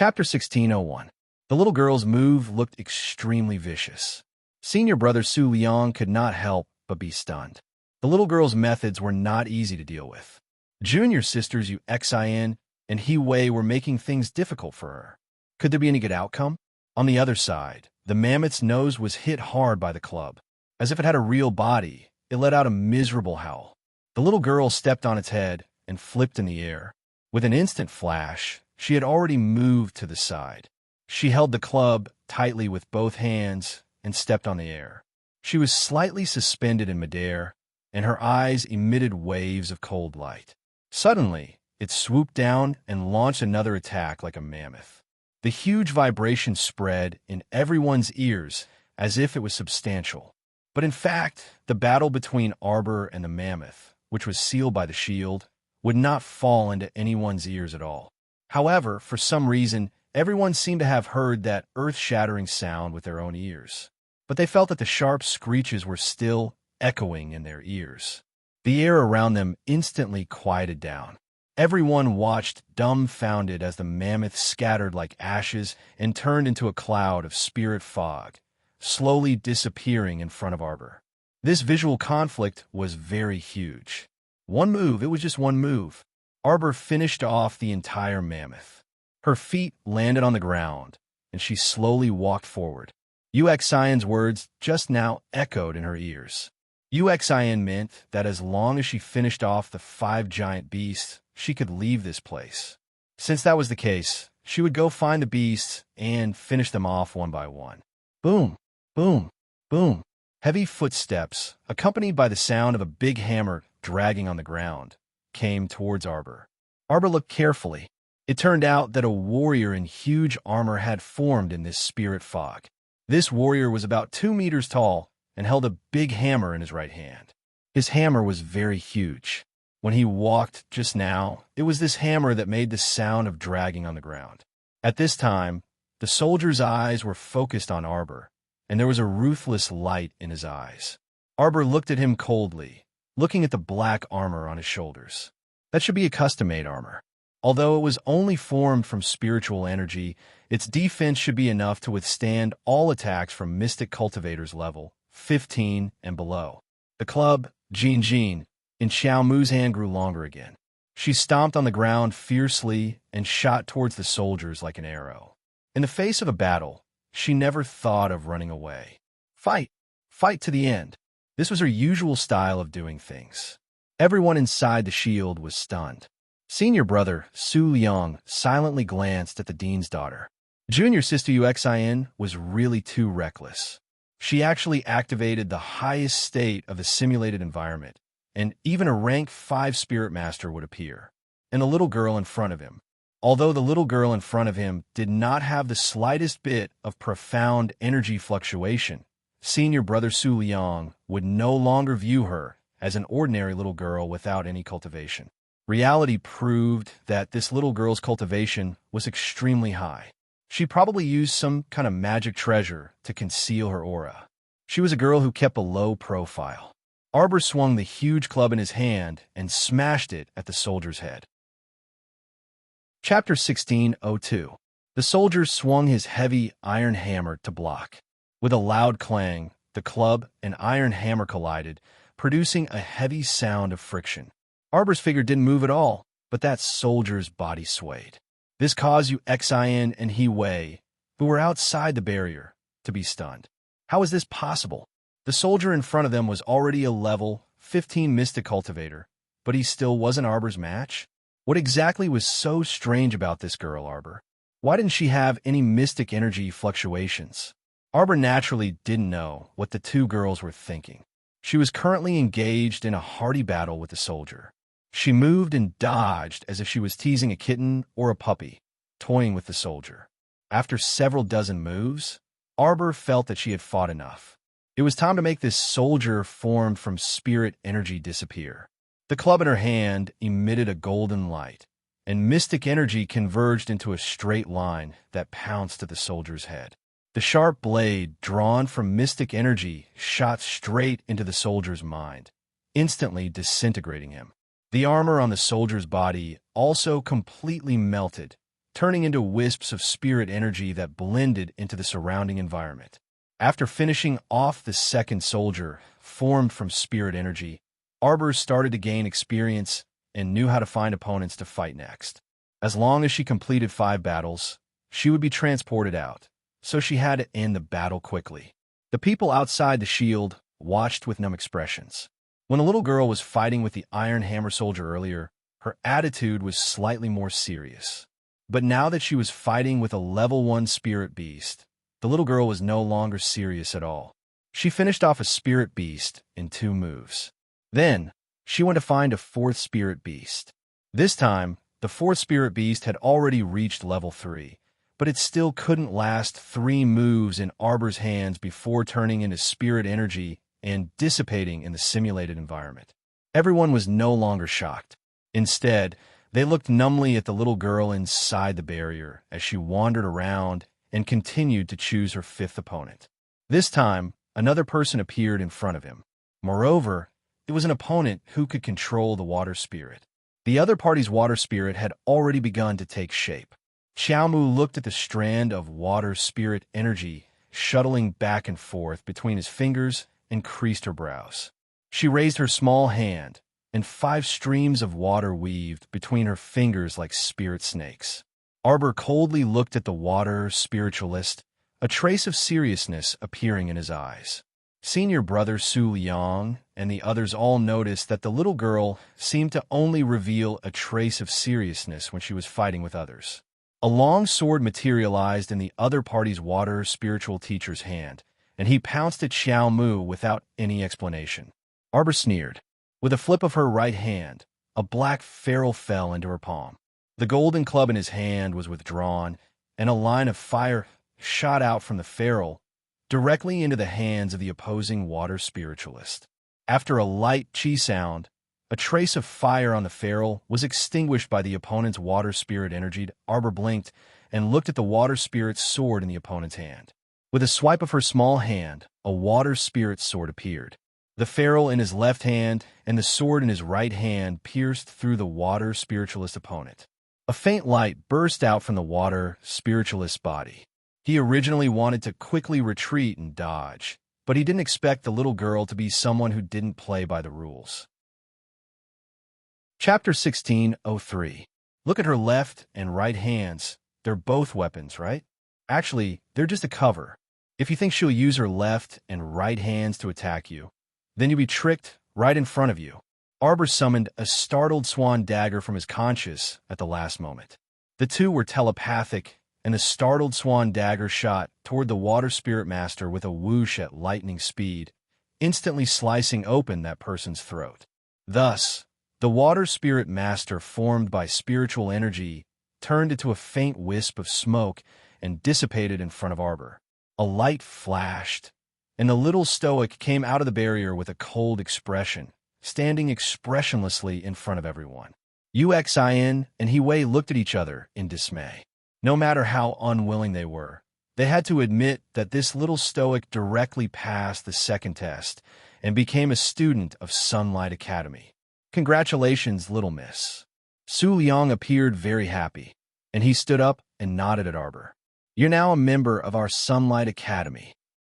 Chapter 1601. The little girl's move looked extremely vicious. Senior brother Su Liang could not help but be stunned. The little girl's methods were not easy to deal with. Junior sisters Yu Xin and He Wei were making things difficult for her. Could there be any good outcome? On the other side, the mammoth's nose was hit hard by the club. As if it had a real body, it let out a miserable howl. The little girl stepped on its head and flipped in the air. With an instant flash, she had already moved to the side. She held the club tightly with both hands and stepped on the air. She was slightly suspended in midair, and her eyes emitted waves of cold light. Suddenly, it swooped down and launched another attack like a mammoth. The huge vibration spread in everyone's ears as if it was substantial. But in fact, the battle between Arbor and the mammoth, which was sealed by the shield, would not fall into anyone's ears at all. However, for some reason, everyone seemed to have heard that earth-shattering sound with their own ears. But they felt that the sharp screeches were still echoing in their ears. The air around them instantly quieted down. Everyone watched dumbfounded as the mammoth scattered like ashes and turned into a cloud of spirit fog, slowly disappearing in front of Arbor. This visual conflict was very huge. One move, it was just one move. Arbor finished off the entire mammoth. Her feet landed on the ground, and she slowly walked forward. Yu Xion's words just now echoed in her ears. Yu Xion meant that as long as she finished off the 5 giant beasts, she could leave this place. Since that was the case, she would go find the beasts and finish them off one by one. Boom, boom, boom. Heavy footsteps, accompanied by the sound of a big hammer dragging on the ground, came towards Arbor. Arbor looked carefully. It turned out that a warrior in huge armor had formed in this spirit fog. This warrior was about 2 meters tall and held a big hammer in his right hand. His hammer was very huge. When he walked just now, it was this hammer that made the sound of dragging on the ground. At this time, the soldier's eyes were focused on Arbor, and there was a ruthless light in his eyes. Arbor looked at him coldly, looking at the black armor on his shoulders. That should be a custom-made armor. Although it was only formed from spiritual energy, its defense should be enough to withstand all attacks from Mystic Cultivator's level 15 and below. The club, Jin, in Xiao Mu's hand grew longer again. She stomped on the ground fiercely and shot towards the soldiers like an arrow. In the face of a battle, she never thought of running away. Fight! Fight to the end. This was her usual style of doing things. Everyone inside the shield was stunned. Senior brother Su Liang silently glanced at the dean's daughter. Junior sister Yu Xin was really too reckless. She actually activated the highest state of the simulated environment, and even a rank 5 spirit master would appear, and the little girl in front of him. Although the little girl in front of him did not have the slightest bit of profound energy fluctuation, senior brother Su Liang would no longer view her as an ordinary little girl without any cultivation. Reality proved that this little girl's cultivation was extremely high. She probably used some kind of magic treasure to conceal her aura. She was a girl who kept a low profile. Arbor swung the huge club in his hand and smashed it at the soldier's head. Chapter 1602. The soldier swung his heavy iron hammer to block. With a loud clang, the club and iron hammer collided, producing a heavy sound of friction. Arbor's figure didn't move at all, but that soldier's body swayed. This caused Yu Xin and He Wei, who were outside the barrier, to be stunned. How is this possible? The soldier in front of them was already a level 15 Mystic Cultivator, but he still wasn't Arbor's match? What exactly was so strange about this girl, Arbor? Why didn't she have any mystic energy fluctuations? Arbor naturally didn't know what the two girls were thinking. She was currently engaged in a hearty battle with the soldier. She moved and dodged as if she was teasing a kitten or a puppy, toying with the soldier. After several dozen moves, Arbor felt that she had fought enough. It was time to make this soldier formed from spirit energy disappear. The club in her hand emitted a golden light, and mystic energy converged into a straight line that pounced at the soldier's head. The sharp blade, drawn from mystic energy, shot straight into the soldier's mind, instantly disintegrating him. The armor on the soldier's body also completely melted, turning into wisps of spirit energy that blended into the surrounding environment. After finishing off the second soldier, formed from spirit energy, Arbor started to gain experience and knew how to find opponents to fight next. As long as she completed 5 battles, she would be transported out, so she had to end the battle quickly. The people outside the shield watched with numb expressions. When a little girl was fighting with the Iron Hammer soldier earlier, her attitude was slightly more serious. But now that she was fighting with a level 1 spirit beast, the little girl was no longer serious at all. She finished off a spirit beast in 2 moves. Then, she went to find a 4th spirit beast. This time, the 4th spirit beast had already reached level 3, but it still couldn't last 3 moves in Arbor's hands before turning into spirit energy and dissipating in the simulated environment. Everyone was no longer shocked. Instead, they looked numbly at the little girl inside the barrier as she wandered around and continued to choose her 5th opponent. This time, another person appeared in front of him. Moreover, it was an opponent who could control the water spirit. The other party's water spirit had already begun to take shape. Xiaomu looked at the strand of water spirit energy shuttling back and forth between his fingers and creased her brows. She raised her small hand, and 5 streams of water weaved between her fingers like spirit snakes. Arbor coldly looked at the water spiritualist, a trace of seriousness appearing in his eyes. Senior brother Su Liang and the others all noticed that the little girl seemed to only reveal a trace of seriousness when she was fighting with others. A long sword materialized in the other party's water spiritual teacher's hand, and he pounced at Xiao Mu without any explanation. Arbor sneered. With a flip of her right hand, a black ferrule fell into her palm. The golden club in his hand was withdrawn, and a line of fire shot out from the ferrule directly into the hands of the opposing water spiritualist. After a light chi sound, a trace of fire on the ferrule was extinguished by the opponent's water spirit energy. Arbor blinked and looked at the water spirit's sword in the opponent's hand. With a swipe of her small hand, a water spirit sword appeared. The ferrule in his left hand and the sword in his right hand pierced through the water spiritualist opponent. A faint light burst out from the water spiritualist's body. He originally wanted to quickly retreat and dodge, but he didn't expect the little girl to be someone who didn't play by the rules. Chapter 1603. Look at her left and right hands. They're both weapons, right? Actually, they're just a cover. If you think she'll use her left and right hands to attack you, then you'll be tricked right in front of you. Arbor summoned a startled swan dagger from his conscious at the last moment. The two were telepathic, and the startled swan dagger shot toward the water spirit master with a whoosh at lightning speed, instantly slicing open that person's throat. Thus, the water spirit master formed by spiritual energy turned into a faint wisp of smoke and dissipated in front of Arbor. A light flashed, and the little stoic came out of the barrier with a cold expression, standing expressionlessly in front of everyone. Uxin and Hiwei looked at each other in dismay. No matter how unwilling they were, they had to admit that this little stoic directly passed the second test and became a student of Sunlight Academy. Congratulations, little miss. Su Liang appeared very happy, and he stood up and nodded at Arbor. You're now a member of our Sunlight Academy.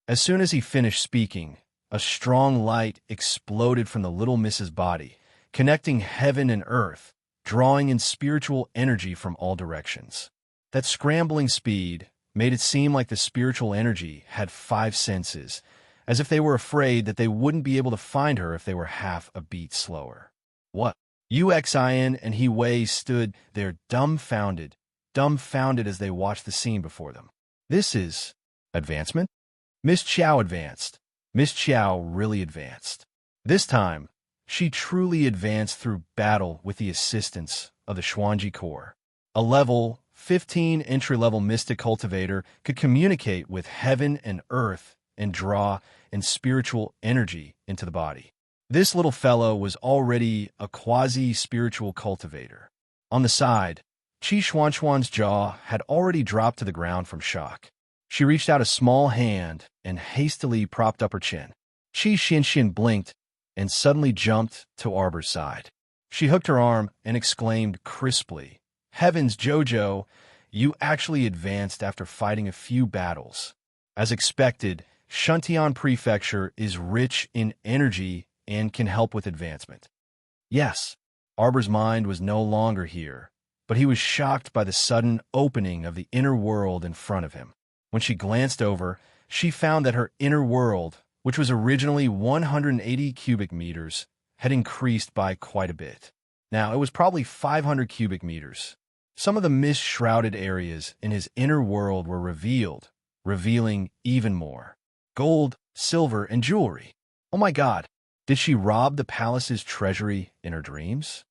As soon as he finished speaking, a strong light exploded from the little miss's body, connecting heaven and earth, drawing in spiritual energy from all directions. That scrambling speed made it seem like the spiritual energy had 5 senses, as if they were afraid that they wouldn't be able to find her if they were half a beat slower. What? Uxin and Hiwei stood there dumbfounded as they watched the scene before them. This is advancement? Miss Qiao advanced. Miss Qiao really advanced. This time, she truly advanced through battle with the assistance of the Xuanji Core. A level 15 entry-level mystic cultivator could communicate with heaven and earth and draw in spiritual energy into the body. This little fellow was already a quasi-spiritual cultivator. On the side, Qi Xuanxuan's jaw had already dropped to the ground from shock. She reached out a small hand and hastily propped up her chin. Qi Xianxian blinked and suddenly jumped to Arbor's side. She hooked her arm and exclaimed crisply, "Heavens, Jojo, you actually advanced after fighting a few battles. As expected, Shuntian Prefecture is rich in energy and can help with advancement. Yes, Arbor's mind was no longer here, but he was shocked by the sudden opening of the inner world in front of him. When she glanced over, she found that her inner world, which was originally 180 cubic meters, had increased by quite a bit. Now, it was probably 500 cubic meters. Some of the mist-shrouded areas in his inner world were revealed, revealing even more. Gold, silver, and jewelry. Oh my God, did she rob the palace's treasury in her dreams?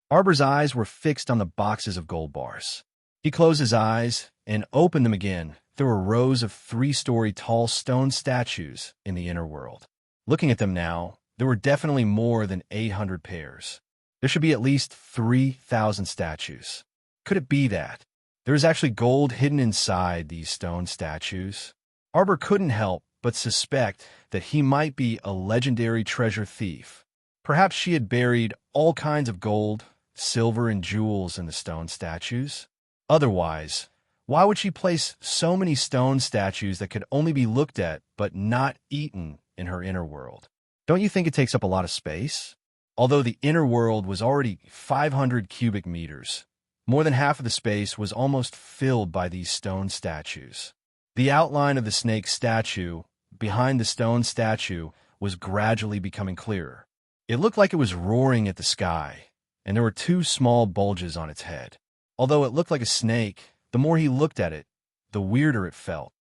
Arbor's eyes were fixed on the boxes of gold bars. He closed his eyes and opened them again. There were rows of 3-story tall stone statues in the inner world. Looking at them now, there were definitely more than 800 pairs. There should be at least 3,000 statues. Could it be that there is actually gold hidden inside these stone statues? Arbor couldn't help but suspect that he might be a legendary treasure thief. Perhaps she had buried all kinds of gold, silver, and jewels in the stone statues. Otherwise, why would she place so many stone statues that could only be looked at but not eaten in her inner world? Don't you think it takes up a lot of space? Although the inner world was already 500 cubic meters, more than half of the space was almost filled by these stone statues. The outline of the snake statue behind the stone statue was gradually becoming clearer. It looked like it was roaring at the sky, and there were 2 small bulges on its head. Although it looked like a snake, the more he looked at it, the weirder it felt.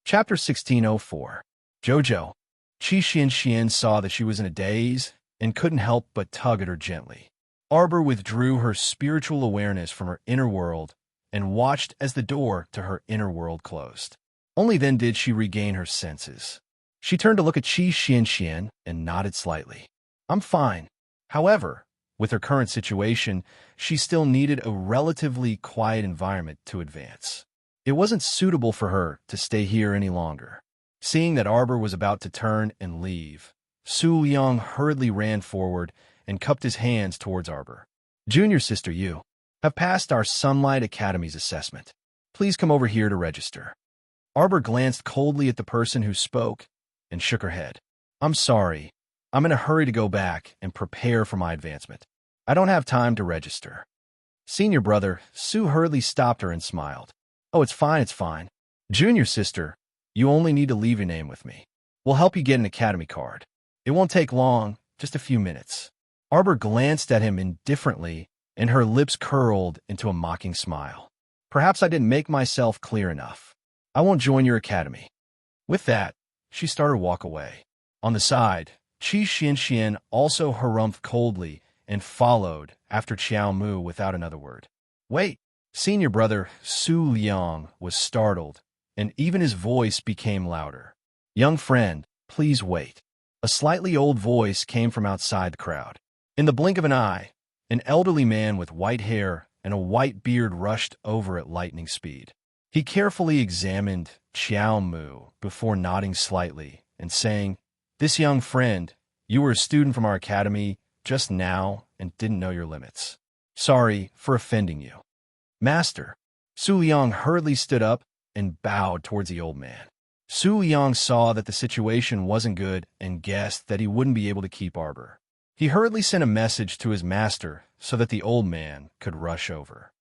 Chapter 1604. Jojo. Qi Xian saw that she was in a daze and couldn't help but tug at her gently. Arbor withdrew her spiritual awareness from her inner world and watched as the door to her inner world closed. Only then did she regain her senses. She turned to look at Qi Xian and nodded slightly. I'm fine. However, with her current situation, she still needed a relatively quiet environment to advance. It wasn't suitable for her to stay here any longer. Seeing that Arbor was about to turn and leave, Su Liang hurriedly ran forward and cupped his hands towards Arbor. Junior sister, you have passed our Sunlight Academy's assessment. Please come over here to register. Arbor glanced coldly at the person who spoke and shook her head. I'm sorry. I'm in a hurry to go back and prepare for my advancement. I don't have time to register. Senior brother, Su hurriedly stopped her and smiled. Oh, it's fine, it's fine. Junior sister, you only need to leave your name with me. We'll help you get an academy card. It won't take long, just a few minutes. Arbor glanced at him indifferently, and her lips curled into a mocking smile. Perhaps I didn't make myself clear enough. I won't join your academy. With that, she started to walk away. On the side, Qi Xian also harumphed coldly and followed after Qiao Mu without another word. Wait! Senior brother Su Liang was startled, and even his voice became louder. Young friend, please wait. A slightly old voice came from outside the crowd. In the blink of an eye, an elderly man with white hair and a white beard rushed over at lightning speed. He carefully examined Qiao Mu before nodding slightly and saying, This young friend, you were a student from our academy just now and didn't know your limits. Sorry for offending you. Master. Su Liang hurriedly stood up and bowed towards the old man. Su Liang saw that the situation wasn't good and guessed that he wouldn't be able to keep Arbor. He hurriedly sent a message to his master so that the old man could rush over.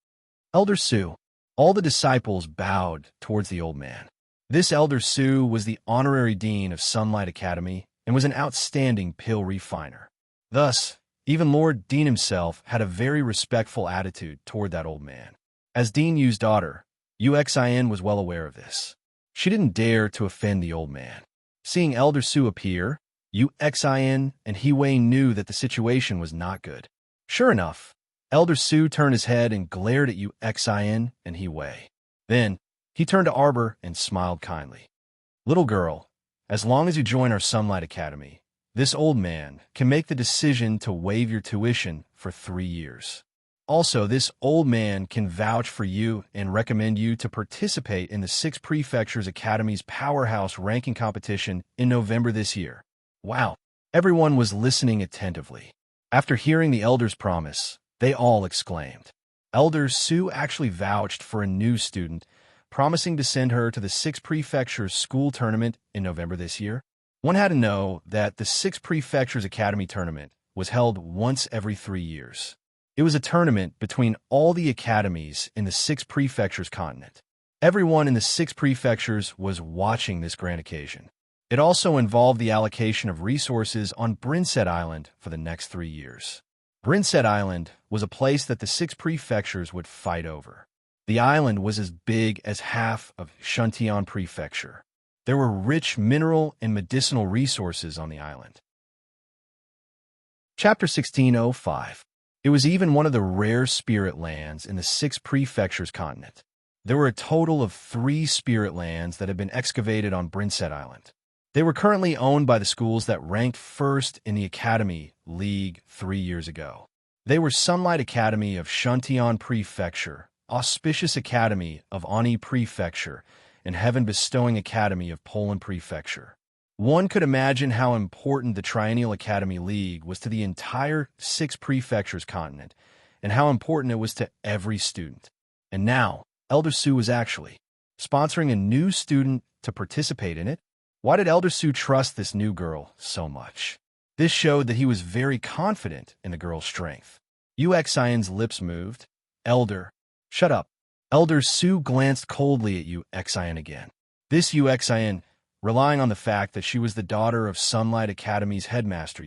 Elder Su. All the disciples bowed towards the old man. This Elder Su was the honorary dean of Sunlight Academy and was an outstanding pill refiner. Thus, even Lord Dean himself had a very respectful attitude toward that old man. As Dean Yu's daughter, Uxin was well aware of this. She didn't dare to offend the old man. Seeing Elder Su appear, Uxin and He Wei knew that the situation was not good. Sure enough, Elder Su turned his head and glared at Uxin and He Wei. Then, he turned to Arbor and smiled kindly. Little girl, as long as you join our Sunlight Academy, this old man can make the decision to waive your tuition for 3 years. Also, this old man can vouch for you and recommend you to participate in the 6 Prefectures Academy's Powerhouse ranking competition in November this year. Wow! Everyone was listening attentively. After hearing the elder's promise, they all exclaimed, Elder Sue actually vouched for a new student, promising to send her to the Six Prefectures School Tournament in November this year. One had to know that the Six Prefectures Academy Tournament was held once every 3 years. It was a tournament between all the academies in the Six Prefectures continent. Everyone in the Six Prefectures was watching this grand occasion. It also involved the allocation of resources on Brinset Island for the next 3 years. Brinset Island was a place that the Six Prefectures would fight over. The island was as big as half of Shantian Prefecture. There were rich mineral and medicinal resources on the island. Chapter 1605. It was even one of the rare spirit lands in the Six Prefectures continent. There were a total of 3 spirit lands that had been excavated on Brinset Island. They were currently owned by the schools that ranked first in the Academy League 3 years ago. They were Sunlight Academy of Shantian Prefecture, Auspicious Academy of Ani Prefecture, and Heaven-Bestowing Academy of Poland Prefecture. One could imagine how important the Triennial Academy League was to the entire Six Prefectures continent, and how important it was to every student. And now, Elder Sue was actually sponsoring a new student to participate in it. Why did Elder Sue trust this new girl so much? This showed that he was very confident in the girl's strength. Xian's lips moved. Elder, shut up. Elder Sue glanced coldly at Xian again. This Xian, relying on the fact that she was the daughter of Sunlight Academy's headmaster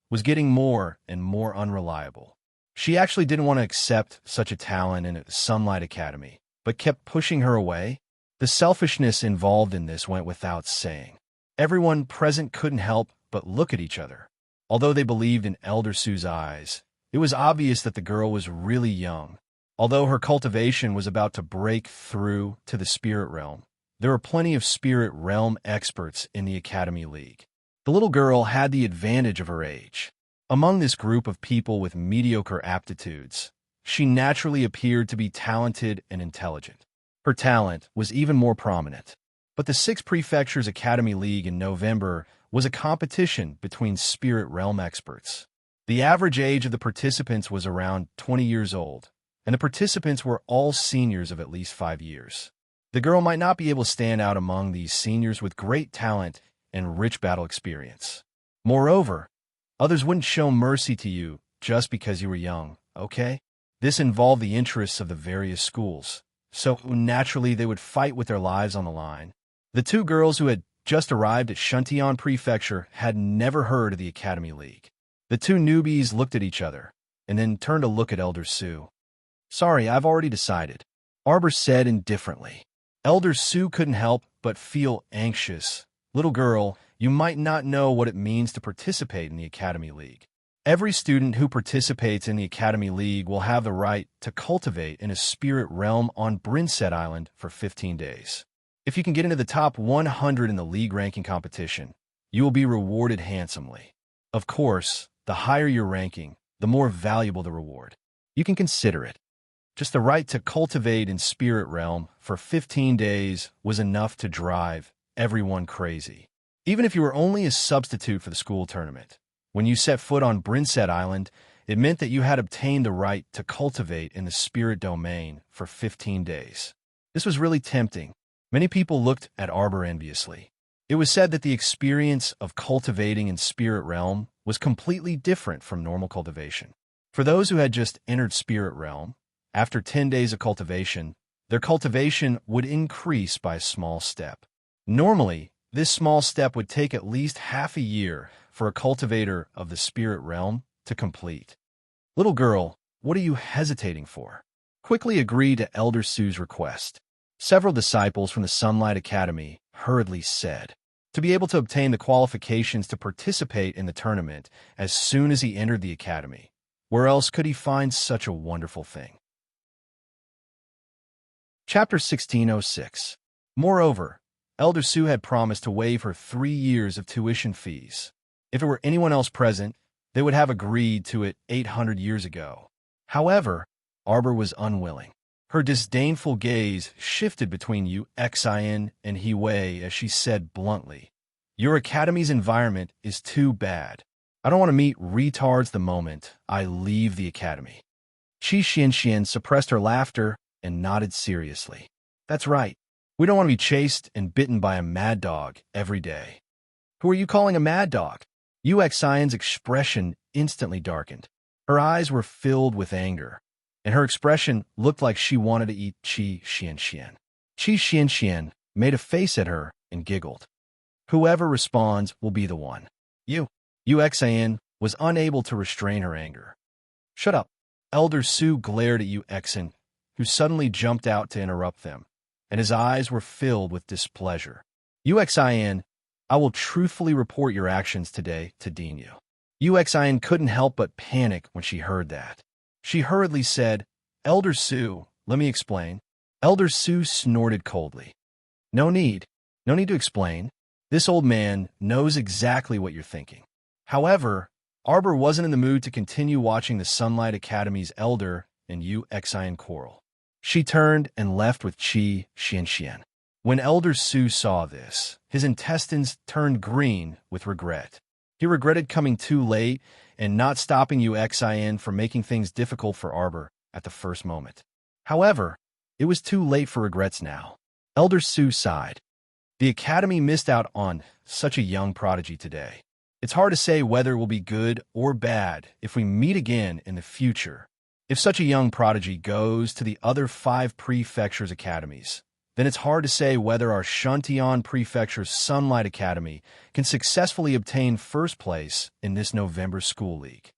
was getting more and more unreliable. She actually didn't want to accept such a talent in a Sunlight Academy, but kept pushing her away. The selfishness involved in this went without saying. Everyone present couldn't help but look at each other. Although they believed in Elder Sue's eyes, it was obvious that the girl was really young. Although her cultivation was about to break through to the spirit realm, there were plenty of spirit realm experts in the Academy League. The little girl had the advantage of her age. Among this group of people with mediocre aptitudes, she naturally appeared to be talented and intelligent. Her talent was even more prominent. But the Six Prefectures Academy League in November was a competition between spirit realm experts. The average age of the participants was around 20 years old, and the participants were all seniors of at least 5 years. The girl might not be able to stand out among these seniors with great talent and rich battle experience. Moreover, others wouldn't show mercy to you just because you were young, okay? This involved the interests of the various schools, so naturally they would fight with their lives on the line. The 2 girls who had just arrived at Shantian Prefecture had never heard of the Academy League. The 2 newbies looked at each other, and then turned to look at Elder Sue. "Sorry, I've already decided," Arbor said indifferently. Elder Sue couldn't help but feel anxious. "Little girl, you might not know what it means to participate in the Academy League. Every student who participates in the Academy League will have the right to cultivate in a spirit realm on Brinset Island for 15 days. If you can get into the top 100 in the league ranking competition, you will be rewarded handsomely. Of course, the higher your ranking, the more valuable the reward. You can consider it. Just the right to cultivate in spirit realm for 15 days was enough to drive everyone crazy. Even if you were only a substitute for the school tournament, when you set foot on Brinset Island, it meant that you had obtained the right to cultivate in the spirit domain for 15 days. This was really tempting. Many people looked at Arbor enviously. It was said that the experience of cultivating in spirit realm was completely different from normal cultivation. For those who had just entered spirit realm, after 10 days of cultivation, their cultivation would increase by a small step. Normally, this small step would take at least half a year for a cultivator of the spirit realm to complete. "Little girl, what are you hesitating for?" Quickly agreed to Elder Sue's request. Several disciples from the Sunlight Academy hurriedly said. To be able to obtain the qualifications to participate in the tournament as soon as he entered the academy, where else could he find such a wonderful thing? Chapter 1606. Moreover, Elder Sue had promised to waive her 3 years of tuition fees. If it were anyone else present, they would have agreed to it 800 years ago. However, Arbor was unwilling. Her disdainful gaze shifted between Xian and Wei as she said bluntly, "Your academy's environment is too bad. I don't want to meet retards the moment I leave the academy." Qi Xianxian suppressed her laughter and nodded seriously. That's right. We don't want to be chased and bitten by a mad dog every day. Who are you calling a mad dog? Yu Xian's expression instantly darkened. Her eyes were filled with anger, and her expression looked like she wanted to eat Qi Xianxian. Qi Xianxian made a face at her and giggled. Whoever responds will be the one. Yu Xian was unable to restrain her anger. Shut up. Elder Su glared at Yu Xian, who suddenly jumped out to interrupt them, and his eyes were filled with displeasure. Yu Xian, I will truthfully report your actions today to Dinu. Yu Xian couldn't help but panic when she heard that. She hurriedly said, Elder Su, let me explain. Elder Su snorted coldly. No need to explain. This old man knows exactly what you're thinking. However, Arbor wasn't in the mood to continue watching the Sunlight Academy's elder and Yu Xian quarrel. She turned and left with Qi Xianxian. When Elder Su saw this, his intestines turned green with regret. He regretted coming too late and not stopping Yu Xian from making things difficult for Arbor at the first moment. However, it was too late for regrets now. Elder Su sighed. The Academy missed out on such a young prodigy today. It's hard to say whether it will be good or bad if we meet again in the future. If such a young prodigy goes to the other 5 prefectures' academies, then it's hard to say whether our Shantian Prefecture's Sunlight Academy can successfully obtain first place in this November school league.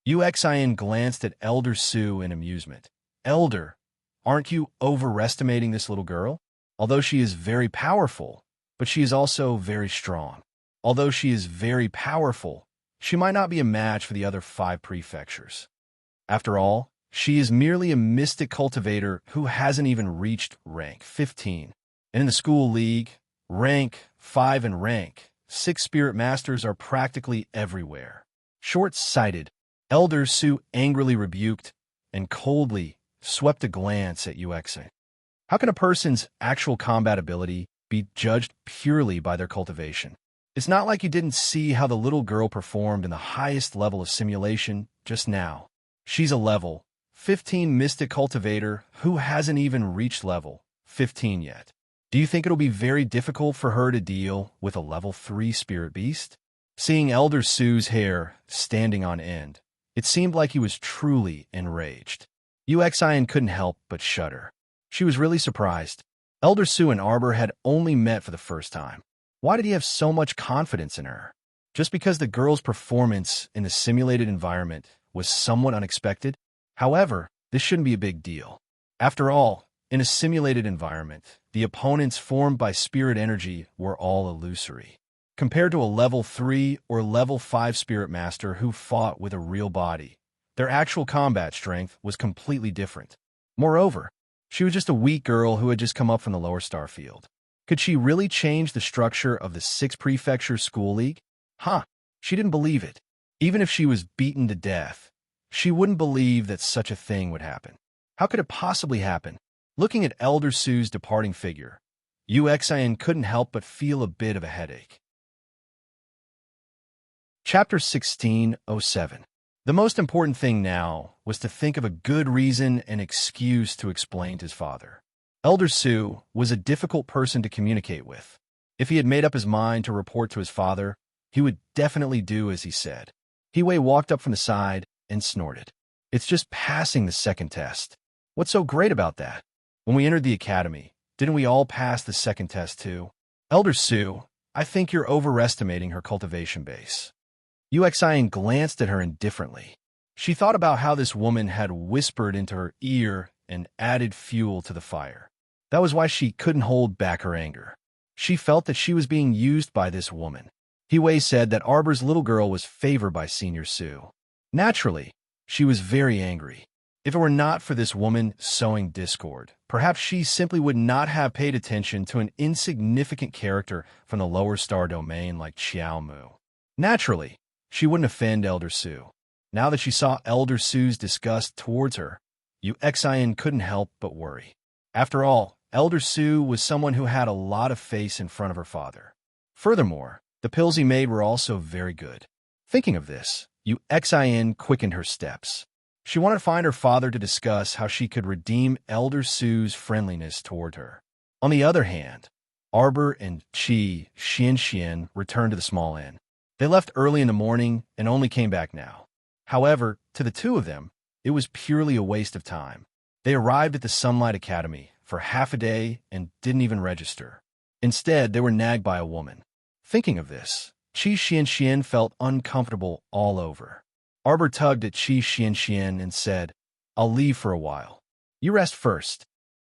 Yu Xian glanced at Elder Su in amusement. Elder, aren't you overestimating this little girl? Although she is very powerful, but she is also very strong. Although she is very powerful, she might not be a match for the other 5 prefectures. After all, she is merely a mystic cultivator who hasn't even reached rank 15. And in the school league, rank 5 and rank 6 spirit masters are practically everywhere. Short-sighted, Elder Su angrily rebuked and coldly swept a glance at Yu Xian. How can a person's actual combat ability be judged purely by their cultivation? It's not like you didn't see how the little girl performed in the highest level of simulation just now. She's a level 15 mystic cultivator who hasn't even reached level 15 yet. Do you think it'll be very difficult for her to deal with a level 3 spirit beast? Seeing Elder Su's hair standing on end, it seemed like he was truly enraged. Yu Xian couldn't help but shudder. She was really surprised. Elder Su and Arbor had only met for the first time. Why did he have so much confidence in her? Just because the girl's performance in the simulated environment was somewhat unexpected? However, this shouldn't be a big deal. After all, in a simulated environment, the opponents formed by spirit energy were all illusory. Compared to a level 3 or level 5 spirit master who fought with a real body, their actual combat strength was completely different. Moreover, she was just a weak girl who had just come up from the lower star field. Could she really change the structure of the 6 prefecture school league? She didn't believe it. Even if she was beaten to death, she wouldn't believe that such a thing would happen. How could it possibly happen? Looking at Elder Su's departing figure, Yu Xian couldn't help but feel a bit of a headache. Chapter 1607. The most important thing now was to think of a good reason and excuse to explain to his father. Elder Su was a difficult person to communicate with. If he had made up his mind to report to his father, he would definitely do as he said. He walked up from the side and snorted. It's just passing the second test. What's so great about that? When we entered the academy, didn't we all pass the second test too? Elder Su, I think you're overestimating her cultivation base. Yu Xian glanced at her indifferently. She thought about how this woman had whispered into her ear and added fuel to the fire. That was why she couldn't hold back her anger. She felt that she was being used by this woman. He said that Arbor's little girl was favored by Senior Su. Naturally, she was very angry. If it were not for this woman sowing discord, perhaps she simply would not have paid attention to an insignificant character from the lower star domain like Xiao Mu. Naturally, she wouldn't offend Elder Su. Now that she saw Elder Su's disgust towards her, Yu Xian couldn't help but worry. After all, Elder Su was someone who had a lot of face in front of her father. Furthermore, the pills he made were also very good. Thinking of this, Yu Xian quickened her steps. She wanted to find her father to discuss how she could redeem Elder Sue's friendliness toward her. On the other hand, Arbor and Qi Xianxian returned to the small inn. They left early in the morning and only came back now. However, to the two of them, it was purely a waste of time. They arrived at the Sunlight Academy for half a day and didn't even register. Instead, they were nagged by a woman. Thinking of this, Qi Xianxian felt uncomfortable all over. Arbor tugged at Qi Xianxian and said, "I'll leave for a while. You rest first."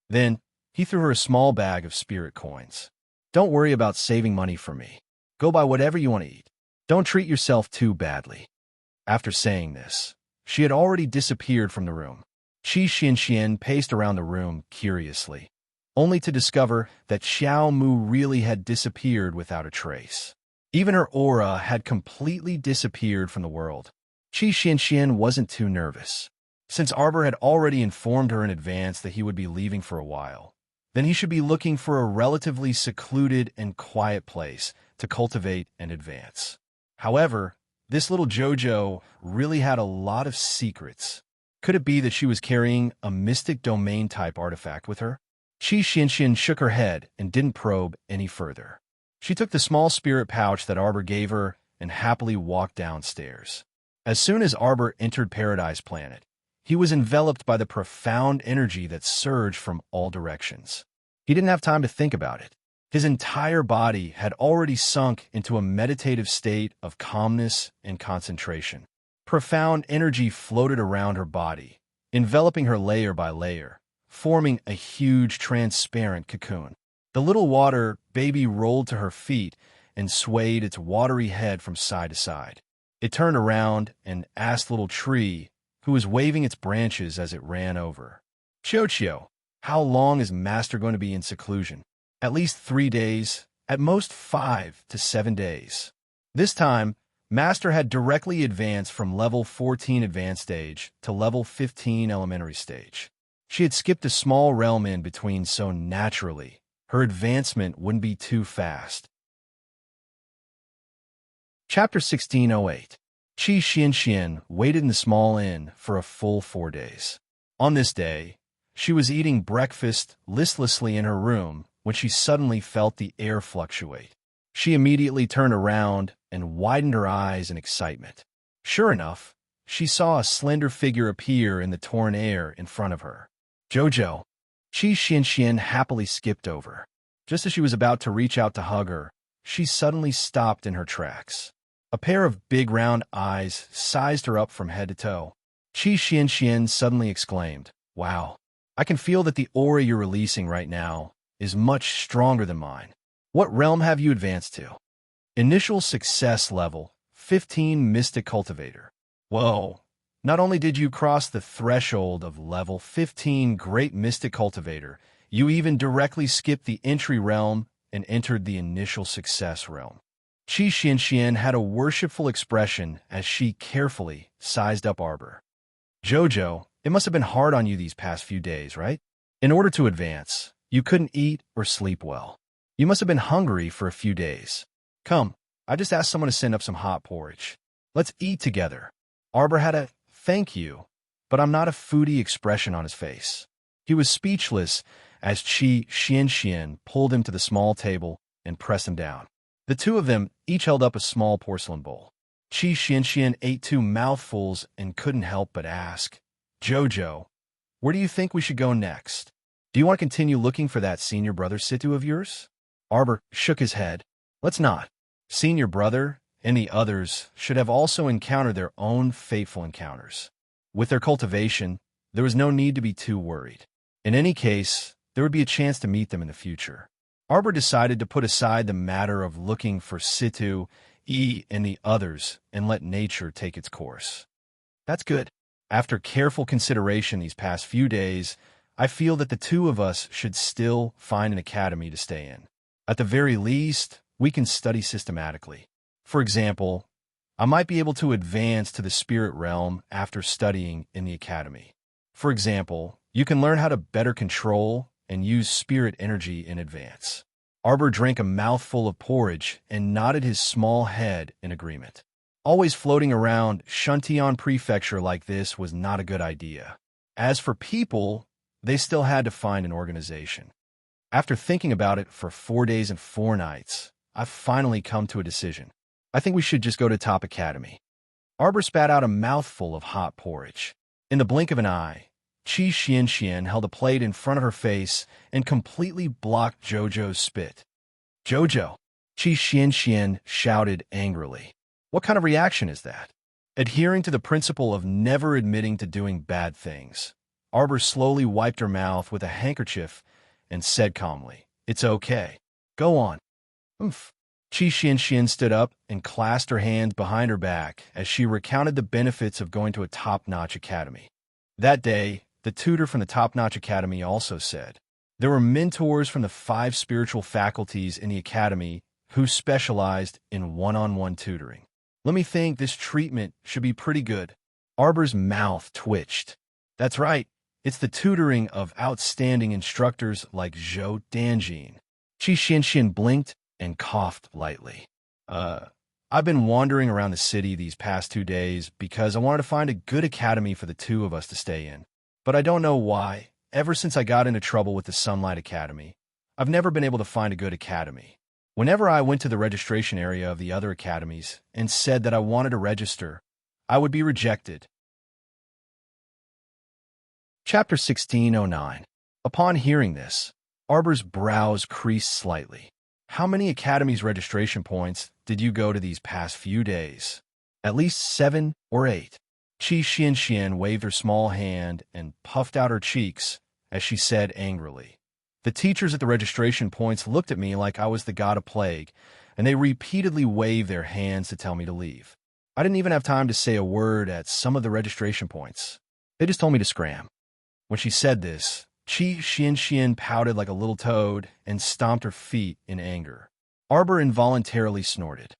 Then, he threw her a small bag of spirit coins. "Don't worry about saving money for me. Go buy whatever you want to eat. Don't treat yourself too badly." After saying this, she had already disappeared from the room. Qi Xianxian paced around the room curiously, only to discover that Xiao Mu really had disappeared without a trace. Even her aura had completely disappeared from the world. Qi Xianxian wasn't too nervous. Since Arbor had already informed her in advance that he would be leaving for a while, then he should be looking for a relatively secluded and quiet place to cultivate and advance. However, this little JoJo really had a lot of secrets. Could it be that she was carrying a mystic domain-type artifact with her? Qi Xianxian shook her head and didn't probe any further. She took the small spirit pouch that Arbor gave her and happily walked downstairs. As soon as Arbor entered Paradise Planet, he was enveloped by the profound energy that surged from all directions. He didn't have time to think about it. His entire body had already sunk into a meditative state of calmness and concentration. Profound energy floated around her body, enveloping her layer by layer, forming a huge transparent cocoon. The little water baby rolled to her feet and swayed its watery head from side to side. It turned around and asked Little Tree, who was waving its branches as it ran over, "Chio, how long is Master going to be in seclusion?" "At least 3 days, at most 5 to 7 days. This time, Master had directly advanced from level 14 advanced stage to level 15 elementary stage. She had skipped a small realm in between, so naturally, her advancement wouldn't be too fast. Chapter 1608. Qi Xianxian waited in the small inn for a full 4 days. On this day, she was eating breakfast listlessly in her room when she suddenly felt the air fluctuate. She immediately turned around and widened her eyes in excitement. Sure enough, she saw a slender figure appear in the torn air in front of her. "Jojo." Qi Xianxian happily skipped over. Just as she was about to reach out to hug her, she suddenly stopped in her tracks. A pair of big round eyes sized her up from head to toe. Qi Xianxian suddenly exclaimed, "Wow, I can feel that the aura you're releasing right now is much stronger than mine. What realm have you advanced to?" "Initial success level, 15 Mystic Cultivator." "Whoa, not only did you cross the threshold of level 15 Great Mystic Cultivator, you even directly skipped the entry realm and entered the initial success realm." Qi Xianxian had a worshipful expression as she carefully sized up Arbor. "Jojo, it must have been hard on you these past few days, right? In order to advance, you couldn't eat or sleep well. You must have been hungry for a few days. Come, I just asked someone to send up some hot porridge. Let's eat together." Arbor had a "thank you, but I'm not" a foodie expression on his face. He was speechless as Qi Xianxian pulled him to the small table and pressed him down. The two of them each held up a small porcelain bowl. Qi Xianxian ate 2 mouthfuls and couldn't help but ask, "Jojo, where do you think we should go next? Do you want to continue looking for that senior brother Situ of yours?" Arbor shook his head. "Let's not. Senior brother and the others should have also encountered their own fateful encounters. With their cultivation, there was no need to be too worried. In any case, there would be a chance to meet them in the future." Arbor decided to put aside the matter of looking for Situ, and the others and let nature take its course. "That's good. After careful consideration these past few days, I feel that the two of us should still find an academy to stay in. At the very least, we can study systematically. For example, I might be able to advance to the spirit realm after studying in the academy. For example, you can learn how to better control and use spirit energy in advance." Arbor drank a mouthful of porridge and nodded his small head in agreement. Always floating around Shuntion Prefecture like this was not a good idea. As for people, they still had to find an organization. After thinking about it for 4 days and 4 nights, I've finally come to a decision. I think we should just go to Top Academy. Arbor spat out a mouthful of hot porridge. In the blink of an eye, Qi Xianxian held a plate in front of her face and completely blocked Jojo's spit. Jojo! Qi Xianxian shouted angrily. What kind of reaction is that? Adhering to the principle of never admitting to doing bad things, Arbor slowly wiped her mouth with a handkerchief and said calmly, "It's okay. Go on." Oomph. Qi Xianxian stood up and clasped her hands behind her back as she recounted the benefits of going to a top-notch academy. That day, the tutor from the top-notch academy also said, there were mentors from the 5 spiritual faculties in the academy who specialized in one-on-one tutoring. Let me think, this treatment should be pretty good. Arbor's mouth twitched. That's right, it's the tutoring of outstanding instructors like Zhou Danjin. Qi Xianxian blinked and coughed lightly. I've been wandering around the city these past 2 days because I wanted to find a good academy for the 2 of us to stay in. But I don't know why. Ever since I got into trouble with the Sunlight Academy, I've never been able to find a good academy. Whenever I went to the registration area of the other academies and said that I wanted to register, I would be rejected. Chapter 1609. Upon hearing this, Arbor's brows creased slightly. How many academies' registration points did you go to these past few days? At least 7 or 8. Qi Xianxian waved her small hand and puffed out her cheeks as she said angrily. The teachers at the registration points looked at me like I was the god of plague, and they repeatedly waved their hands to tell me to leave. I didn't even have time to say a word at some of the registration points. They just told me to scram. When she said this, Qi Xianxian pouted like a little toad and stomped her feet in anger. Arbor involuntarily snorted.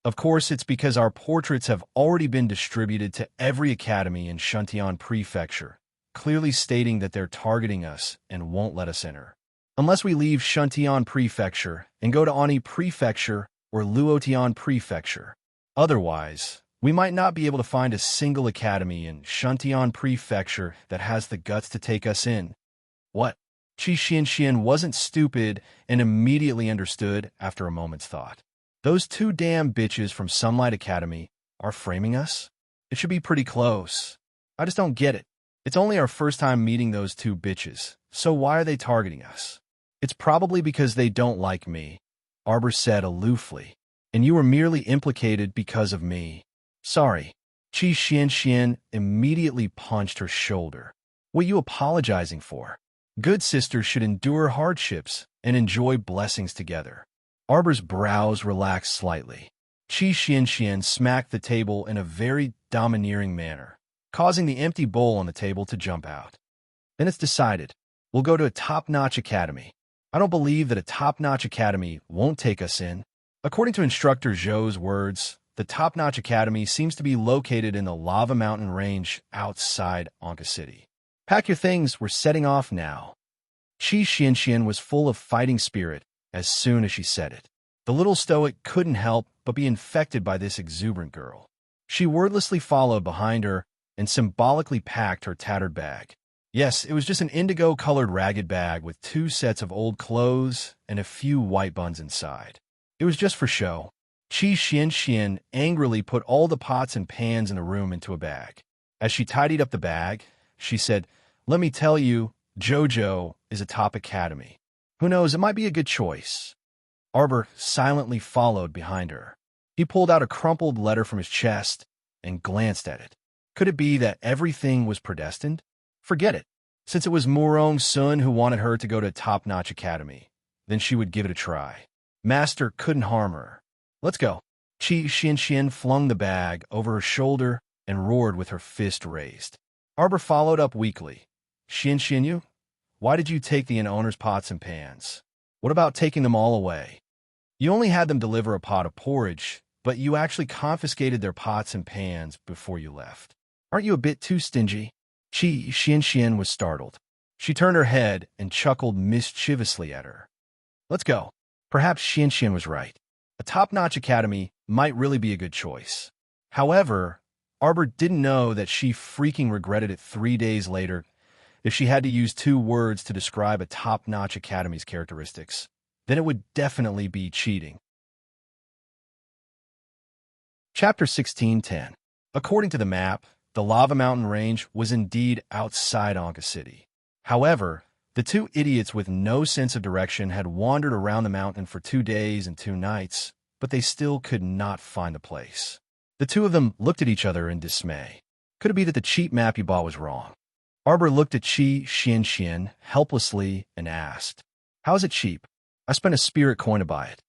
Of course, it's because our portraits have already been distributed to every academy in Shuntion Prefecture, clearly stating that they're targeting us and won't let us enter. Unless we leave Shuntion Prefecture and go to Ani Prefecture or Luotian Prefecture. Otherwise, we might not be able to find a single academy in Shuntion Prefecture that has the guts to take us in. What? Qi Xianxian wasn't stupid and immediately understood after a moment's thought. Those 2 damn bitches from Sunlight Academy are framing us? It should be pretty close. I just don't get it. It's only our first time meeting those 2 bitches, so why are they targeting us? It's probably because they don't like me, Arbor said aloofly, and you were merely implicated because of me. Sorry. Qi Xianxian immediately punched her shoulder. What are you apologizing for? Good sisters should endure hardships and enjoy blessings together. Arbor's brows relaxed slightly. Qi Xianxian smacked the table in a very domineering manner, causing the empty bowl on the table to jump out. Then it's decided. We'll go to a top-notch academy. I don't believe that a top-notch academy won't take us in. According to instructor Zhou's words, the top-notch academy seems to be located in the Lava Mountain range outside Anka City. Pack your things, we're setting off now. Qi Xianxian was full of fighting spirit as soon as she said it. The little stoic couldn't help but be infected by this exuberant girl. She wordlessly followed behind her and symbolically packed her tattered bag. Yes, it was just an indigo-colored ragged bag with 2 sets of old clothes and a few white buns inside. It was just for show. Qi Xianxian angrily put all the pots and pans in the room into a bag. As she tidied up the bag, she said, "Let me tell you, Jojo is a top academy. Who knows, it might be a good choice." Arbor silently followed behind her. He pulled out a crumpled letter from his chest and glanced at it. Could it be that everything was predestined? Forget it. Since it was Murong Sun who wanted her to go to a top-notch academy, then she would give it a try. Master couldn't harm her. Let's go. Qi Xianxian flung the bag over her shoulder and roared with her fist raised. Arbor followed up weakly. Xianxian, why did you take the owner's pots and pans? What about taking them all away? You only had them deliver a pot of porridge, but you actually confiscated their pots and pans before you left. Aren't you a bit too stingy? Qi Xianxian was startled. She turned her head and chuckled mischievously at her. Let's go. Perhaps Xianxian was right. A top-notch academy might really be a good choice. However, Arbor didn't know that she freaking regretted it 3 days later if she had to use 2 words to describe a top-notch academy's characteristics. Then it would definitely be cheating. Chapter 16:10. According to the map, the lava mountain range was indeed outside Anka City. However, the 2 idiots with no sense of direction had wandered around the mountain for 2 days and 2 nights, but they still could not find the place. The 2 of them looked at each other in dismay. Could it be that the cheap map you bought was wrong? Arbor looked at Qi Xianxian helplessly and asked, "How is it cheap? I spent a spirit coin to buy it."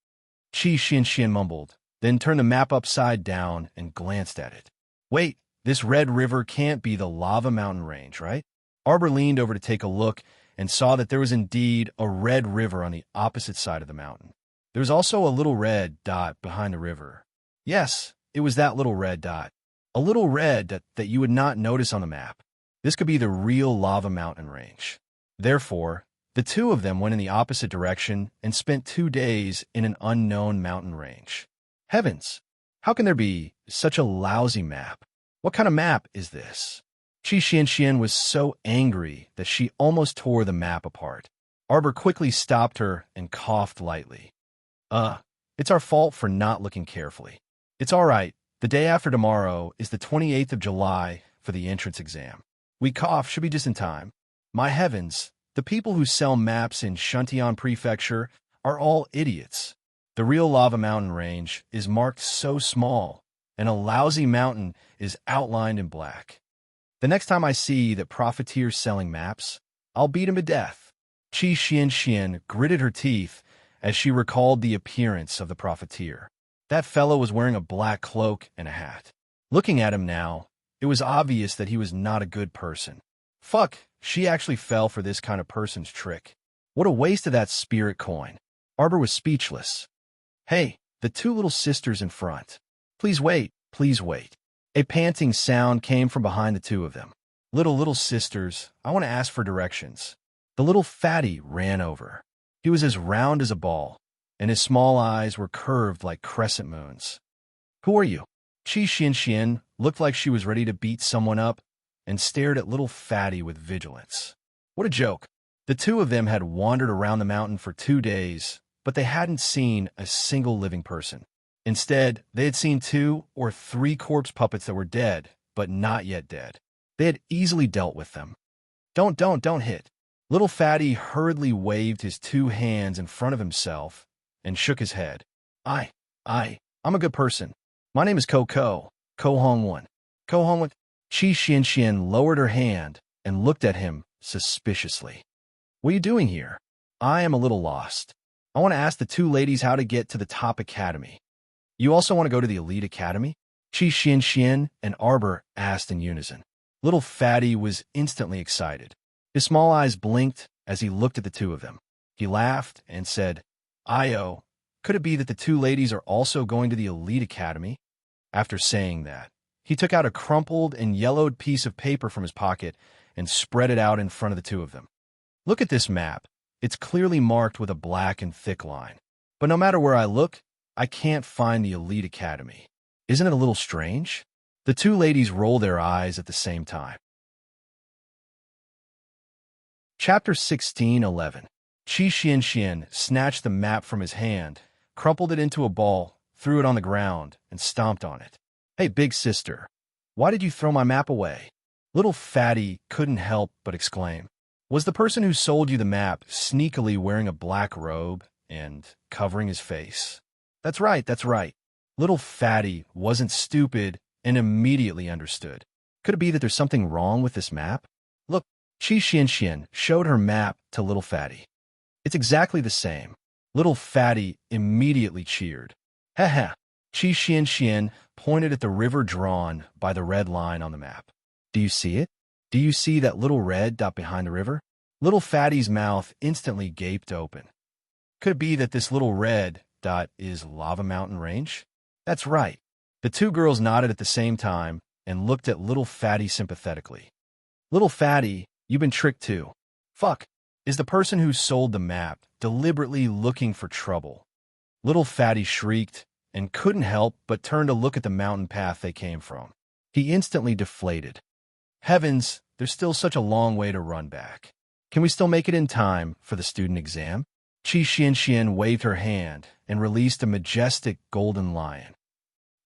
Qi Xianxian mumbled, then turned the map upside down and glanced at it. "Wait, this red river can't be the lava mountain range, right?" Arbor leaned over to take a look and saw that there was indeed a red river on the opposite side of the mountain. There was also a little red dot behind the river. Yes, it was that little red dot. A little red that you would not notice on the map. This could be the real lava mountain range. Therefore, the 2 of them went in the opposite direction and spent 2 days in an unknown mountain range. Heavens! How can there be such a lousy map? What kind of map is this? Qi Xianxian was so angry that she almost tore the map apart. Arbor quickly stopped her and coughed lightly. It's our fault for not looking carefully. It's all right. The day after tomorrow is the 28th of July for the entrance exam. We cough should be just in time. My heavens, the people who sell maps in Shuntian Prefecture are all idiots. The real lava mountain range is marked so small, and a lousy mountain is outlined in black. The next time I see that profiteer's selling maps, I'll beat him to death. Qi Xianxian gritted her teeth as she recalled the appearance of the profiteer. That fellow was wearing a black cloak and a hat. Looking at him now, it was obvious that he was not a good person. Fuck, she actually fell for this kind of person's trick. What a waste of that spirit coin. Arbor was speechless. Hey, the 2 little sisters in front. Please wait, please wait. A panting sound came from behind the 2 of them. Little sisters, I want to ask for directions. The little fatty ran over. He was as round as a ball, and his small eyes were curved like crescent moons. Who are you? Qi Xianxian looked like she was ready to beat someone up and stared at little fatty with vigilance. What a joke. The 2 of them had wandered around the mountain for 2 days, but they hadn't seen a single living person. Instead, they had seen 2 or 3 corpse puppets that were dead, but not yet dead. They had easily dealt with them. Don't hit. Little fatty hurriedly waved his 2 hands in front of himself and shook his head. I'm a good person. My name is Ko Hong-1. Ko Hong-1. Qi Xianxian lowered her hand and looked at him suspiciously. What are you doing here? I am a little lost. I want to ask the 2 ladies how to get to the top academy. You also want to go to the elite academy? Qi Xianxian and Arbor asked in unison. Little fatty was instantly excited. His small eyes blinked as he looked at the 2 of them. He laughed and said, "Io, could it be that the 2 ladies are also going to the elite academy?" After saying that, he took out a crumpled and yellowed piece of paper from his pocket and spread it out in front of the 2 of them. Look at this map. It's clearly marked with a black and thick line. But no matter where I look, I can't find the elite academy. Isn't it a little strange? The 2 ladies rolled their eyes at the same time. Chapter 16:11. Qi Xianxian snatched the map from his hand, crumpled it into a ball, threw it on the ground, and stomped on it. Hey, big sister, why did you throw my map away? Little fatty couldn't help but exclaim. Was the person who sold you the map sneakily wearing a black robe and covering his face? That's right. Little fatty wasn't stupid and immediately understood. Could it be that there's something wrong with this map? Look, Qi Xianxian showed her map to little fatty. It's exactly the same. Little fatty immediately cheered. Ha. Qi Xianxian pointed at the river drawn by the red line on the map. Do you see it? Do you see that little red dot behind the river? Little fatty's mouth instantly gaped open. Could it be that this little red dot is Lava Mountain Range? That's right. The 2 girls nodded at the same time and looked at little fatty sympathetically. Little fatty, you've been tricked too. Fuck. Is the person who sold the map deliberately looking for trouble? Little fatty shrieked and couldn't help but turn to look at the mountain path they came from. He instantly deflated. Heavens, there's still such a long way to run back. Can we still make it in time for the student exam? Qi Xianxian waved her hand and released a majestic golden lion.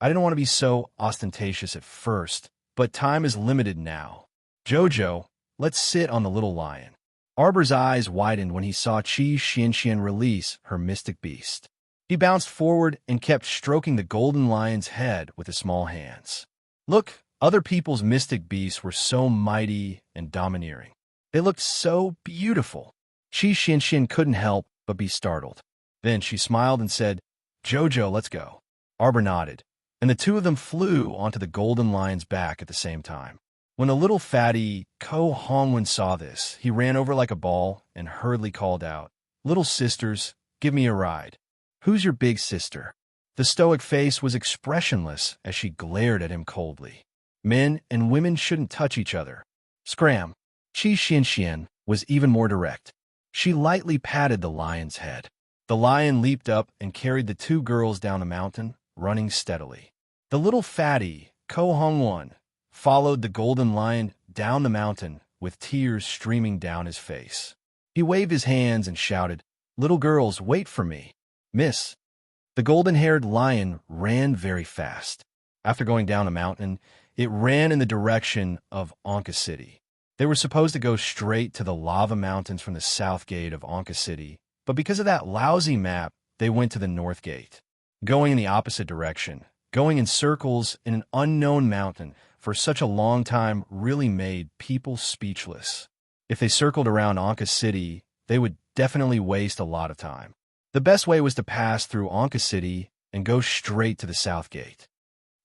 I didn't want to be so ostentatious at first, but time is limited now. Jojo, let's sit on the little lion. Arbor's eyes widened when he saw Qi Xianxian release her mystic beast. He bounced forward and kept stroking the golden lion's head with his small hands. Look, other people's mystic beasts were so mighty and domineering. They looked so beautiful. Qi Xianxian couldn't help but be startled. Then she smiled and said, Jojo, let's go. Arbor nodded, and the two of them flew onto the golden lion's back at the same time. When the little fatty Ko Hongwen saw this, he ran over like a ball and hurriedly called out, Little sisters, give me a ride. Who's your big sister? The stoic face was expressionless as she glared at him coldly. Men and women shouldn't touch each other. Scram. Qi Xianxian was even more direct. She lightly patted the lion's head. The lion leaped up and carried the two girls down the mountain, running steadily. The little fatty, Ko Hongwen, followed the golden lion down the mountain with tears streaming down his face. He waved his hands and shouted, Little girls, wait for me. Miss. The golden-haired lion ran very fast. After going down the mountain, it ran in the direction of Anka City. They were supposed to go straight to the lava mountains from the south gate of Anka City, but because of that lousy map, they went to the north gate. Going in the opposite direction, going in circles in an unknown mountain for such a long time really made people speechless. If they circled around Anka City, they would definitely waste a lot of time. The best way was to pass through Anka City and go straight to the south gate.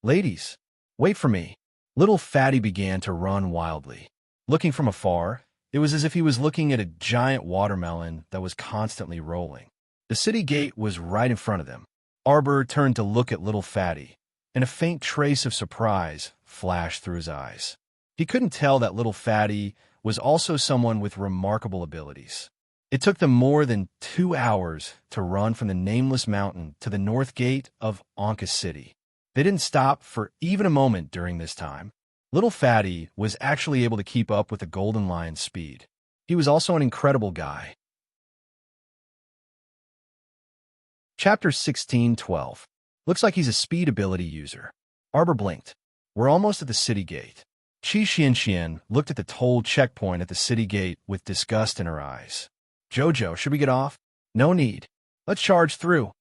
Ladies, wait for me. Little Fatty began to run wildly. Looking from afar, it was as if he was looking at a giant watermelon that was constantly rolling. The city gate was right in front of them. Arbor turned to look at Little Fatty, and a faint trace of surprise flashed through his eyes. He couldn't tell that Little Fatty was also someone with remarkable abilities. It took them more than 2 hours to run from the nameless mountain to the north gate of Anka City. They didn't stop for even a moment during this time. Little Fatty was actually able to keep up with the Golden Lion's speed. He was also an incredible guy. Chapter 16:12. Looks like he's a speed ability user. Arbor blinked. We're almost at the city gate. Qi Xianxian looked at the toll checkpoint at the city gate with disgust in her eyes. Jojo, should we get off? No need. Let's charge through,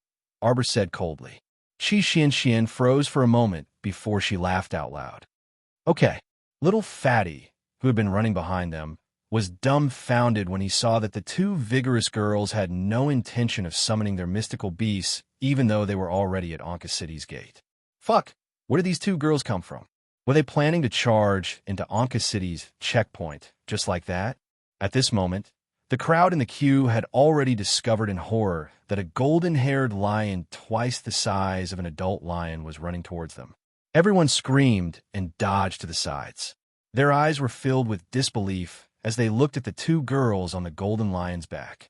Arbor said coldly. Qi Xianxian froze for a moment before she laughed out loud. Okay. Little Fatty, who had been running behind them, was dumbfounded when he saw that the two vigorous girls had no intention of summoning their mystical beasts, even though they were already at Anka City's gate. Fuck, where did these two girls come from? Were they planning to charge into Anka City's checkpoint, just like that? At this moment, the crowd in the queue had already discovered in horror that a golden-haired lion twice the size of an adult lion was running towards them. Everyone screamed and dodged to the sides. Their eyes were filled with disbelief as they looked at the two girls on the golden lion's back.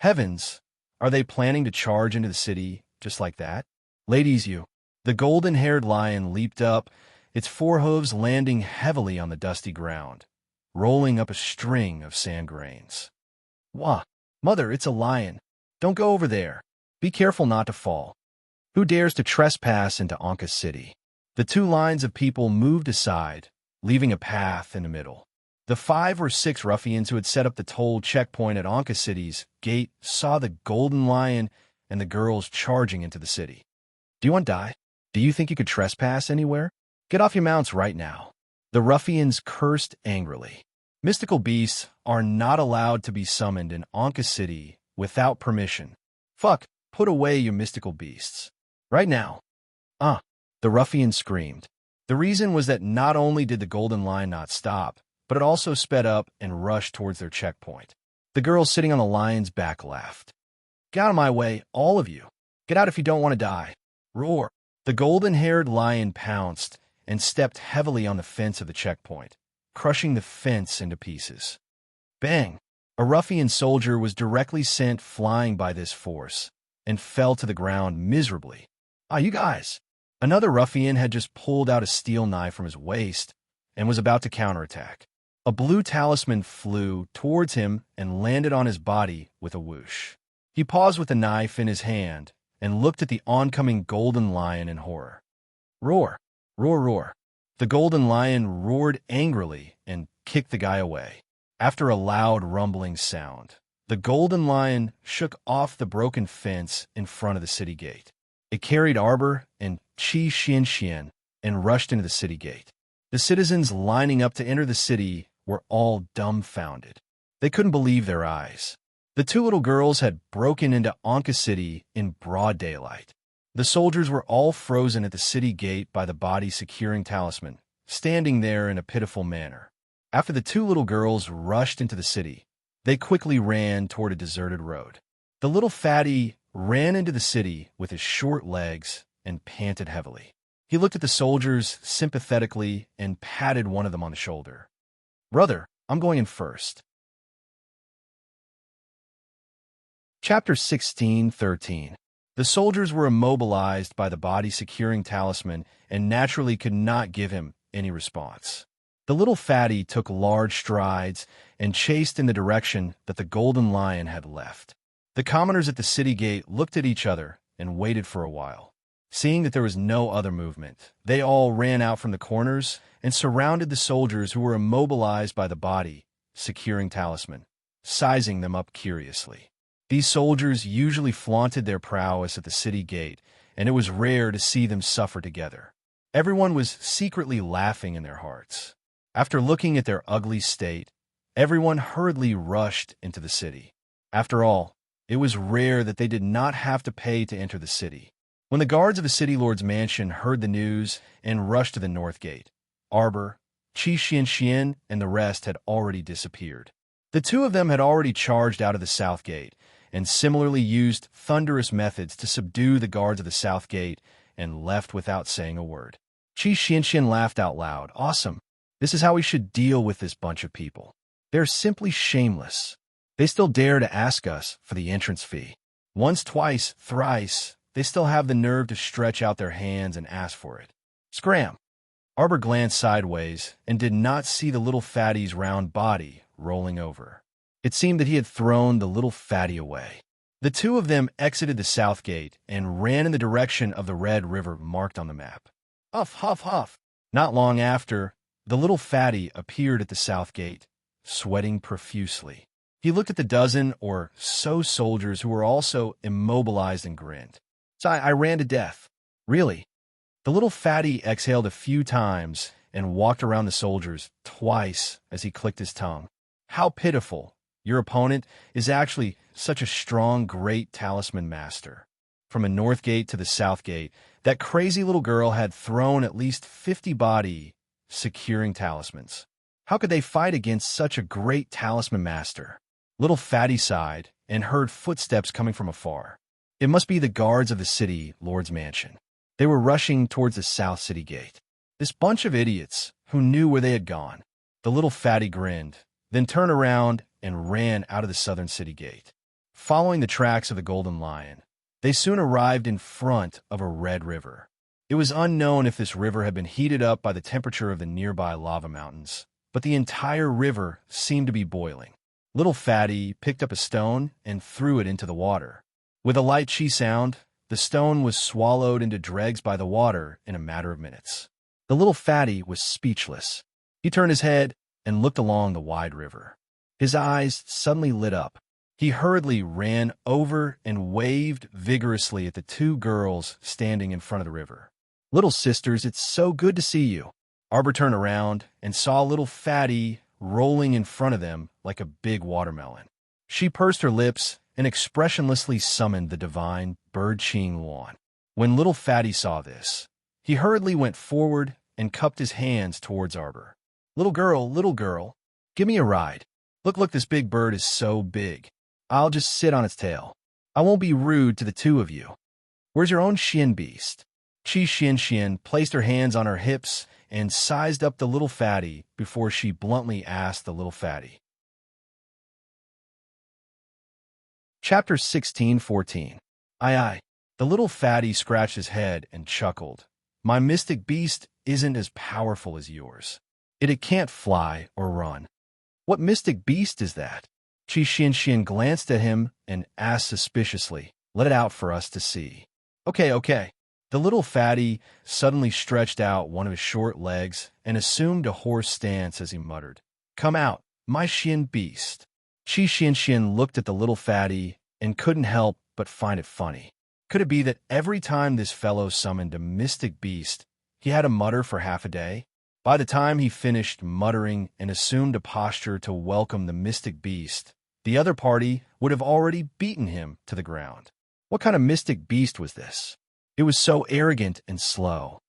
Heavens, are they planning to charge into the city just like that? Ladies, you. The golden-haired lion leaped up, its forehooves landing heavily on the dusty ground, rolling up a string of sand grains. Wah, mother, it's a lion. Don't go over there. Be careful not to fall. Who dares to trespass into Anka City? The two lines of people moved aside, leaving a path in the middle. The 5 or 6 ruffians who had set up the toll checkpoint at Anka City's gate saw the golden lion and the girls charging into the city. Do you want to die? Do you think you could trespass anywhere? Get off your mounts right now. The ruffians cursed angrily. Mystical beasts are not allowed to be summoned in Anka City without permission. Fuck, put away your mystical beasts. Right now. The ruffian screamed. The reason was that not only did the golden lion not stop, but it also sped up and rushed towards their checkpoint. The girls sitting on the lion's back laughed. Get out of my way, all of you. Get out if you don't want to die. Roar. The golden-haired lion pounced and stepped heavily on the fence of the checkpoint, crushing the fence into pieces. Bang! A ruffian soldier was directly sent flying by this force and fell to the ground miserably. Ah, you guys! Another ruffian had just pulled out a steel knife from his waist and was about to counterattack. A blue talisman flew towards him and landed on his body with a whoosh. He paused with the knife in his hand and looked at the oncoming golden lion in horror. Roar! Roar, roar! The golden lion roared angrily and kicked the guy away. After a loud rumbling sound, the golden lion shook off the broken fence in front of the city gate. It carried Arbor and Qi Xianxian and rushed into the city gate. The citizens lining up to enter the city were all dumbfounded. They couldn't believe their eyes. The two little girls had broken into Anka City in broad daylight. The soldiers were all frozen at the city gate by the body securing talisman, standing there in a pitiful manner. After the two little girls rushed into the city, they quickly ran toward a deserted road. The little fatty ran into the city with his short legs and panted heavily. He looked at the soldiers sympathetically and patted one of them on the shoulder. "Brother, I'm going in first." Chapter 16:13. The soldiers were immobilized by the body securing talisman and naturally could not give him any response. The little fatty took large strides and chased in the direction that the golden lion had left. The commoners at the city gate looked at each other and waited for a while. Seeing that there was no other movement, they all ran out from the corners and surrounded the soldiers who were immobilized by the body securing talisman, sizing them up curiously. These soldiers usually flaunted their prowess at the city gate, and it was rare to see them suffer together. Everyone was secretly laughing in their hearts. After looking at their ugly state, everyone hurriedly rushed into the city. After all, it was rare that they did not have to pay to enter the city. When the guards of the city lord's mansion heard the news and rushed to the north gate, Arbor, Qi Xianxian, and the rest had already disappeared. The two of them had already charged out of the south gate, and similarly used thunderous methods to subdue the guards of the south gate and left without saying a word. Qi Xianxian laughed out loud. "Awesome. This is how we should deal with this bunch of people. They're simply shameless. They still dare to ask us for the entrance fee. Once, twice, thrice, they still have the nerve to stretch out their hands and ask for it. Scram!" Arbor glanced sideways and did not see the little fatty's round body rolling over. It seemed that he had thrown the little fatty away. The two of them exited the south gate and ran in the direction of the red river marked on the map. Huff, huff, huff. Not long after, the little fatty appeared at the south gate, sweating profusely. He looked at the dozen or so soldiers who were also immobilized and grinned. "So I ran to death." "Really?" The little fatty exhaled a few times and walked around the soldiers twice as he clicked his tongue. "How pitiful. Your opponent is actually such a strong, great talisman master." From a north gate to the south gate, that crazy little girl had thrown at least 50 body securing talismans. How could they fight against such a great talisman master? Little Fatty sighed and heard footsteps coming from afar. It must be the guards of the city lord's mansion. They were rushing towards the south city gate. This bunch of idiots who knew where they had gone. The little Fatty grinned, then turned around and ran out of the southern city gate. Following the tracks of the golden lion, they soon arrived in front of a red river. It was unknown if this river had been heated up by the temperature of the nearby lava mountains, but the entire river seemed to be boiling. Little Fatty picked up a stone and threw it into the water. With a light chi sound, the stone was swallowed into dregs by the water in a matter of minutes. The little Fatty was speechless. He turned his head and looked along the wide river. His eyes suddenly lit up. He hurriedly ran over and waved vigorously at the two girls standing in front of the river. "Little sisters, it's so good to see you." Arbor turned around and saw little Fatty rolling in front of them like a big watermelon. She pursed her lips and expressionlessly summoned the divine bird Ching Luan. When little Fatty saw this, he hurriedly went forward and cupped his hands towards Arbor. Little girl, give me a ride. Look, this big bird is so big. I'll just sit on its tail. I won't be rude to the two of you. Where's your own Shin beast?" Qi Xianxian placed her hands on her hips and sized up the little Fatty before she bluntly asked the little Fatty. Chapter 16:14. Aye. The little fatty scratched his head and chuckled. My mystic beast isn't as powerful as yours. It can't fly or run. What mystic beast is that? Qi Xian glanced at him and asked suspiciously, Let it out for us to see. Okay. The little fatty suddenly stretched out one of his short legs and assumed a horse stance as he muttered, Come out, my Xian beast. Qi Xian looked at the little fatty and couldn't help but find it funny. Could it be that every time this fellow summoned a mystic beast, he had to mutter for half a day? By the time he finished muttering and assumed a posture to welcome the mystic beast, the other party would have already beaten him to the ground. What kind of mystic beast was this? It was so arrogant and slow.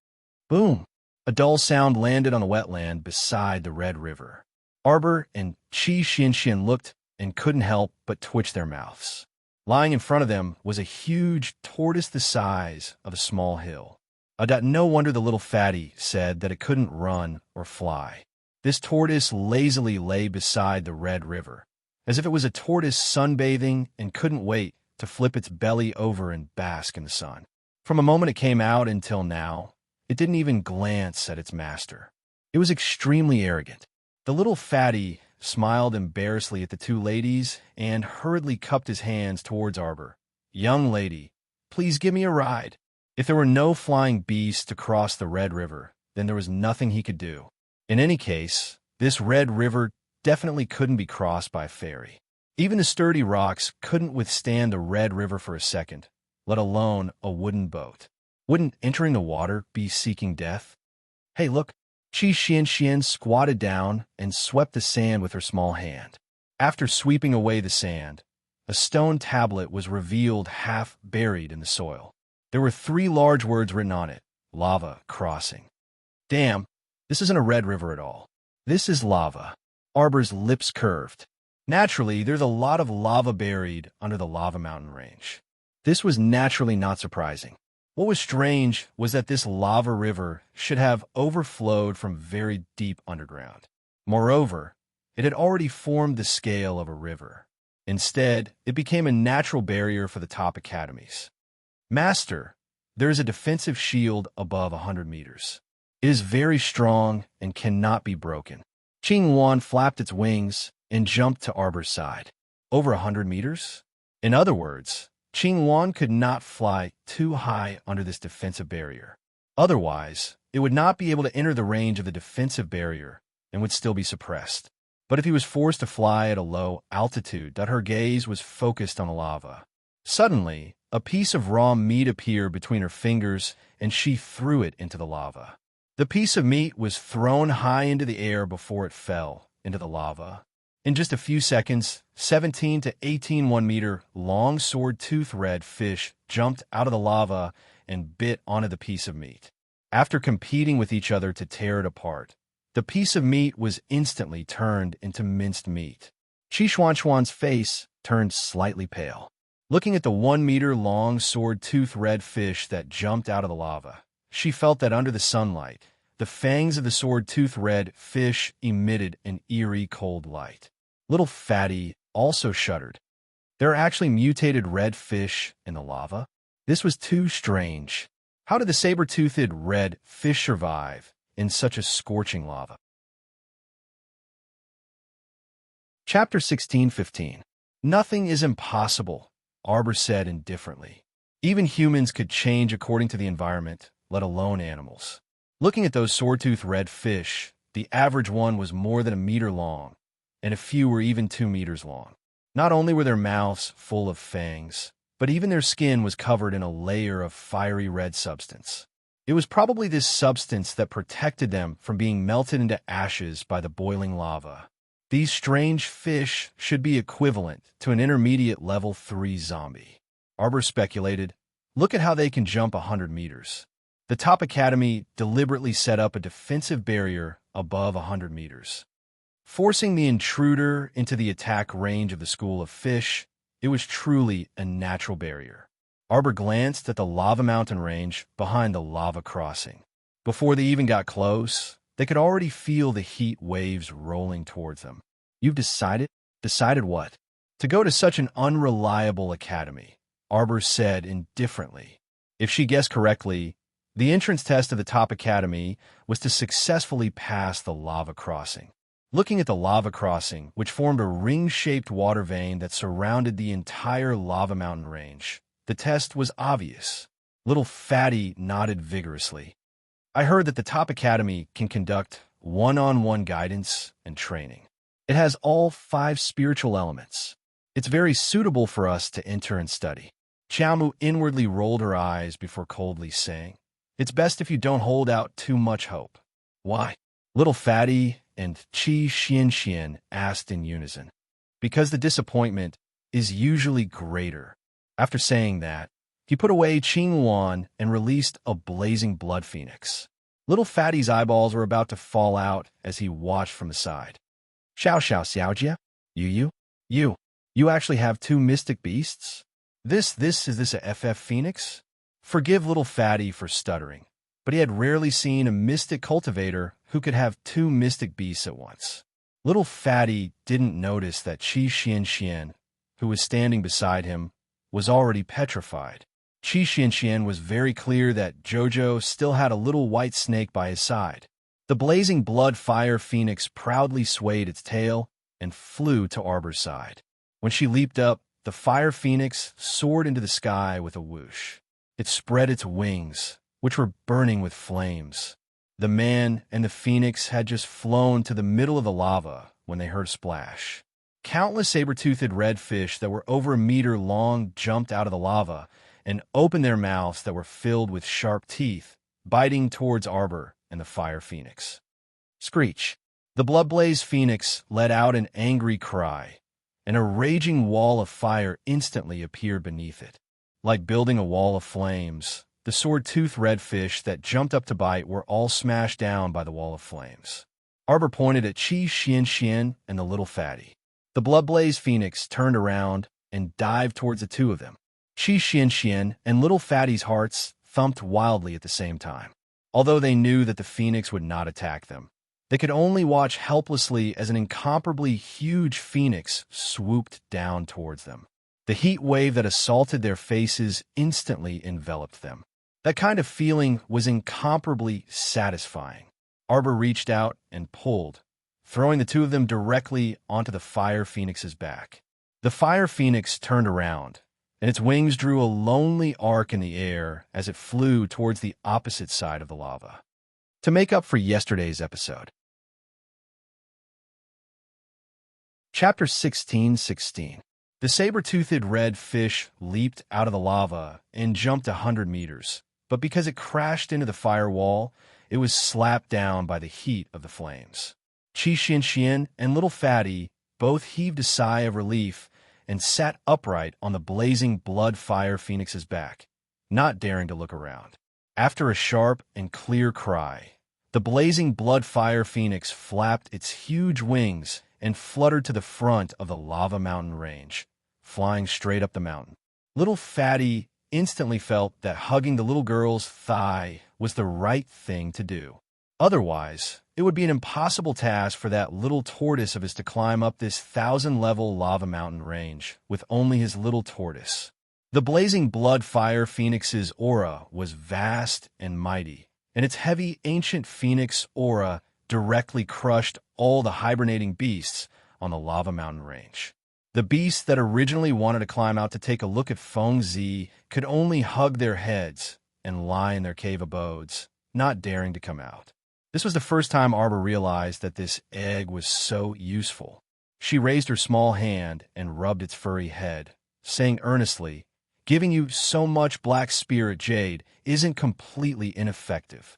Boom! A dull sound landed on the wetland beside the Red River. Arbor and Qi Xian looked and couldn't help but twitch their mouths. Lying in front of them was a huge tortoise the size of a small hill. No wonder the little fatty said that it couldn't run or fly. This tortoise lazily lay beside the Red River, as if it was a tortoise sunbathing and couldn't wait to flip its belly over and bask in the sun. From the moment it came out until now, it didn't even glance at its master. It was extremely arrogant. The little fatty smiled embarrassedly at the two ladies and hurriedly cupped his hands towards Arbor. Young lady, please give me a ride. If there were no flying beasts to cross the Red River, then there was nothing he could do. In any case, this Red River definitely couldn't be crossed by a ferry. Even the sturdy rocks couldn't withstand the Red River for a second, let alone a wooden boat. Wouldn't entering the water be seeking death? Hey, look! Qi Xian squatted down and swept the sand with her small hand. After sweeping away the sand, a stone tablet was revealed half buried in the soil. There were 3 large words written on it, Lava Crossing. Damn, this isn't a Red River at all. This is lava. Arbor's lips curved. Naturally, there's a lot of lava buried under the lava mountain range. This was naturally not surprising. What was strange was that this lava river should have overflowed from very deep underground. Moreover, it had already formed the scale of a river. Instead, it became a natural barrier for the top academies. Master, there is a defensive shield above 100 meters. It is very strong and cannot be broken. Qingyuan flapped its wings and jumped to Arbor's side. Over 100 meters? In other words, Qingyuan could not fly too high under this defensive barrier. Otherwise, it would not be able to enter the range of the defensive barrier and would still be suppressed. But if he was forced to fly at a low altitude, her gaze was focused on the lava. Suddenly, a piece of raw meat appeared between her fingers, and she threw it into the lava. The piece of meat was thrown high into the air before it fell into the lava. In just a few seconds, 17 to 18 1-meter long sword-toothed red fish jumped out of the lava and bit onto the piece of meat. After competing with each other to tear it apart, the piece of meat was instantly turned into minced meat. Qi Xuan's face turned slightly pale. Looking at the 1-meter long sword-toothed red fish that jumped out of the lava, she felt that under the sunlight, the fangs of the sword-toothed red fish emitted an eerie cold light. Little Fatty also shuddered. There are actually mutated red fish in the lava? This was too strange. How did the saber-toothed red fish survive in such a scorching lava? Chapter 16:15. Nothing is impossible, Arbor said indifferently. Even humans could change according to the environment, let alone animals. Looking at those sword-toothed red fish, the average one was more than 1 meter long, and a few were even 2 meters long. Not only were their mouths full of fangs, but even their skin was covered in a layer of fiery red substance. It was probably this substance that protected them from being melted into ashes by the boiling lava. These strange fish should be equivalent to an intermediate level 3 zombie. Arbor speculated, look at how they can jump 100 meters. The top academy deliberately set up a defensive barrier above 100 meters. Forcing the intruder into the attack range of the school of fish, it was truly a natural barrier. Arbor glanced at the lava mountain range behind the lava crossing. Before they even got close, they could already feel the heat waves rolling towards them. You've decided? Decided what? To go to such an unreliable academy, Arbor said indifferently. If she guessed correctly, the entrance test of the top academy was to successfully pass the lava crossing. Looking at the lava crossing, which formed a ring-shaped water vein that surrounded the entire lava mountain range, the test was obvious. Little Fatty nodded vigorously. I heard that the top academy can conduct one-on-one guidance and training. It has all 5 spiritual elements. It's very suitable for us to enter and study. Xiaomu inwardly rolled her eyes before coldly saying, "It's best if you don't hold out too much hope." "Why?" Little Fatty and Qi Xian asked in unison. "Because the disappointment is usually greater." After saying that, he put away Qing Wan and released a blazing blood phoenix. Little Fatty's eyeballs were about to fall out as he watched from the side. "Xiao Xiaojia? You actually have 2 mystic beasts? Is this a FF Phoenix?" Forgive Little Fatty for stuttering, but he had rarely seen a mystic cultivator who could have 2 mystic beasts at once. Little Fatty didn't notice that Qi Xian, who was standing beside him, was already petrified. Qi Xian was very clear that Jojo still had a little white snake by his side. The blazing blood fire phoenix proudly swayed its tail and flew to Arbor's side. When she leaped up, the fire phoenix soared into the sky with a whoosh. It spread its wings, which were burning with flames. The man and the phoenix had just flown to the middle of the lava when they heard a splash. Countless saber-toothed red fish that were over a meter long jumped out of the lava and opened their mouths that were filled with sharp teeth, biting towards Arbor and the fire phoenix. Screech! The blood-blazed phoenix let out an angry cry, and a raging wall of fire instantly appeared beneath it. Like building a wall of flames, the sword-toothed redfish that jumped up to bite were all smashed down by the wall of flames. Arbor pointed at Qi Xian and the Little Fatty. The blood-blazed phoenix turned around and dived towards the 2 of them. Qi Xian and Little Fatty's hearts thumped wildly at the same time. Although they knew that the phoenix would not attack them, they could only watch helplessly as an incomparably huge phoenix swooped down towards them. The heat wave that assaulted their faces instantly enveloped them. That kind of feeling was incomparably satisfying. Arbor reached out and pulled, throwing the 2 of them directly onto the fire phoenix's back. The fire phoenix turned around, and its wings drew a lonely arc in the air as it flew towards the opposite side of the lava. To make up for yesterday's episode. Chapter 16:16. The saber-toothed red fish leaped out of the lava and jumped 100 meters, but because it crashed into the firewall, it was slapped down by the heat of the flames. Qi Xian and Little Fatty both heaved a sigh of relief and sat upright on the blazing blood fire phoenix's back, not daring to look around. After a sharp and clear cry, the blazing blood fire phoenix flapped its huge wings and fluttered to the front of the lava mountain range, flying straight up the mountain. Little Fatty instantly felt that hugging the little girl's thigh was the right thing to do. Otherwise, it would be an impossible task for that little tortoise of his to climb up this 1,000-level lava mountain range with only his little tortoise. The blazing blood fire phoenix's aura was vast and mighty, and its heavy ancient phoenix aura directly crushed all the hibernating beasts on the lava mountain range. The beasts that originally wanted to climb out to take a look at Feng Zi could only hug their heads and lie in their cave abodes, not daring to come out. This was the first time Arbor realized that this egg was so useful. She raised her small hand and rubbed its furry head, saying earnestly, "Giving you so much black spirit jade isn't completely ineffective."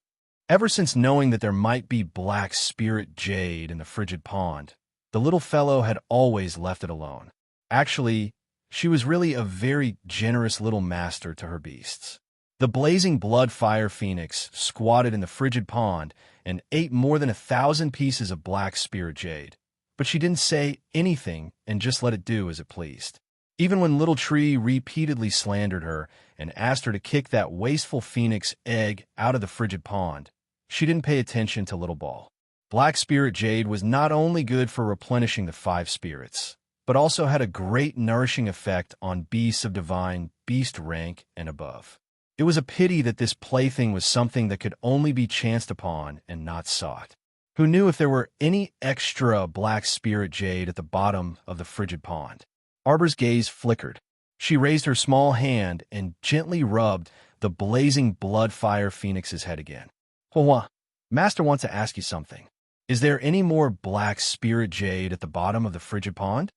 Ever since knowing that there might be black spirit jade in the frigid pond, the little fellow had always left it alone. Actually, she was really a very generous little master to her beasts. The blazing blood fire phoenix squatted in the frigid pond and ate more than 1,000 pieces of black spirit jade, but she didn't say anything and just let it do as it pleased. Even when Little Tree repeatedly slandered her and asked her to kick that wasteful phoenix egg out of the frigid pond, she didn't pay attention to Little Ball. Black spirit jade was not only good for replenishing the 5 spirits, but also had a great nourishing effect on beasts of divine beast rank and above. It was a pity that this plaything was something that could only be chanced upon and not sought. Who knew if there were any extra black spirit jade at the bottom of the frigid pond? Arbor's gaze flickered. She raised her small hand and gently rubbed the blazing blood fire phoenix's head again. Hwa, Master wants to ask you something. Is there any more black spirit jade at the bottom of the frigid pond?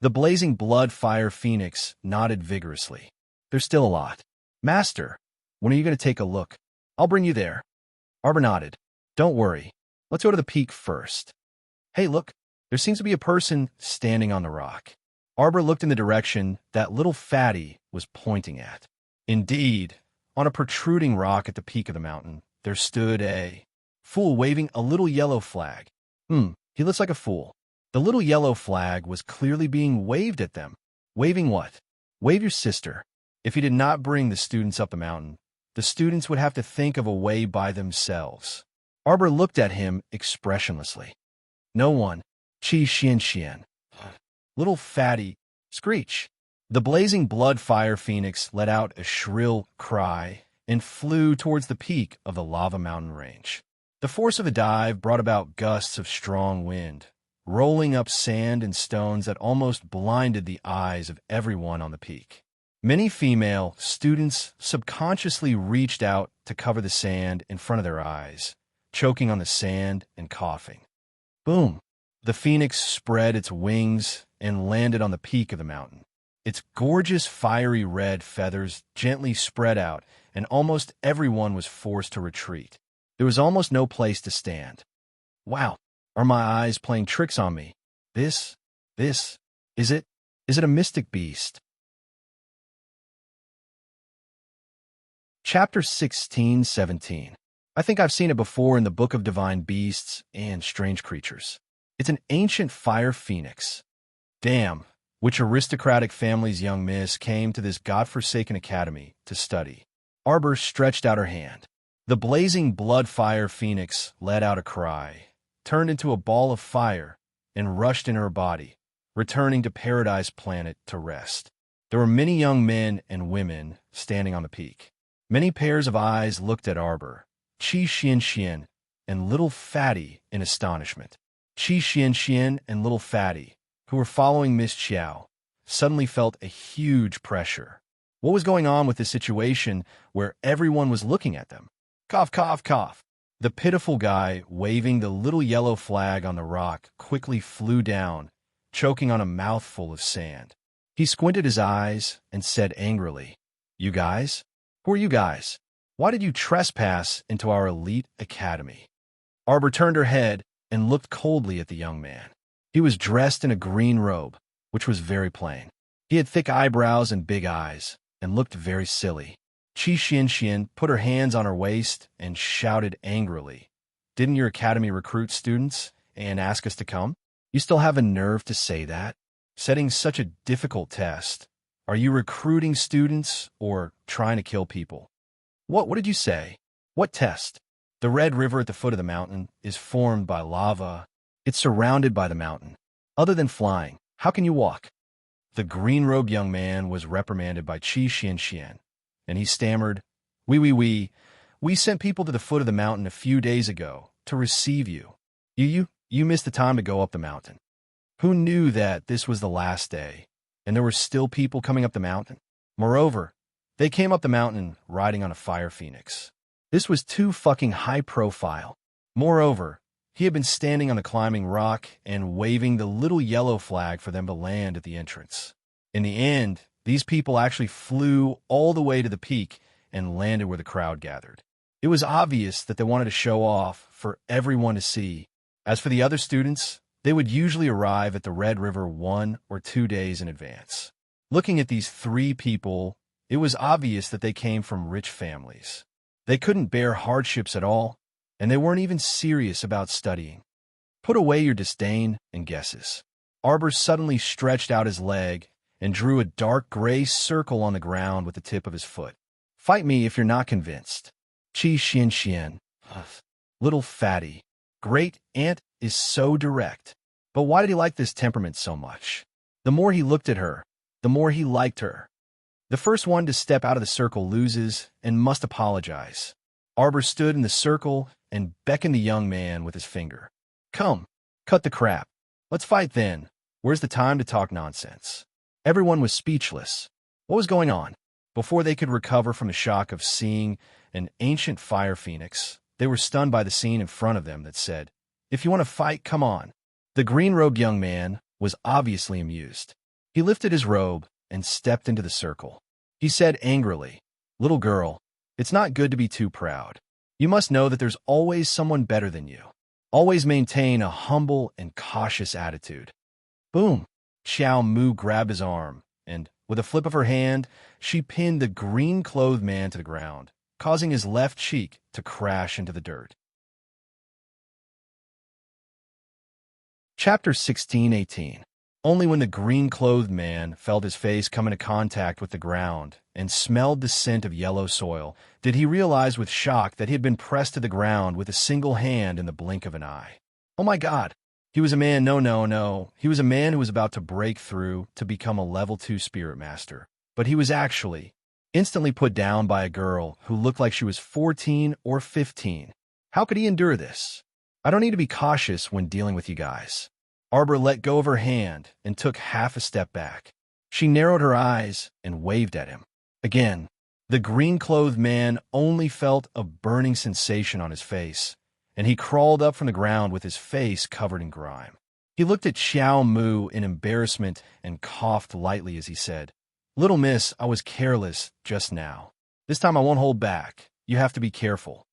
The blazing blood fire phoenix nodded vigorously. There's still a lot. Master, when are you going to take a look? I'll bring you there. Arbor nodded. Don't worry. Let's go to the peak first. Hey, look. There seems to be a person standing on the rock. Arbor looked in the direction that little fatty was pointing at. Indeed, on a protruding rock at the peak of the mountain, there stood a fool waving a little yellow flag. He looks like a fool. The little yellow flag was clearly being waved at them. Waving what? Wave your sister. If he did not bring the students up the mountain, the students would have to think of a way by themselves. Arbor looked at him expressionlessly. No one. Chi Xian Xian. Little fatty. Screech. The blazing blood fire phoenix let out a shrill cry and flew towards the peak of the lava mountain range. The force of the dive brought about gusts of strong wind, rolling up sand and stones that almost blinded the eyes of everyone on the peak. Many female students subconsciously reached out to cover the sand in front of their eyes, choking on the sand and coughing. Boom! The phoenix spread its wings and landed on the peak of the mountain. Its gorgeous fiery red feathers gently spread out, and almost everyone was forced to retreat. There was almost no place to stand. Wow, are my eyes playing tricks on me? Is it a mystic beast? Chapter 16-17. I think I've seen it before in the Book of Divine Beasts and Strange Creatures. It's an ancient fire phoenix. Damn, which aristocratic family's young miss came to this godforsaken academy to study? Arbor stretched out her hand. The blazing blood fire phoenix let out a cry, turned into a ball of fire, and rushed in her body, returning to Paradise Planet to rest. There were many young men and women standing on the peak. Many pairs of eyes looked at Arbor, Chi Xian Xian, and Little Fatty in astonishment. Chi Xian Xian and Little Fatty, who were following Miss Xiao, suddenly felt a huge pressure. What was going on with this situation where everyone was looking at them? Cough, cough, cough. The pitiful guy waving the little yellow flag on the rock quickly flew down, choking on a mouthful of sand. He squinted his eyes and said angrily, You guys? Who are you guys? Why did you trespass into our elite academy? Arbor turned her head and looked coldly at the young man. He was dressed in a green robe, which was very plain. He had thick eyebrows and big eyes, and looked very silly. Chi Xian Xian put her hands on her waist and shouted angrily, Didn't your academy recruit students and ask us to come? You still have a nerve to say that? Setting such a difficult test. Are you recruiting students or trying to kill people? What did you say? What test? The Red River at the foot of the mountain is formed by lava. It's surrounded by the mountain. Other than flying, how can you walk? The green-robed young man was reprimanded by Chi Xian Xian, and he stammered, We sent people to the foot of the mountain a few days ago to receive you. You missed the time to go up the mountain. Who knew that this was the last day, and there were still people coming up the mountain? Moreover, they came up the mountain riding on a fire phoenix. This was too fucking high profile. Moreover, he had been standing on the climbing rock and waving the little yellow flag for them to land at the entrance. In the end, these people actually flew all the way to the peak and landed where the crowd gathered. It was obvious that they wanted to show off for everyone to see. As for the other students, they would usually arrive at the Red River 1 or 2 days in advance. Looking at these 3 people, it was obvious that they came from rich families. They couldn't bear hardships at all, and they weren't even serious about studying. Put away your disdain and guesses. Arbor suddenly stretched out his leg and drew a dark gray circle on the ground with the tip of his foot. Fight me if you're not convinced. Chi Xian Xian. Little Fatty. Great Aunt is so direct. But why did he like this temperament so much? The more he looked at her, the more he liked her. The first one to step out of the circle loses and must apologize. Arbor stood in the circle and beckoned the young man with his finger. Come, cut the crap. Let's fight then. Where's the time to talk nonsense? Everyone was speechless. What was going on? Before they could recover from the shock of seeing an ancient fire phoenix, they were stunned by the scene in front of them that said, "If you want to fight, come on." The green-robed young man was obviously amused. He lifted his robe and stepped into the circle. He said angrily, "Little girl, it's not good to be too proud. You must know that there's always someone better than you. Always maintain a humble and cautious attitude." Boom! Xiao Mu grabbed his arm, and, with a flip of her hand, she pinned the green-clothed man to the ground, causing his left cheek to crash into the dirt. Chapter 16:18. Only when the green-clothed man felt his face come into contact with the ground and smelled the scent of yellow soil did he realize with shock that he had been pressed to the ground with a single hand in the blink of an eye. Oh my God! He was a man, no. He was a man who was about to break through to become a level 2 spirit master. But he was actually instantly put down by a girl who looked like she was 14 or 15. How could he endure this? I don't need to be cautious when dealing with you guys. Arbor let go of her hand and took half a step back. She narrowed her eyes and waved at him. Again, the green-clothed man only felt a burning sensation on his face, and he crawled up from the ground with his face covered in grime. He looked at Xiao Mu in embarrassment and coughed lightly as he said, "Little miss, I was careless just now. This time I won't hold back. You have to be careful."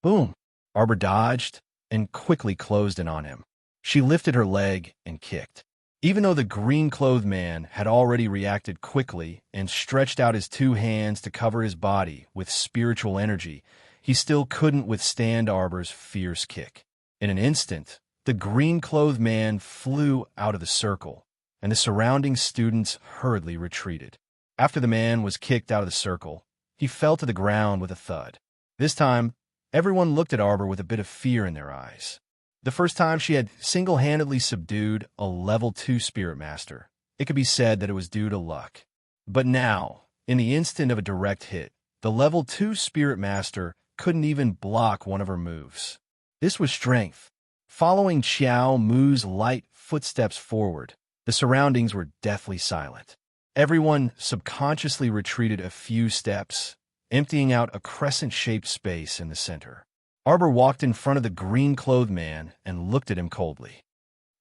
Boom! Arbor dodged and quickly closed in on him. She lifted her leg and kicked. Even though the green-clothed man had already reacted quickly and stretched out his two hands to cover his body with spiritual energy, he still couldn't withstand Arbor's fierce kick. In an instant, the green-clothed man flew out of the circle, and the surrounding students hurriedly retreated. After the man was kicked out of the circle, he fell to the ground with a thud. This time, everyone looked at Arbor with a bit of fear in their eyes. The first time she had single-handedly subdued a level 2 spirit master, it could be said that it was due to luck. But now, in the instant of a direct hit, the level 2 spirit master couldn't even block one of her moves. This was strength. Following Xiao Mu's light footsteps forward, the surroundings were deathly silent. Everyone subconsciously retreated a few steps, emptying out a crescent-shaped space in the center. Arbor walked in front of the green-clothed man and looked at him coldly.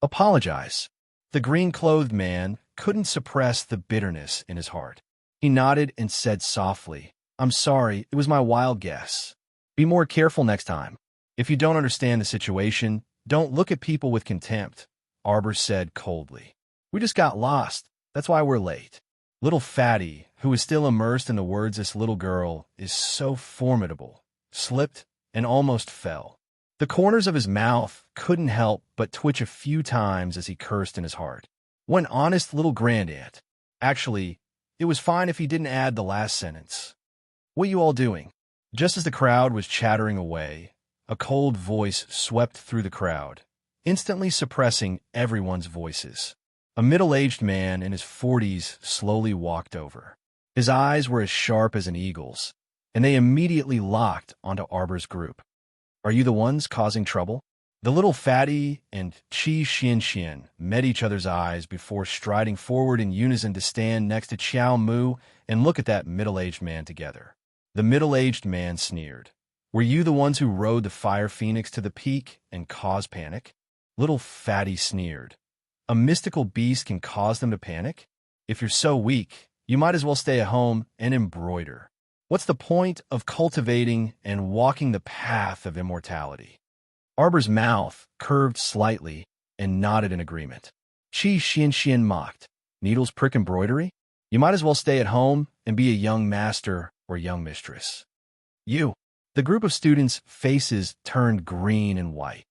"Apologize." The green-clothed man couldn't suppress the bitterness in his heart. He nodded and said softly, "I'm sorry, it was my wild guess. Be more careful next time. If you don't understand the situation, don't look at people with contempt," Arbor said coldly. "We just got lost. That's why we're late." Little Fatty, who was still immersed in the words "this little girl is so formidable," slipped and almost fell. The corners of his mouth couldn't help but twitch a few times as he cursed in his heart. What an honest little grandaunt. Actually, it was fine if he didn't add the last sentence. "What you all doing?" Just as the crowd was chattering away, a cold voice swept through the crowd, instantly suppressing everyone's voices. A middle-aged man in his 40s slowly walked over. His eyes were as sharp as an eagle's, and they immediately locked onto Arbor's group. "Are you the ones causing trouble?" The little Fatty and Qi Xianxian met each other's eyes before striding forward in unison to stand next to Xiao Mu and look at that middle-aged man together. The middle-aged man sneered. "Were you the ones who rode the fire phoenix to the peak and caused panic?" Little Fatty sneered. "A mystical beast can cause them to panic? If you're so weak, you might as well stay at home and embroider. What's the point of cultivating and walking the path of immortality?" Arbor's mouth curved slightly and nodded in agreement. Qi Xianxian mocked. "Needles prick embroidery? You might as well stay at home and be a young master or young mistress." "You." The group of students' faces turned green and white.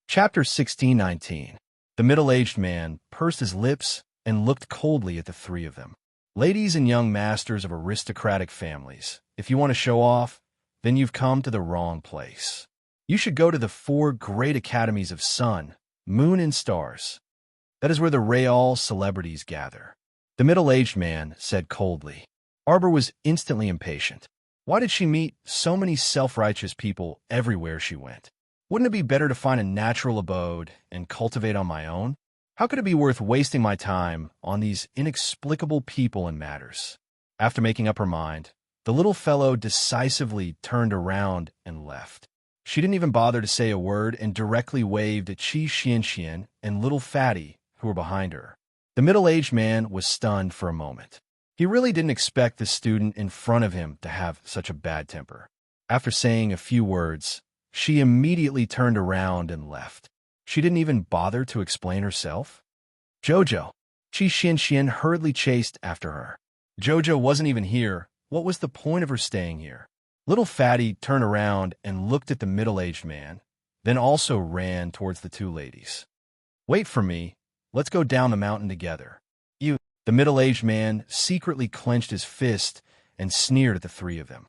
Chapter 16:19. The middle-aged man pursed his lips and looked coldly at the three of them. "Ladies and young masters of aristocratic families, if you want to show off, then you've come to the wrong place. You should go to the 4 great academies of sun, moon, and stars. That is where the real celebrities gather. The middle-aged man said coldly. Arbor was instantly impatient. Why did she meet so many self-righteous people everywhere she went? Wouldn't it be better to find a natural abode and cultivate on my own? How could it be worth wasting my time on these inexplicable people and matters? After making up her mind, the little fellow decisively turned around and left. She didn't even bother to say a word and directly waved at Chi Xian and little Fatty, who were behind her. The middle-aged man was stunned for a moment. He really didn't expect the student in front of him to have such a bad temper. After saying a few words, she immediately turned around and left. She didn't even bother to explain herself. Jojo. Chi Xian hurriedly chased after her. Jojo wasn't even here. What was the point of her staying here? Little Fatty turned around and looked at the middle-aged man, then also ran towards the two ladies. Wait for me. Let's go down the mountain together. You. The middle-aged man secretly clenched his fist and sneered at the three of them.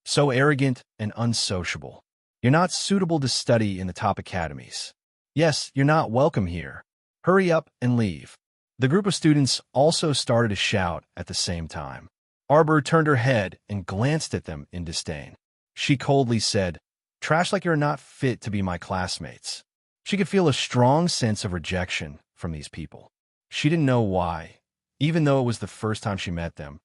So arrogant and unsociable. You're not suitable to study in the top academies. Yes, you're not welcome here. Hurry up and leave. The group of students also started to shout at the same time. Arbor turned her head and glanced at them in disdain. She coldly said, "Trash like you're not fit to be my classmates." She could feel a strong sense of rejection from these people. She didn't know why, even though it was the first time she met them.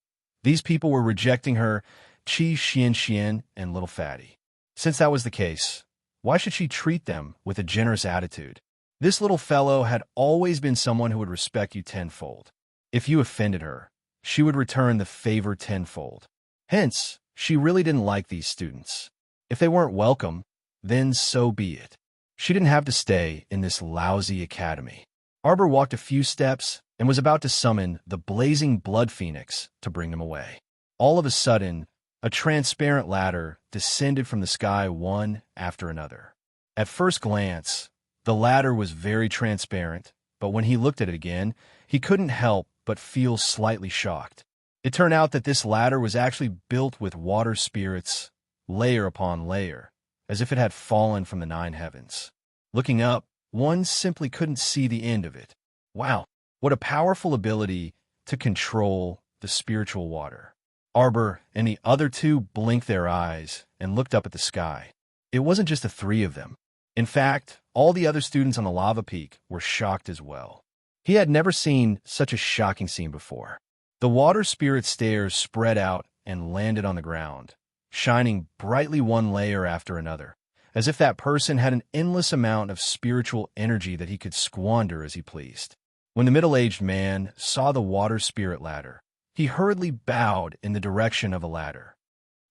These people were rejecting her, Chi Xian and little Fatty. Since that was the case, why should she treat them with a generous attitude? This little fellow had always been someone who would respect you tenfold. If you offended her, she would return the favor tenfold. Hence, she really didn't like these students. If they weren't welcome, then so be it. She didn't have to stay in this lousy academy. Arbor walked a few steps and was about to summon the blazing blood phoenix to bring them away. All of a sudden, a transparent ladder descended from the sky one after another. At first glance, the ladder was very transparent, but when he looked at it again, he couldn't help but feel slightly shocked. It turned out that this ladder was actually built with water spirits, layer upon layer, as if it had fallen from the 9 heavens. Looking up, one simply couldn't see the end of it. Wow, what a powerful ability to control the spiritual water. Arbor and the other two blinked their eyes and looked up at the sky. It wasn't just the three of them. In fact, all the other students on the lava peak were shocked as well. He had never seen such a shocking scene before. The water spirit stairs spread out and landed on the ground, shining brightly one layer after another, as if that person had an endless amount of spiritual energy that he could squander as he pleased. When the middle-aged man saw the water spirit ladder, he hurriedly bowed in the direction of a ladder.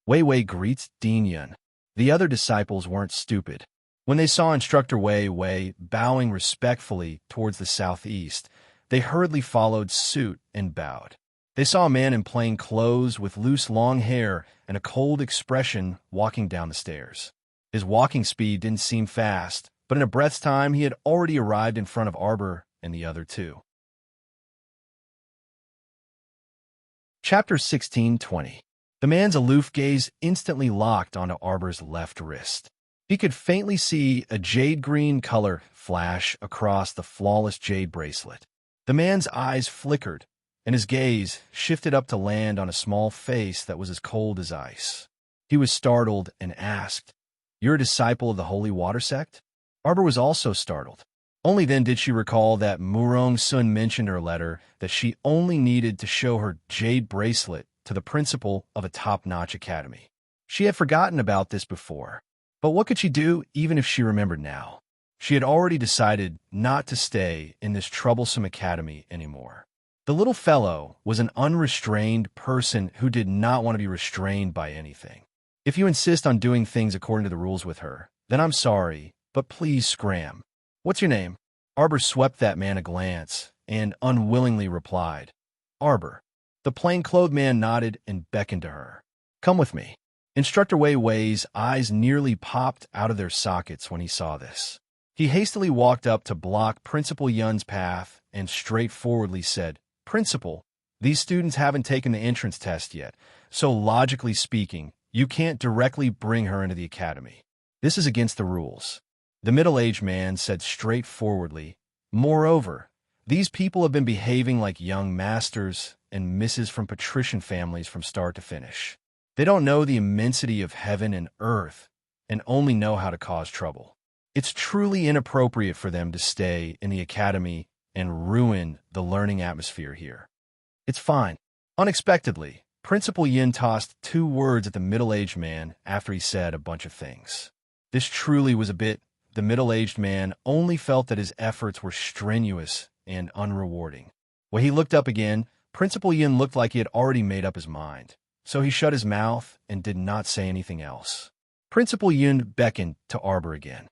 Wei Wei greets Dean Yun. The other disciples weren't stupid. When they saw Instructor Wei Wei bowing respectfully towards the southeast, they hurriedly followed suit and bowed. They saw a man in plain clothes with loose long hair and a cold expression walking down the stairs. His walking speed didn't seem fast, but in a breath's time he had already arrived in front of Arbor and the other two. Chapter 16:20. The man's aloof gaze instantly locked onto Arbor's left wrist. He could faintly see a jade-green color flash across the flawless jade bracelet. The man's eyes flickered, and his gaze shifted up to land on a small face that was as cold as ice. He was startled and asked, "You're a disciple of the Holy Water Sect?" Arbor was also startled. Only then did she recall that Murong Sun mentioned in her letter that she only needed to show her jade bracelet to the principal of a top-notch academy. She had forgotten about this before, but what could she do even if she remembered now? She had already decided not to stay in this troublesome academy anymore. The little fellow was an unrestrained person who did not want to be restrained by anything. If you insist on doing things according to the rules with her, then I'm sorry, but please scram. What's your name? Arbor swept that man a glance and unwillingly replied, Arbor. The plain-clothed man nodded and beckoned to her. Come with me. Instructor Wei Wei's eyes nearly popped out of their sockets when he saw this. He hastily walked up to block Principal Yun's path and straightforwardly said, Principal, these students haven't taken the entrance test yet, so logically speaking, you can't directly bring her into the academy. This is against the rules. The middle-aged man said straightforwardly, Moreover, These people have been behaving like young masters and misses from patrician families from start to finish. They don't know the immensity of heaven and earth and only know how to cause trouble. It's truly inappropriate for them to stay in the academy and ruin the learning atmosphere here. It's fine. Unexpectedly, Principal Yin tossed 2 words at the middle-aged man after he said a bunch of things. This truly was a bit. The middle-aged man only felt that his efforts were strenuous and unrewarding. When he looked up again, Principal Yin looked like he had already made up his mind, so he shut his mouth and did not say anything else. Principal Yin beckoned to Arbor again.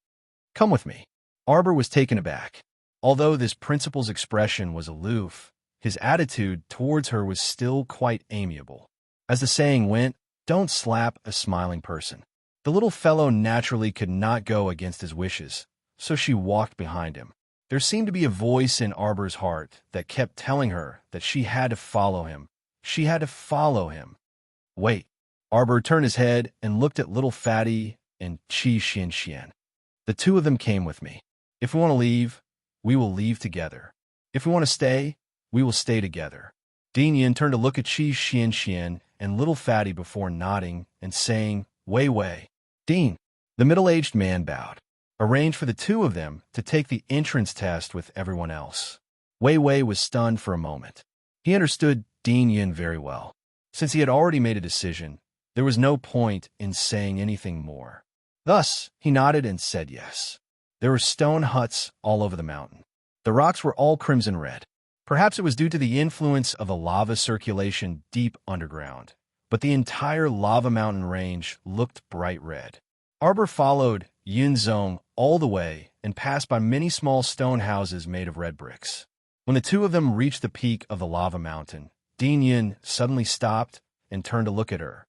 "Come with me." Arbor was taken aback. Although this principal's expression was aloof, his attitude towards her was still quite amiable. As the saying went, don't slap a smiling person. The little fellow naturally could not go against his wishes, so she walked behind him. There seemed to be a voice in Arbor's heart that kept telling her that she had to follow him. She had to follow him. Wait. Arbor turned his head and looked at little Fatty and Qi Xianxian. The 2 of them came with me. If we want to leave, we will leave together. If we want to stay, we will stay together. Dean Yin turned to look at Qi Xianxian and little Fatty before nodding and saying, Wei Wei. Dean. The middle-aged man bowed. Arranged for the 2 of them to take the entrance test with everyone else. Wei Wei was stunned for a moment. He understood Dean Yin very well. Since he had already made a decision, there was no point in saying anything more. Thus, he nodded and said yes. There were stone huts all over the mountain. The rocks were all crimson red. Perhaps it was due to the influence of the lava circulation deep underground, but the entire lava mountain range looked bright red. Arbor followed Yunzong all the way and passed by many small stone houses made of red bricks. When the 2 of them reached the peak of the lava mountain, Dean Yin suddenly stopped and turned to look at her.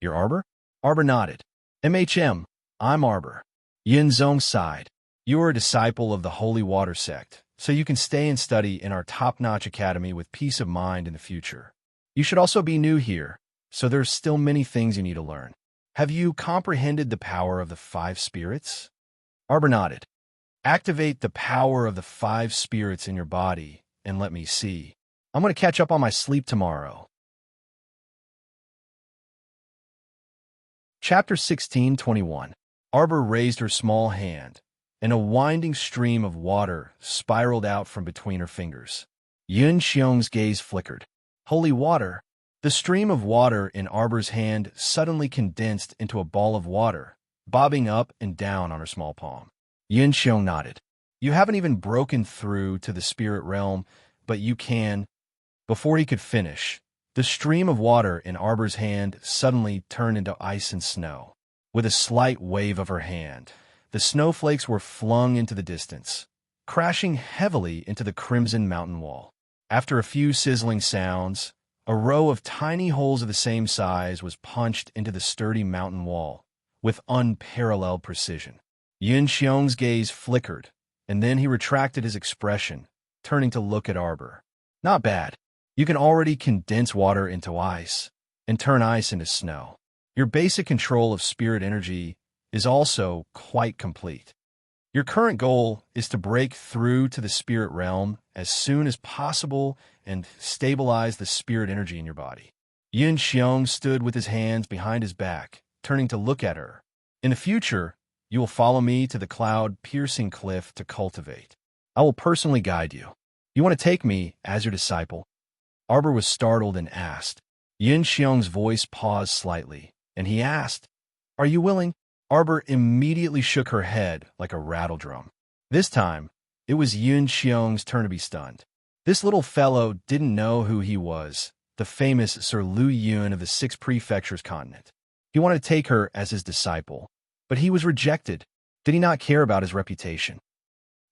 You're Arbor? Arbor nodded. MHM, I'm Arbor. Yunzong sighed. You are a disciple of the Holy Water sect, so you can stay and study in our top-notch academy with peace of mind in the future. You should also be new here, so there's still many things you need to learn. Have you comprehended the power of the 5 spirits? Arbor nodded. Activate the power of the 5 spirits in your body and let me see. I'm going to catch up on my sleep tomorrow. Chapter 16:21. Arbor raised her small hand, and a winding stream of water spiraled out from between her fingers. Yun Xiong's gaze flickered. Holy water? The stream of water in Arbor's hand suddenly condensed into a ball of water, bobbing up and down on her small palm. Yun Xiong nodded. You haven't even broken through to the spirit realm, but you can. Before he could finish, the stream of water in Arbor's hand suddenly turned into ice and snow. With a slight wave of her hand, the snowflakes were flung into the distance, crashing heavily into the crimson mountain wall. After a few sizzling sounds, a row of tiny holes of the same size was punched into the sturdy mountain wall with unparalleled precision. Yun Xiong's gaze flickered, and then he retracted his expression, turning to look at Arbor. Not bad. You can already condense water into ice and turn ice into snow. Your basic control of spirit energy is also quite complete. Your current goal is to break through to the spirit realm as soon as possible and stabilize the spirit energy in your body. Yun Xiong stood with his hands behind his back, turning to look at her. In the future, you will follow me to the cloud-piercing cliff to cultivate. I will personally guide you. You want to take me as your disciple? Arbor was startled and asked. Yun Xiong's voice paused slightly, and he asked, Are you willing? Arbor immediately shook her head like a rattle drum. This time, it was Yun Xiong's turn to be stunned. This little fellow didn't know who he was, the famous Sir Lu Yun of the 6 prefectures continent. He wanted to take her as his disciple, but he was rejected. Did he not care about his reputation?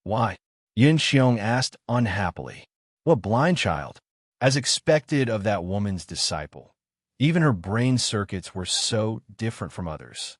Why? Yun Xiong asked unhappily. What blind child? As expected of that woman's disciple. Even her brain circuits were so different from others.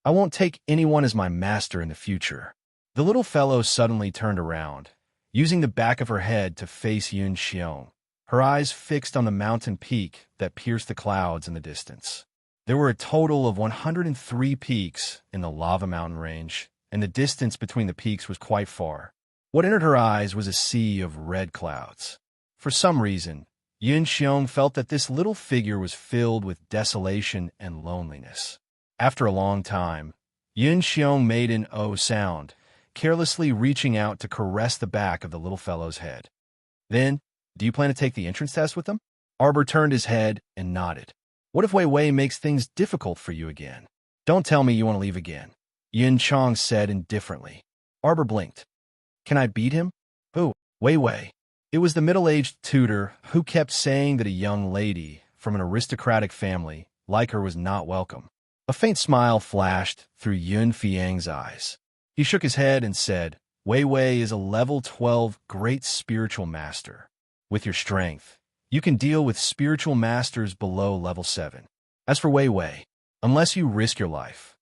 I won't take anyone as my master in the future. The little fellow suddenly turned around, using the back of her head to face Yun Xiong, her eyes fixed on the mountain peak that pierced the clouds in the distance. There were a total of 103 peaks in the lava mountain range, and the distance between the peaks was quite far. What entered her eyes was a sea of red clouds. For some reason, Yun Xiong felt that this little figure was filled with desolation and loneliness. After a long time, Yun Xiong made an "oh" sound, carelessly reaching out to caress the back of the little fellow's head. Then, do you plan to take the entrance test with them? Arbor turned his head and nodded. What if Wei Wei makes things difficult for you again? Don't tell me you want to leave again, Yin Chong said indifferently. Arbor blinked. Can I beat him? Who? Wei Wei. It was the middle-aged tutor who kept saying that a young lady from an aristocratic family like her was not welcome. A faint smile flashed through Yun Fiang's eyes. He shook his head and said, Wei Wei is a level 12 great spiritual master. With your strength, you can deal with spiritual masters below level 7. As for Wei Wei, unless you risk your life.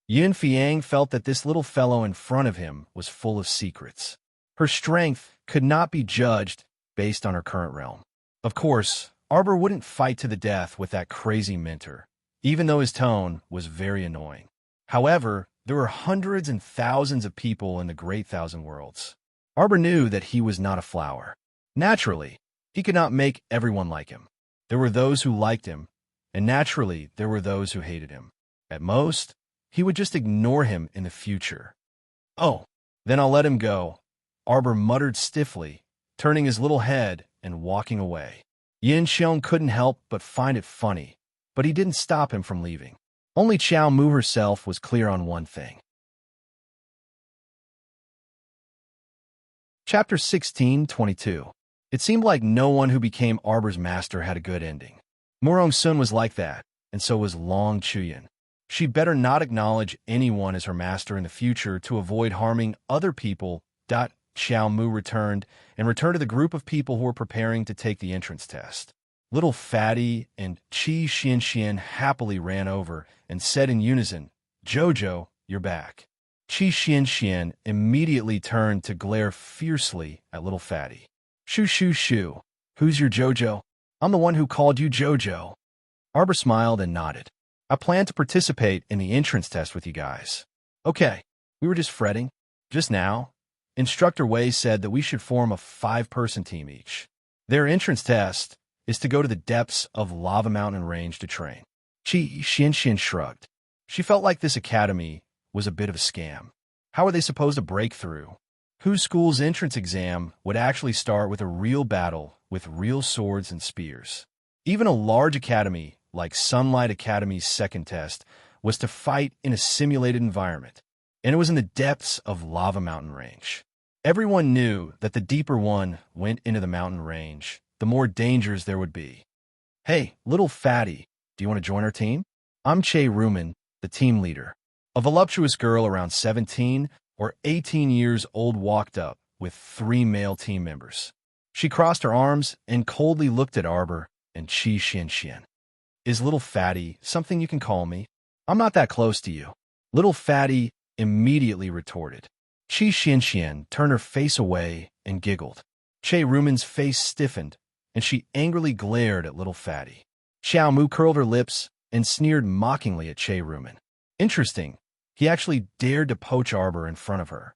Yun Fiang felt that this little fellow in front of him was full of secrets. Her strength could not be judged based on her current realm. Of course, Arbor wouldn't fight to the death with that crazy mentor, even though his tone was very annoying. However, there were hundreds and thousands of people in the Great Thousand Worlds. Arbor knew that he was not a flower. Naturally, he could not make everyone like him. There were those who liked him, and naturally, there were those who hated him. At most, he would just ignore him in the future. Oh, then I'll let him go, Arbor muttered stiffly, turning his little head and walking away. Yin Xiong couldn't help but find it funny, but he didn't stop him from leaving. Only Qiao Mu herself was clear on one thing. Chapter 16:22. It seemed like no one who became Arbor's master had a good ending. Murong Sun was like that, and so was Long Chuyan. She'd better not acknowledge anyone as her master in the future to avoid harming other people. Xiao Mu returned to the group of people who were preparing to take the entrance test. Little Fatty and Qi Xianxian happily ran over and said in unison, Jojo, you're back. Qi Xianxian immediately turned to glare fiercely at Little Fatty. Shoo shoo shoo. Who's your Jojo? I'm the one who called you Jojo. Arbor smiled and nodded. I plan to participate in the entrance test with you guys. Okay, we were just fretting. Just now, Instructor Wei said that we should form a 5-person team each. Their entrance test is to go to the depths of Lava Mountain Range to train. Qi Xianxian shrugged. She felt like this academy was a bit of a scam. How were they supposed to break through? Whose school's entrance exam would actually start with a real battle with real swords and spears? Even a large academy like Sunlight Academy's second test was to fight in a simulated environment, and it was in the depths of Lava Mountain Range. Everyone knew that the deeper one went into the mountain range, the more dangers there would be. Hey, Little Fatty, do you want to join our team? I'm Che Ruman, the team leader. A voluptuous girl around 17 or 18 years old walked up with 3 male team members. She crossed her arms and coldly looked at Arbor and Qi Xianxian. Is Little Fatty something you can call me? I'm not that close to you. Little Fatty immediately retorted. Qi Xianxian turned her face away and giggled. Che Ruman's face stiffened, and she angrily glared at Little Fatty. Xiao Mu curled her lips and sneered mockingly at Che Ruman. Interesting, he actually dared to poach Arbor in front of her.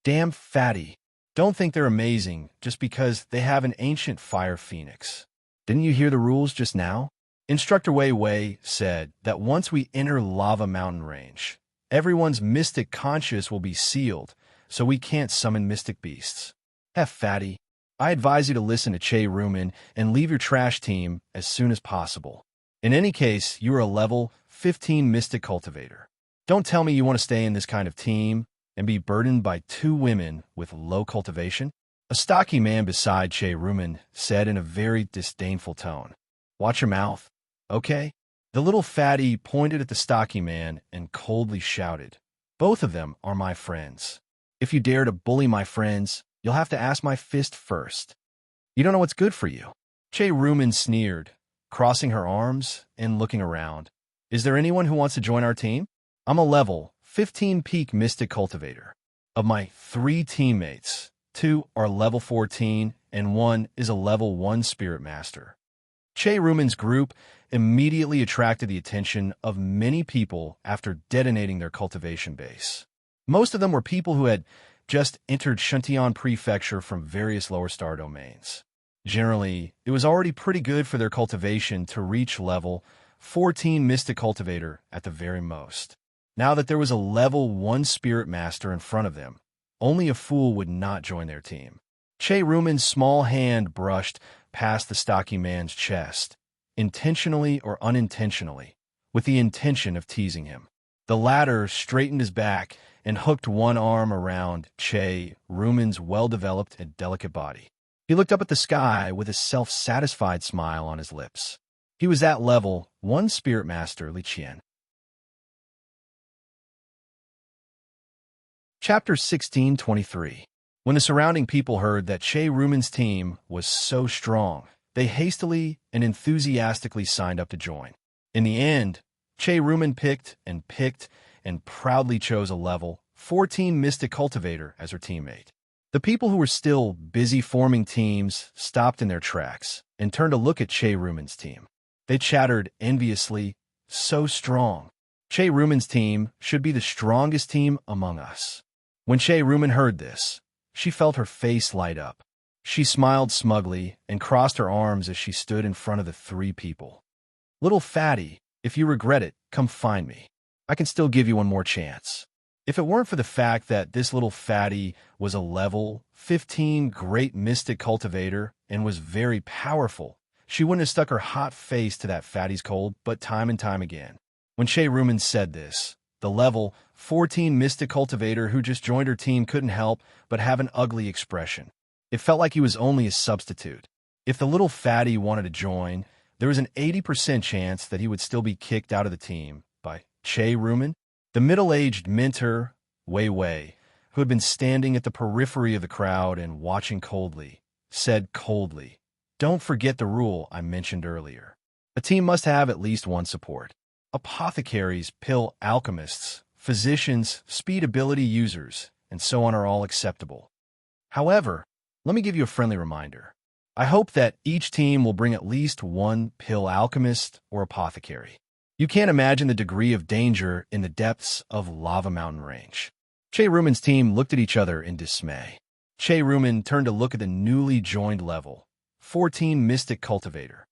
Damn Fatty. Don't think they're amazing just because they have an ancient fire phoenix. Didn't you hear the rules just now? Instructor Wei Wei said that once we enter Lava Mountain Range, everyone's mystic conscious will be sealed, so we can't summon mystic beasts. Fatty, I advise you to listen to Che Ruman and leave your trash team as soon as possible. In any case, you are a level 15 mystic cultivator. Don't tell me you want to stay in this kind of team and be burdened by 2 women with low cultivation. A stocky man beside Che Ruman said in a very disdainful tone. Watch your mouth, okay? The Little Fatty pointed at the stocky man and coldly shouted, Both of them are my friends. If you dare to bully my friends, you'll have to ask my fist first. You don't know what's good for you. Che Ruman sneered, crossing her arms and looking around. Is there anyone who wants to join our team? I'm a level 15 peak mystic cultivator. Of my 3 teammates, 2 are level 14 and 1 is a level 1 spirit master. Che Ruman's group immediately attracted the attention of many people after detonating their cultivation base. Most of them were people who had just entered Shantian Prefecture from various lower star domains. Generally, it was already pretty good for their cultivation to reach level 14 Mystic Cultivator at the very most. Now that there was a level 1 Spirit Master in front of them, only a fool would not join their team. Che Ruman's small hand brushed past the stocky man's chest, intentionally or unintentionally, with the intention of teasing him. The latter straightened his back and hooked one arm around Che Ruman's well-developed and delicate body. He looked up at the sky with a self-satisfied smile on his lips. He was at level 1 Spirit Master Li Qian. Chapter 1623. When the surrounding people heard that Che Ruman's team was so strong, they hastily and enthusiastically signed up to join. In the end, Che Ruman picked and proudly chose a level 14 Mystic Cultivator as her teammate. The people who were still busy forming teams stopped in their tracks and turned to look at Che Ruman's team. They chattered enviously, "So strong. Che Ruman's team should be the strongest team among us." When Che Ruman heard this, she felt her face light up. She smiled smugly and crossed her arms as she stood in front of the three people. "Little fatty, if you regret it, come find me. I can still give you one more chance." If it weren't for the fact that this little fatty was a level 15 Great Mystic Cultivator and was very powerful, she wouldn't have stuck her hot face to that fatty's cold, but time and time again. When Che Ruman said this, the level 14 Mystic Cultivator who just joined her team couldn't help but have an ugly expression. It felt like he was only a substitute. If the little fatty wanted to join, there was an 80% chance that he would still be kicked out of the team by Che Ruman. The middle-aged mentor, Wei Wei, who had been standing at the periphery of the crowd and watching coldly, said coldly, "Don't forget the rule I mentioned earlier. A team must have at least one support. Apothecaries, pill alchemists, physicians, speed ability users, and so on are all acceptable. However, let me give you a friendly reminder. I hope that each team will bring at least one pill alchemist or apothecary. You can't imagine the degree of danger in the depths of Lava Mountain Range." Che Ruman's team looked at each other in dismay. Che Ruman turned to look at the newly joined level 14 Mystic Cultivator.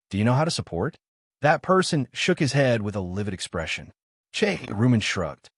"Do you know how to support?" That person shook his head with a livid expression. Che Ruman shrugged.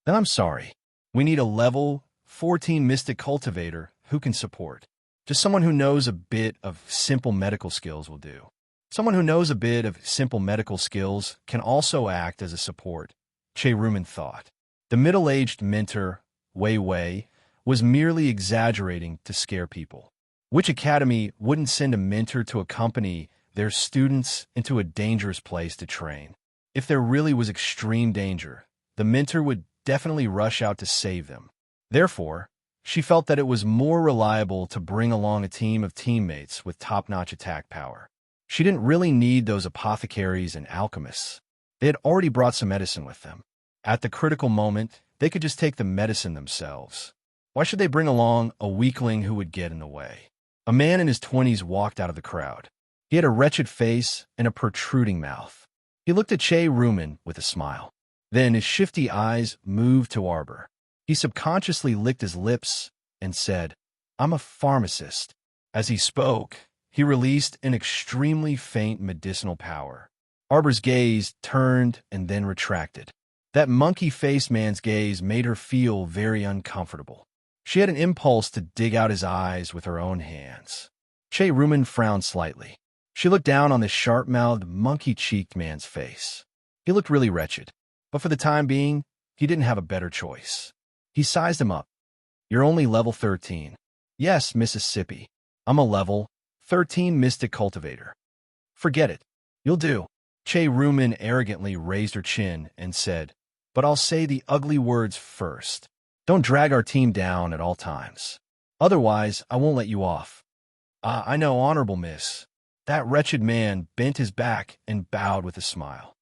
"Then I'm sorry. We need a level 14 Mystic Cultivator who can support. Just someone who knows a bit of simple medical skills will do." Someone who knows a bit of simple medical skills can also act as a support, Che Ruman thought. The middle-aged mentor, Wei Wei, was merely exaggerating to scare people. Which academy wouldn't send a mentor to accompany their students into a dangerous place to train? If there really was extreme danger, the mentor would definitely rush out to save them. Therefore, she felt that it was more reliable to bring along a team of teammates with top-notch attack power. She didn't really need those apothecaries and alchemists. They had already brought some medicine with them. At the critical moment, they could just take the medicine themselves. Why should they bring along a weakling who would get in the way? A man in his 20s walked out of the crowd. He had a wretched face and a protruding mouth. He looked at Che Ruman with a smile. Then his shifty eyes moved to Arbor. He subconsciously licked his lips and said, "I'm a pharmacist." As he spoke, he released an extremely faint medicinal power. Arbor's gaze turned and then retracted. That monkey-faced man's gaze made her feel very uncomfortable. She had an impulse to dig out his eyes with her own hands. Che Ruman frowned slightly. She looked down on the sharp-mouthed, monkey-cheeked man's face. He looked really wretched, but for the time being, he didn't have a better choice. He sized him up. "You're only level 13. "Yes, Mississippi. I'm a level 13 Mystic Cultivator." "Forget it. You'll do." Che Ruman arrogantly raised her chin and said, "But I'll say the ugly words first. Don't drag our team down at all times. Otherwise, I won't let you off." I know, Honorable Miss." That wretched man bent his back and bowed with a smile.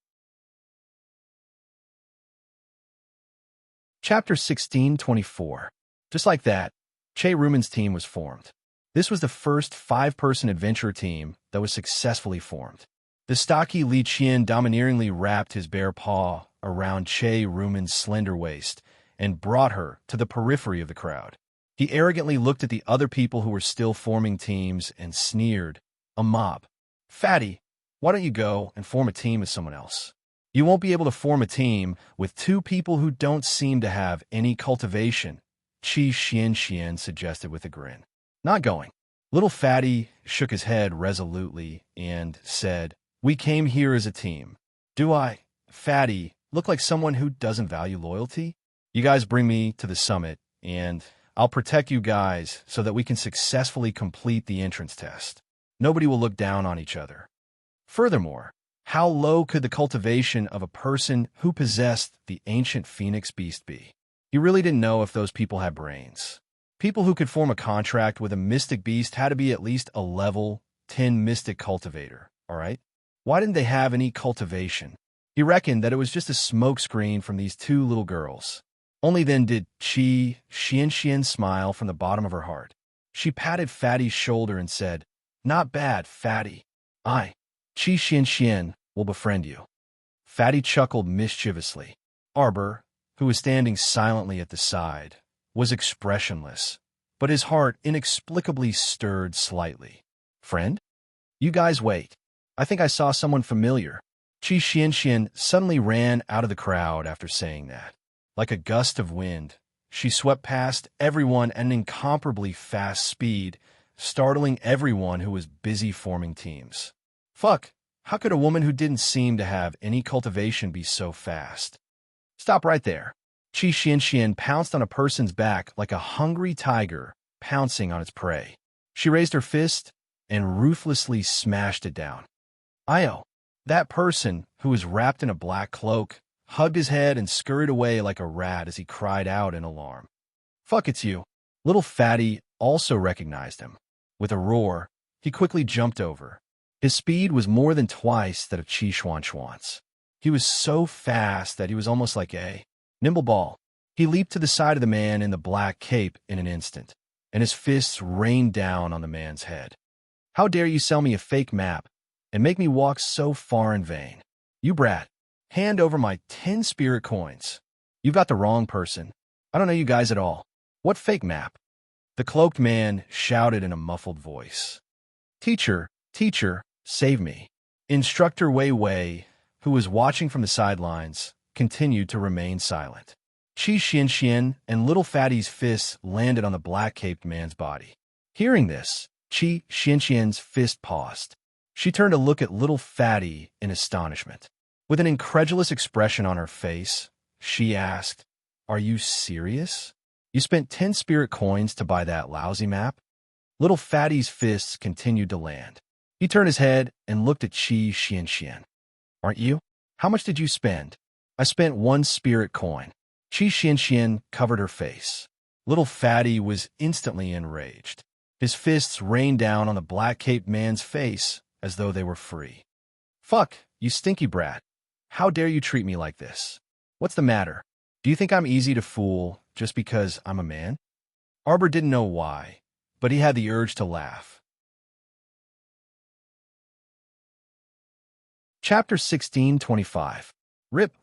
Chapter 1624. Just like that, Che Ruman's team was formed. This was the first 5-person adventure team that was successfully formed. The stocky Li Qian domineeringly wrapped his bare paw around Che Ruman's slender waist and brought her to the periphery of the crowd. He arrogantly looked at the other people who were still forming teams and sneered, "A mob. Fatty, why don't you go and form a team with someone else? You won't be able to form a team with two people who don't seem to have any cultivation," Qi Xian suggested with a grin. "Not going." Little Fatty shook his head resolutely and said, "We came here as a team. Do I, Fatty, look like someone who doesn't value loyalty? You guys bring me to the summit, and I'll protect you guys so that we can successfully complete the entrance test. Nobody will look down on each other. Furthermore, how low could the cultivation of a person who possessed the ancient phoenix beast be?" He really didn't know if those people had brains. People who could form a contract with a mystic beast had to be at least a level 10 mystic cultivator, all right? Why didn't they have any cultivation? He reckoned that it was just a smokescreen from these two little girls. Only then did Qi Xian smile from the bottom of her heart. She patted Fatty's shoulder and said, "Not bad, Fatty. I, Qi Xian, will befriend you." Fatty chuckled mischievously. Arbor, who was standing silently at the side, was expressionless, but his heart inexplicably stirred slightly. "Friend? You guys wait. I think I saw someone familiar." Qi Xian suddenly ran out of the crowd after saying that. Like a gust of wind, she swept past everyone at an incomparably fast speed, startling everyone who was busy forming teams. Fuck, how could a woman who didn't seem to have any cultivation be so fast? "Stop right there." Qi Xian pounced on a person's back like a hungry tiger pouncing on its prey. She raised her fist and ruthlessly smashed it down. Io, that person, who was wrapped in a black cloak, hugged his head and scurried away like a rat as he cried out in alarm. "Fuck, it's you." Little Fatty also recognized him. With a roar, he quickly jumped over. His speed was more than twice that of Qi Xuan's. He was so fast that he was almost like a nimble ball. He leaped to the side of the man in the black cape in an instant, and his fists rained down on the man's head. "How dare you sell me a fake map and make me walk so far in vain? You brat, hand over my 10 spirit coins. You've got the wrong person. I don't know you guys at all. What fake map?" The cloaked man shouted in a muffled voice. Teacher, save me." Instructor Wei Wei, who was watching from the sidelines, continued to remain silent. Qi Xian and Little Fatty's fists landed on the black-caped man's body. Hearing this, Qi Xian's fist paused. She turned to look at Little Fatty in astonishment. With an incredulous expression on her face, she asked, "Are you serious? You spent 10 spirit coins to buy that lousy map?" Little Fatty's fists continued to land. He turned his head and looked at Qi Xian. "Aren't you? How much did you spend?" "I spent 1 spirit coin." Qi Xian covered her face. Little Fatty was instantly enraged. His fists rained down on the black-caped man's face as though they were free. "Fuck, you stinky brat. How dare you treat me like this? What's the matter? Do you think I'm easy to fool just because I'm a man?" Arbor didn't know why, but he had the urge to laugh. Chapter 16:25. Rip.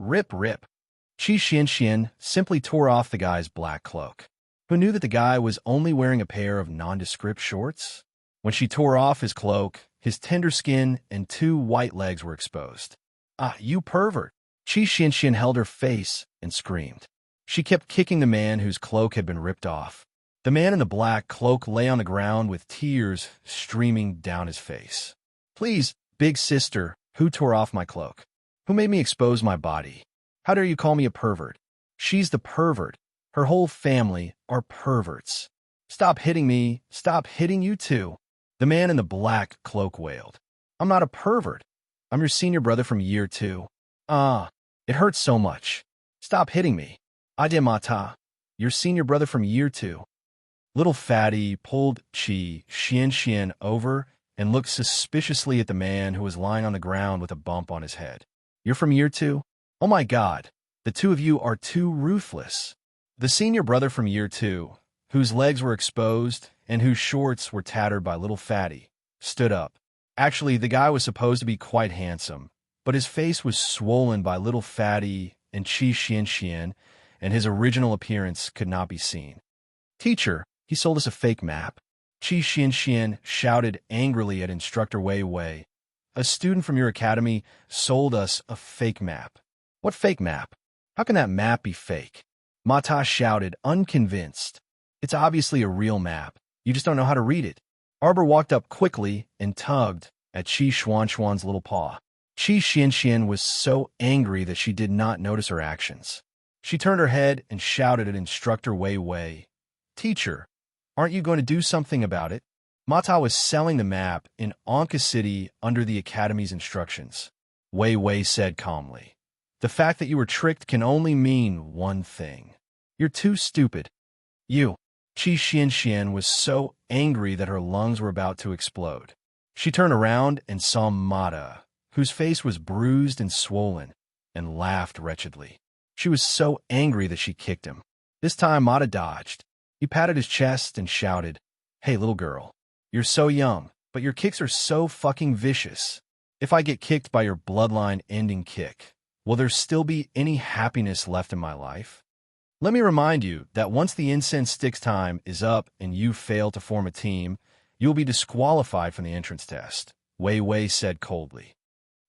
Qi Xian simply tore off the guy's black cloak. Who knew that the guy was only wearing a pair of nondescript shorts? When she tore off his cloak, his tender skin and 2 white legs were exposed. "Ah, you pervert!" Qi Xian held her face and screamed. She kept kicking the man whose cloak had been ripped off. The man in the black cloak lay on the ground with tears streaming down his face. "Please, big sister, who tore off my cloak? Who made me expose my body? How dare you call me a pervert? She's the pervert. Her whole family are perverts. Stop hitting me. Stop hitting you too." The man in the black cloak wailed. "I'm not a pervert. I'm your senior brother from year 2. Ah, it hurts so much. Stop hitting me. Ademata, your senior brother from year 2. Little Fatty pulled Qi Xian over and looked suspiciously at the man who was lying on the ground with a bump on his head. "You're from year 2? Oh my God, the two of you are too ruthless." The senior brother from year 2, whose legs were exposed and whose shorts were tattered by Little Fatty, stood up. Actually, the guy was supposed to be quite handsome, but his face was swollen by Little Fatty and Qi Xian, and his original appearance could not be seen. Teacher, he sold us a fake map. Chi Xian shouted angrily at Instructor Wei Wei. A student from your academy sold us a fake map. What fake map? How can that map be fake? Mata shouted, unconvinced. It's obviously a real map. You just don't know how to read it. Arbor walked up quickly and tugged at Qi Xuan's little paw. Qi Xian was so angry that she did not notice her actions. She turned her head and shouted at Instructor Wei Wei. Teacher, aren't you going to do something about it? Mata was selling the map in Anka City under the Academy's instructions. Wei Wei said calmly. The fact that you were tricked can only mean one thing. You're too stupid. You. Qi Xian was so angry that her lungs were about to explode. She turned around and saw Mata, whose face was bruised and swollen, and laughed wretchedly. She was so angry that she kicked him. This time Mata dodged. He patted his chest and shouted, Hey, little girl, you're so young, but your kicks are so fucking vicious. If I get kicked by your bloodline-ending kick, will there still be any happiness left in my life? Let me remind you that once the incense sticks time is up and you fail to form a team, you will be disqualified from the entrance test, Wei Wei said coldly.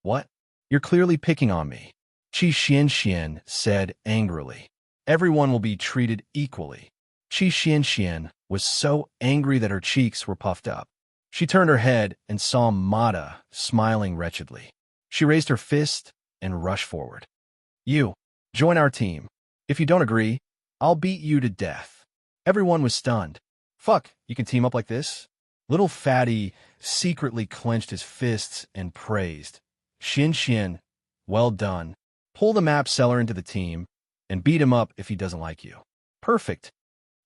What? You're clearly picking on me, Qi Xian said angrily. Everyone will be treated equally. Qi Xian was so angry that her cheeks were puffed up. She turned her head and saw Mata smiling wretchedly. She raised her fist and rushed forward. You, join our team. If you don't agree, I'll beat you to death. Everyone was stunned. Fuck, you can team up like this? Little Fatty secretly clenched his fists and praised. Xian, well done. Pull the map seller into the team and beat him up if he doesn't like you. Perfect.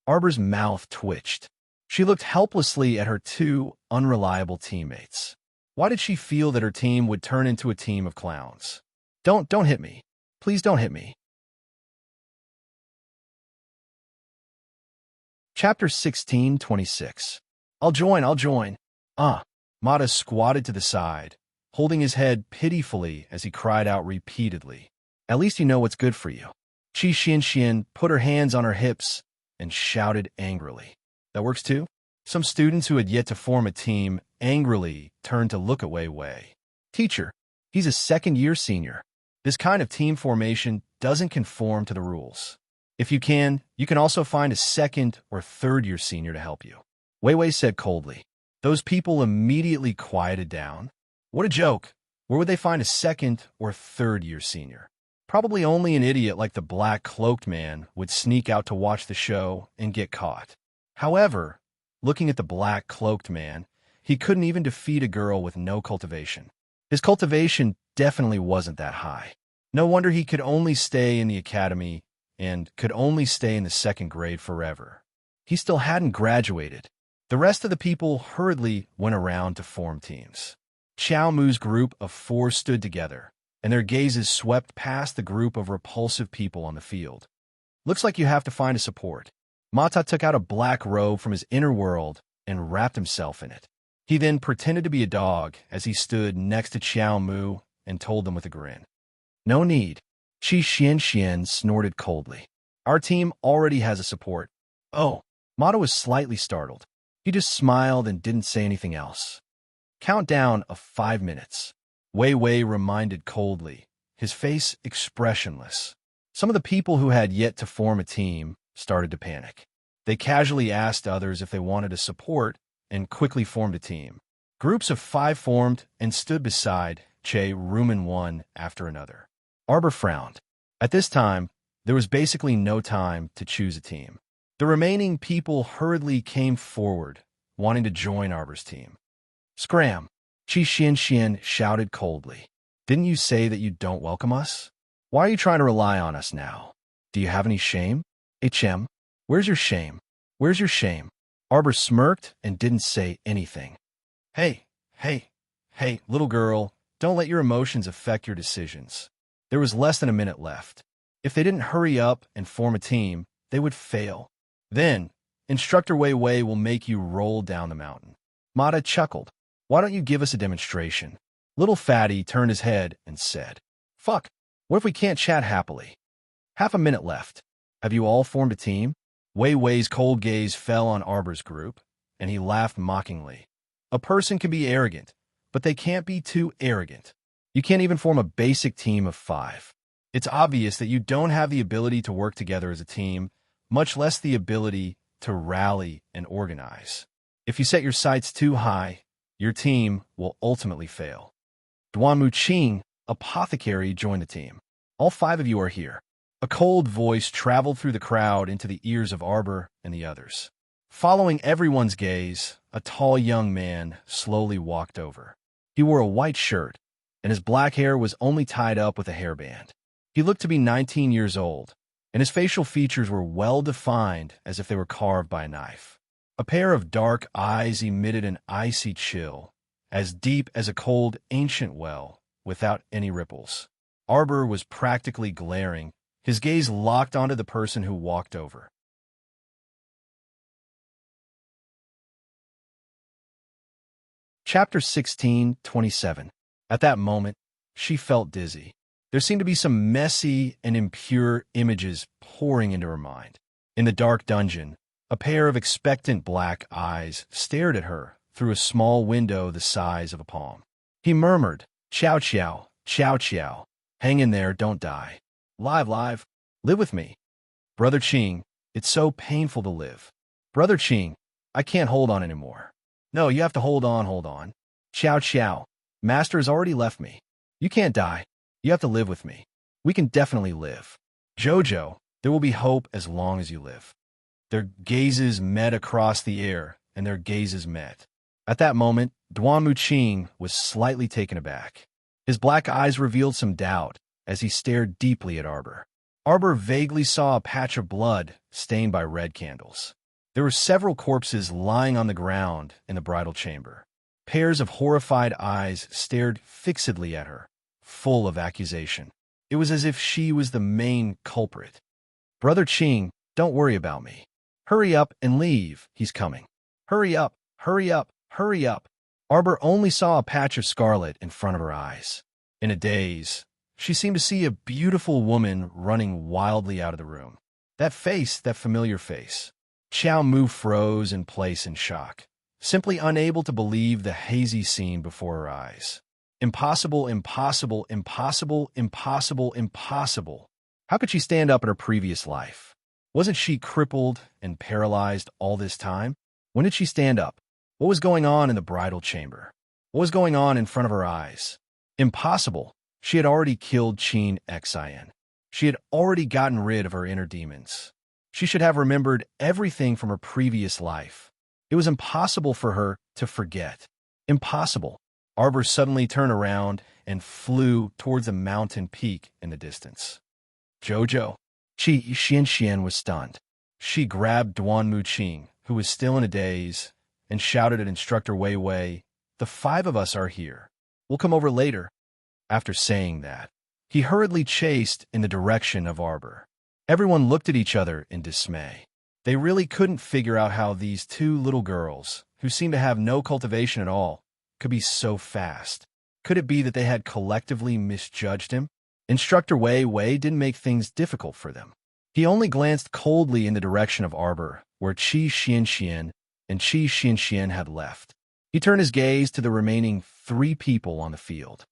Arbor's mouth twitched. She looked helplessly at her two unreliable teammates. Why did she feel that her team would turn into a team of clowns? Don't hit me. Please don't hit me. Chapter 16:26. I'll join. Mata squatted to the side, holding his head pitifully as he cried out repeatedly. At least you know what's good for you. Qi Xian put her hands on her hips and shouted angrily. That works too? Some students who had yet to form a team angrily turned to look at Wei Wei. Teacher, he's a second-year senior. This kind of team formation doesn't conform to the rules. If you can also find a second or third-year senior to help you. Wei Wei said coldly. Those people immediately quieted down. What a joke. Where would they find a second or third-year senior? Probably only an idiot like the black-cloaked man would sneak out to watch the show and get caught. However, looking at the black-cloaked man, he couldn't even defeat a girl with no cultivation. His cultivation definitely wasn't that high. No wonder he could only stay in the academy and could only stay in the second grade forever. He still hadn't graduated. The rest of the people hurriedly went around to form teams. Xiao Mu's group of 4 stood together, and their gazes swept past the group of repulsive people on the field. Looks like you have to find a support. Mata took out a black robe from his inner world and wrapped himself in it. He then pretended to be a dog as he stood next to Xiao Mu and told them with a grin. No need. Qi Xian snorted coldly. Our team already has a support. Oh, Mata was slightly startled. He just smiled and didn't say anything else. Countdown of 5 minutes. Wei Wei reminded coldly, his face expressionless. Some of the people who had yet to form a team started to panic. They casually asked others if they wanted to support and quickly formed a team. Groups of 5 formed and stood beside Che Rumen one after another. Arbor frowned. At this time, there was basically no time to choose a team. The remaining people hurriedly came forward, wanting to join Arbor's team. Scram! Qi Xian shouted coldly. Didn't you say that you don't welcome us? Why are you trying to rely on us now? Do you have any shame? HM, where's your shame? Where's your shame? Arbor smirked and didn't say anything. Hey, little girl, don't let your emotions affect your decisions. There was less than a minute left. If they didn't hurry up and form a team, they would fail. Then, Instructor Wei Wei will make you roll down the mountain. Mata chuckled. Why don't you give us a demonstration? Little Fatty turned his head and said, Fuck, what if we can't chat happily? Half a minute left. Have you all formed a team? Wei Wei's cold gaze fell on Arbor's group, and he laughed mockingly. A person can be arrogant, but they can't be too arrogant. You can't even form a basic team of 5. It's obvious that you don't have the ability to work together as a team, much less the ability to rally and organize. If you set your sights too high, your team will ultimately fail. Duanmu Qing, apothecary, joined the team. All 5 of you are here. A cold voice traveled through the crowd into the ears of Arbor and the others. Following everyone's gaze, a tall young man slowly walked over. He wore a white shirt, and his black hair was only tied up with a hairband. He looked to be 19 years old, and his facial features were well-defined as if they were carved by a knife. A pair of dark eyes emitted an icy chill, as deep as a cold ancient well, without any ripples. Arbor was practically glaring, his gaze locked onto the person who walked over. Chapter 16:27. At that moment, she felt dizzy. There seemed to be some messy and impure images pouring into her mind. In the dark dungeon, a pair of expectant black eyes stared at her through a small window the size of a palm. He murmured, "Chow chow, chow chow. Hang in there, don't die. Live, live with me. Brother Qing, it's so painful to live. Brother Qing, I can't hold on anymore. No, you have to hold on. Chow chow, Master has already left me. You can't die. You have to live with me. We can definitely live. Jojo, there will be hope as long as you live." Their gazes met across the air, and their gazes met. At that moment, Duanmu Qing was slightly taken aback. His black eyes revealed some doubt as he stared deeply at Arbor. Arbor vaguely saw a patch of blood stained by red candles. There were several corpses lying on the ground in the bridal chamber. Pairs of horrified eyes stared fixedly at her, full of accusation. It was as if she was the main culprit. "Brother Qing, don't worry about me. Hurry up and leave, he's coming. Hurry up, hurry up, hurry up." Arbor only saw a patch of scarlet in front of her eyes. In a daze, she seemed to see a beautiful woman running wildly out of the room. That face, that familiar face. Xiao Mu froze in place in shock, simply unable to believe the hazy scene before her eyes. Impossible, impossible, impossible, impossible, impossible. How could she stand up in her previous life? Wasn't she crippled and paralyzed all this time? When did she stand up? What was going on in the bridal chamber? What was going on in front of her eyes? Impossible. She had already killed Qin Xian. She had already gotten rid of her inner demons. She should have remembered everything from her previous life. It was impossible for her to forget. Impossible. Arbor suddenly turned around and flew towards a mountain peak in the distance. Jojo. Qi Xianxian was stunned. She grabbed Duanmu Qing, who was still in a daze, and shouted at Instructor Wei Wei, "The 5 of us are here. We'll come over later." After saying that, he hurriedly chased in the direction of Arbor. Everyone looked at each other in dismay. They really couldn't figure out how these 2 little girls, who seemed to have no cultivation at all, could be so fast. Could it be that they had collectively misjudged him? Instructor Wei Wei didn't make things difficult for them. He only glanced coldly in the direction of Arbor, where Qi Xianxian and Qi Xianxian had left. He turned his gaze to the remaining 3 people on the field.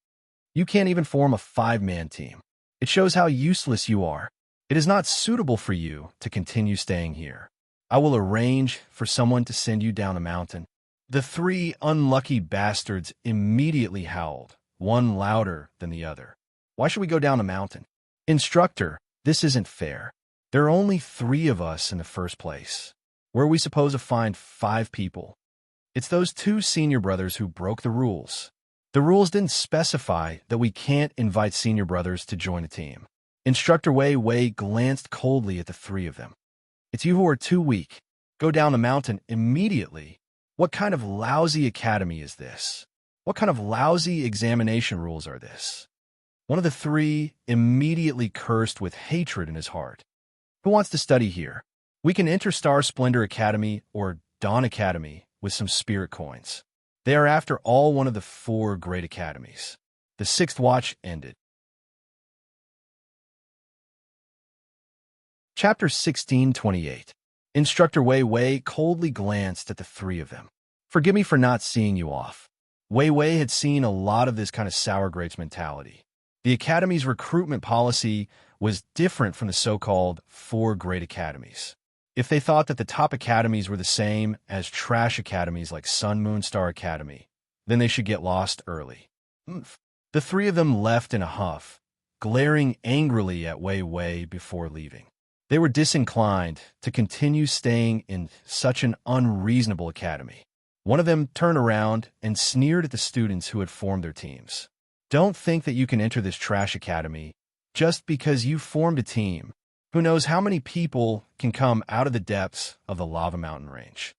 "You can't even form a 5-man team. It shows how useless you are. It is not suitable for you to continue staying here. I will arrange for someone to send you down the mountain." The 3 unlucky bastards immediately howled, one louder than the other. "Why should we go down the mountain? Instructor, this isn't fair. There are only 3 of us in the first place. Where are we supposed to find 5 people? It's those 2 senior brothers who broke the rules. The rules didn't specify that we can't invite senior brothers to join a team." Instructor Wei Wei glanced coldly at the 3 of them. "It's you who are too weak. Go down the mountain immediately. What kind of lousy academy is this? What kind of lousy examination rules are this?" One of the 3 immediately cursed with hatred in his heart. "Who wants to study here? We can enter Star Splendor Academy or Dawn Academy with some spirit coins. They are after all one of the 4 great academies." The 6th watch ended. Chapter 1628. Instructor Wei Wei coldly glanced at the three of them. Forgive me for not seeing you off. Wei Wei had seen a lot of this kind of sour grapes mentality. The Academy's recruitment policy was different from the so-called four great academies. If they thought that the top academies were the same as trash academies like Sun Moon Star Academy, then they should get lost early. The three of them left in a huff, glaring angrily at Wei Wei before leaving. They were disinclined to continue staying in such an unreasonable academy. One of them turned around and sneered at the students who had formed their teams. Don't think that you can enter this trash academy just because you formed a team. Who knows how many people can come out of the depths of the lava mountain range?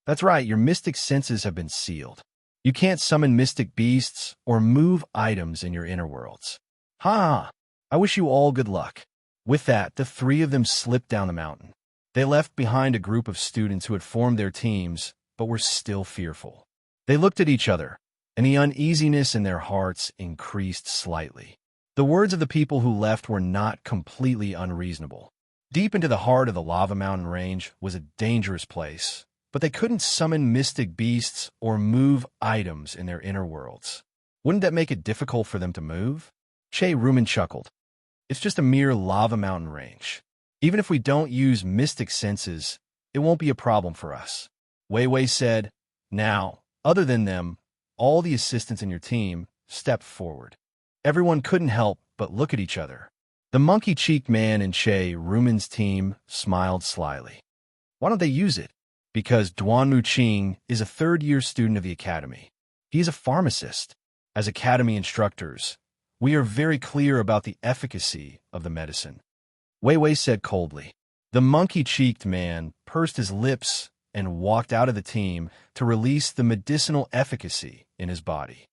That's right, your mystic senses have been sealed. You can't summon mystic beasts or move items in your inner worlds. Ha! I wish you all good luck. With that, the three of them slipped down the mountain. They left behind a group of students who had formed their teams, but were still fearful. They looked at each other, and the uneasiness in their hearts increased slightly. The words of the people who left were not completely unreasonable. Deep into the heart of the lava mountain range was a dangerous place, but they couldn't summon mystic beasts or move items in their inner worlds. Wouldn't that make it difficult for them to move? Che Rumen chuckled. It's just a mere lava mountain range. Even if we don't use mystic senses, it won't be a problem for us. Wei Wei said, Now, other than them, all the assistants in your team stepped forward. Everyone couldn't help but look at each other. The monkey-cheeked man in Che Rumen's team smiled slyly. Why don't they use it? Because Duanmu Qing is a third-year student of the academy. He is a pharmacist. As academy instructors, we are very clear about the efficacy of the medicine. Wei Wei said coldly. The monkey-cheeked man pursed his lips and walked out of the team to release the medicinal efficacy in his body.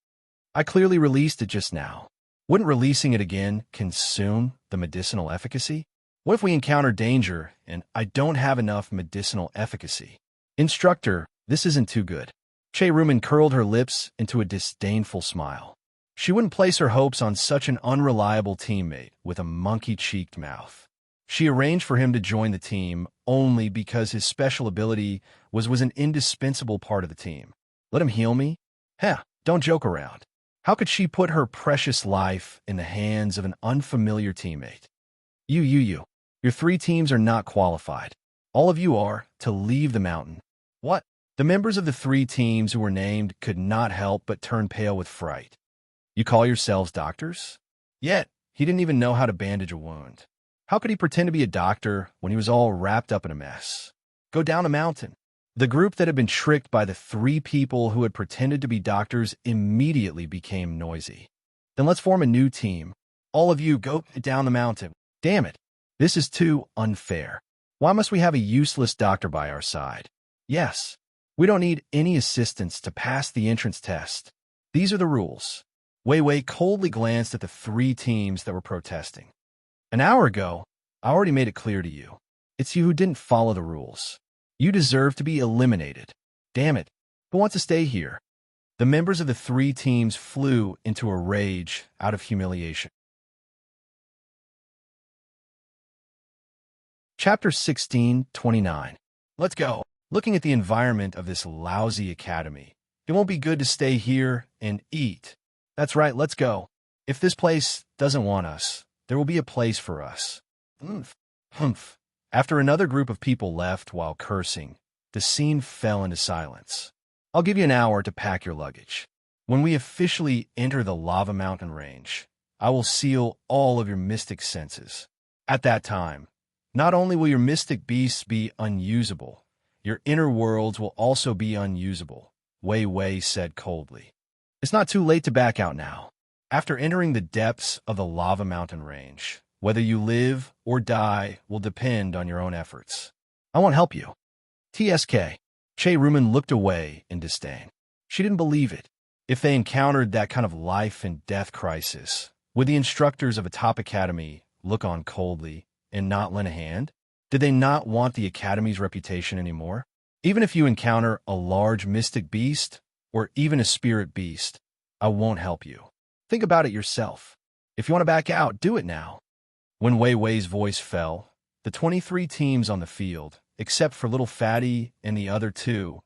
I clearly released it just now. Wouldn't releasing it again consume the medicinal efficacy? What if we encounter danger and I don't have enough medicinal efficacy? Instructor, this isn't too good. Che Rumen curled her lips into a disdainful smile. She wouldn't place her hopes on such an unreliable teammate with a monkey-cheeked mouth. She arranged for him to join the team only because his special ability was an indispensable part of the team. Let him heal me? Heh, don't joke around. How could she put her precious life in the hands of an unfamiliar teammate? You. Your three teams are not qualified. All of you are to leave the mountain. What? The members of the three teams who were named could not help but turn pale with fright. You call yourselves doctors? Yet, he didn't even know how to bandage a wound. How could he pretend to be a doctor when he was all wrapped up in a mess? Go down a mountain. The group that had been tricked by the three people who had pretended to be doctors immediately became noisy. Then let's form a new team. All of you go down the mountain. Damn it. This is too unfair. Why must we have a useless doctor by our side? Yes, we don't need any assistance to pass the entrance test. These are the rules. Wei Wei coldly glanced at the three teams that were protesting. An hour ago, I already made it clear to you. It's you who didn't follow the rules. You deserve to be eliminated. Damn it, who wants to stay here? The members of the three teams flew into a rage out of humiliation. Chapter 1629. Let's go. Looking at the environment of this lousy academy, it won't be good to stay here and eat. That's right, let's go. If this place doesn't want us, there will be a place for us. Humph. After another group of people left while cursing, the scene fell into silence. I'll give you an hour to pack your luggage. When we officially enter the lava mountain range, I will seal all of your mystic senses. At that time, not only will your mystic beasts be unusable, your inner worlds will also be unusable, Wei Wei said coldly. It's not too late to back out now. After entering the depths of the lava mountain range, whether you live or die will depend on your own efforts. I won't help you. TSK. Che Rumen looked away in disdain. She didn't believe it. If they encountered that kind of life and death crisis, would the instructors of a top academy look on coldly and not lend a hand? Did they not want the academy's reputation anymore? Even if you encounter a large mystic beast, or even a spirit beast, I won't help you. Think about it yourself. If you want to back out, do it now. When Wei Wei's voice fell, The 23 teams on the field, except for little Fatty and the other two,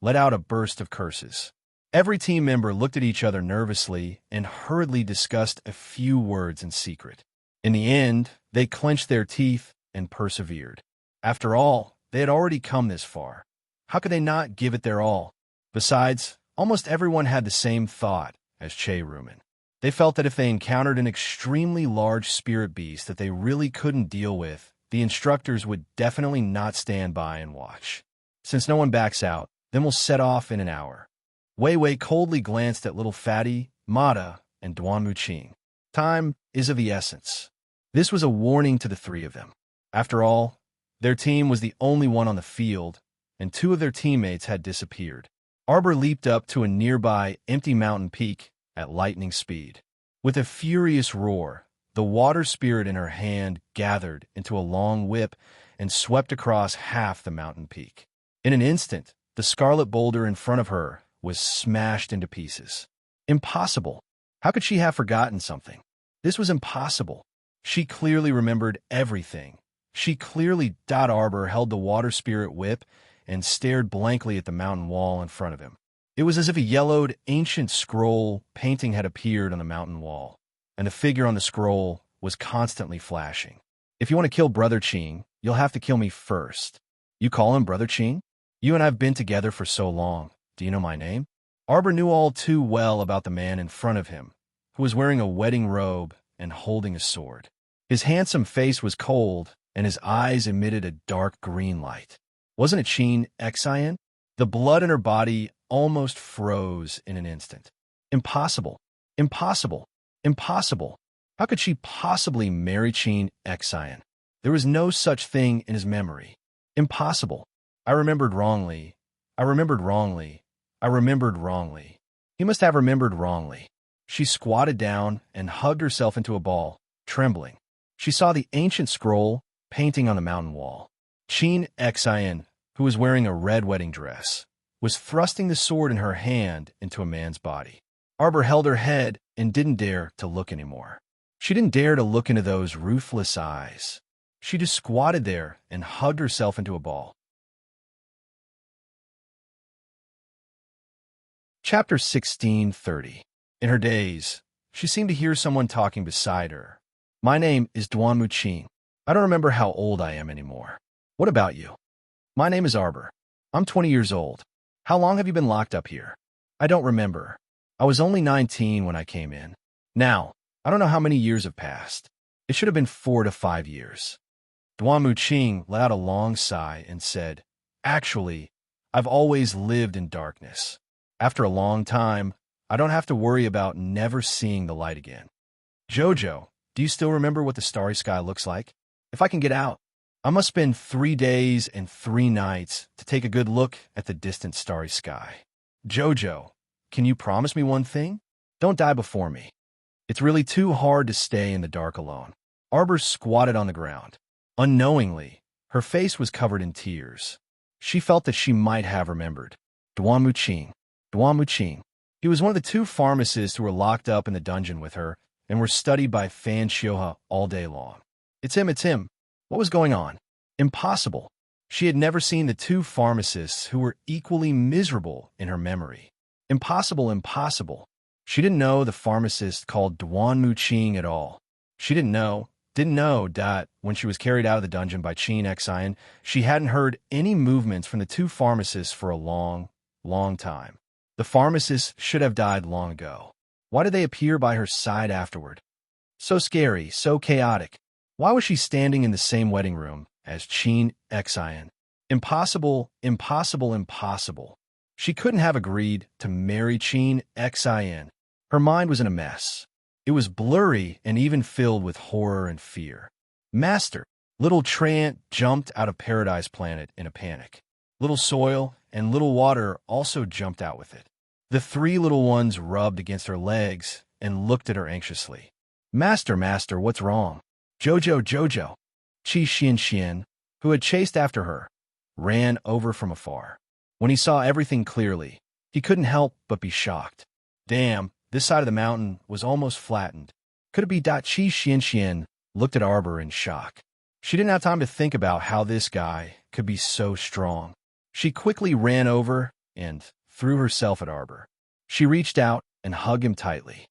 let out a burst of curses. Every team member looked at each other nervously and hurriedly discussed a few words in secret. In the end, they clenched their teeth and persevered. After all, they had already come this far. How could they not give it their all? Besides, almost everyone had the same thought as Che-Rumen. They felt that if they encountered an extremely large spirit beast that they really couldn't deal with, the instructors would definitely not stand by and watch. Since no one backs out, then we'll set off in an hour. Wei Wei coldly glanced at little Fatty, Mata, and Duan Muqing. Time is of the essence. This was a warning to the three of them. After all, their team was the only one on the field, and two of their teammates had disappeared. Arbor leaped up to a nearby empty mountain peak at lightning speed. With a furious roar, the water spirit in her hand gathered into a long whip and swept across half the mountain peak. In an instant, the scarlet boulder in front of her was smashed into pieces. Impossible. How could she have forgotten something? This was impossible. She clearly remembered everything. She clearly. Arbor held the water spirit whip and stared blankly at the mountain wall in front of him. It was as if a yellowed, ancient scroll painting had appeared on the mountain wall, and the figure on the scroll was constantly flashing. If you want to kill Brother Qing, you'll have to kill me first. You call him Brother Qing? You and I have been together for so long. Do you know my name? Arbor knew all too well about the man in front of him, who was wearing a wedding robe and holding a sword. His handsome face was cold, and his eyes emitted a dark green light. Wasn't it Qing Xian? The blood in her body almost froze in an instant. Impossible. Impossible. Impossible. How could she possibly marry Qing Xian? There was no such thing in his memory. Impossible. I remembered wrongly. I remembered wrongly. I remembered wrongly. He must have remembered wrongly. She squatted down and hugged herself into a ball, trembling. She saw the ancient scroll painting on the mountain wall. Qing Xian, who was wearing a red wedding dress, was thrusting the sword in her hand into a man's body. Arbor held her head and didn't dare to look anymore. She didn't dare to look into those ruthless eyes. She just squatted there and hugged herself into a ball. Chapter 16:30. In her daze, she seemed to hear someone talking beside her. My name is Duan Muqing. I don't remember how old I am anymore. What about you? My name is Arbor. I'm 20 years old. How long have you been locked up here? I don't remember. I was only 19 when I came in. Now, I don't know how many years have passed. It should have been 4 to 5 years. Duan Muqing let out a long sigh and said, Actually, I've always lived in darkness. After a long time, I don't have to worry about never seeing the light again. Jojo, do you still remember what the starry sky looks like? If I can get out, I must spend 3 days and 3 nights to take a good look at the distant starry sky. Jojo, can you promise me one thing? Don't die before me. It's really too hard to stay in the dark alone. Arbor squatted on the ground. Unknowingly, her face was covered in tears. She felt that she might have remembered. Duan Muqing. Duan Muqing. He was one of the 2 pharmacists who were locked up in the dungeon with her and were studied by Fan Xiuhe all day long. It's him. What was going on? Impossible. She had never seen the 2 pharmacists who were equally miserable in her memory. Impossible. She didn't know the pharmacist called Duan Muqing at all. She didn't know that when she was carried out of the dungeon by Qing Xian, she hadn't heard any movements from the 2 pharmacists for a long, long time. The pharmacists should have died long ago. Why did they appear by her side afterward? So scary, so chaotic. Why was she standing in the same wedding room as Qing Xian? Impossible. She couldn't have agreed to marry Qing Xian. Her mind was in a mess. It was blurry and even filled with horror and fear. Master, little Trant jumped out of Paradise Planet in a panic. Little Soil and Little Water also jumped out with it. The 3 little ones rubbed against her legs and looked at her anxiously. Master, what's wrong? Jojo. Qi Xian, who had chased after her, ran over from afar. When he saw everything clearly, he couldn't help but be shocked. Damn, this side of the mountain was almost flattened. Could it be? Qi Xian looked at Arbor in shock. She didn't have time to think about how this guy could be so strong. She quickly ran over and threw herself at Arbor. She reached out and hugged him tightly.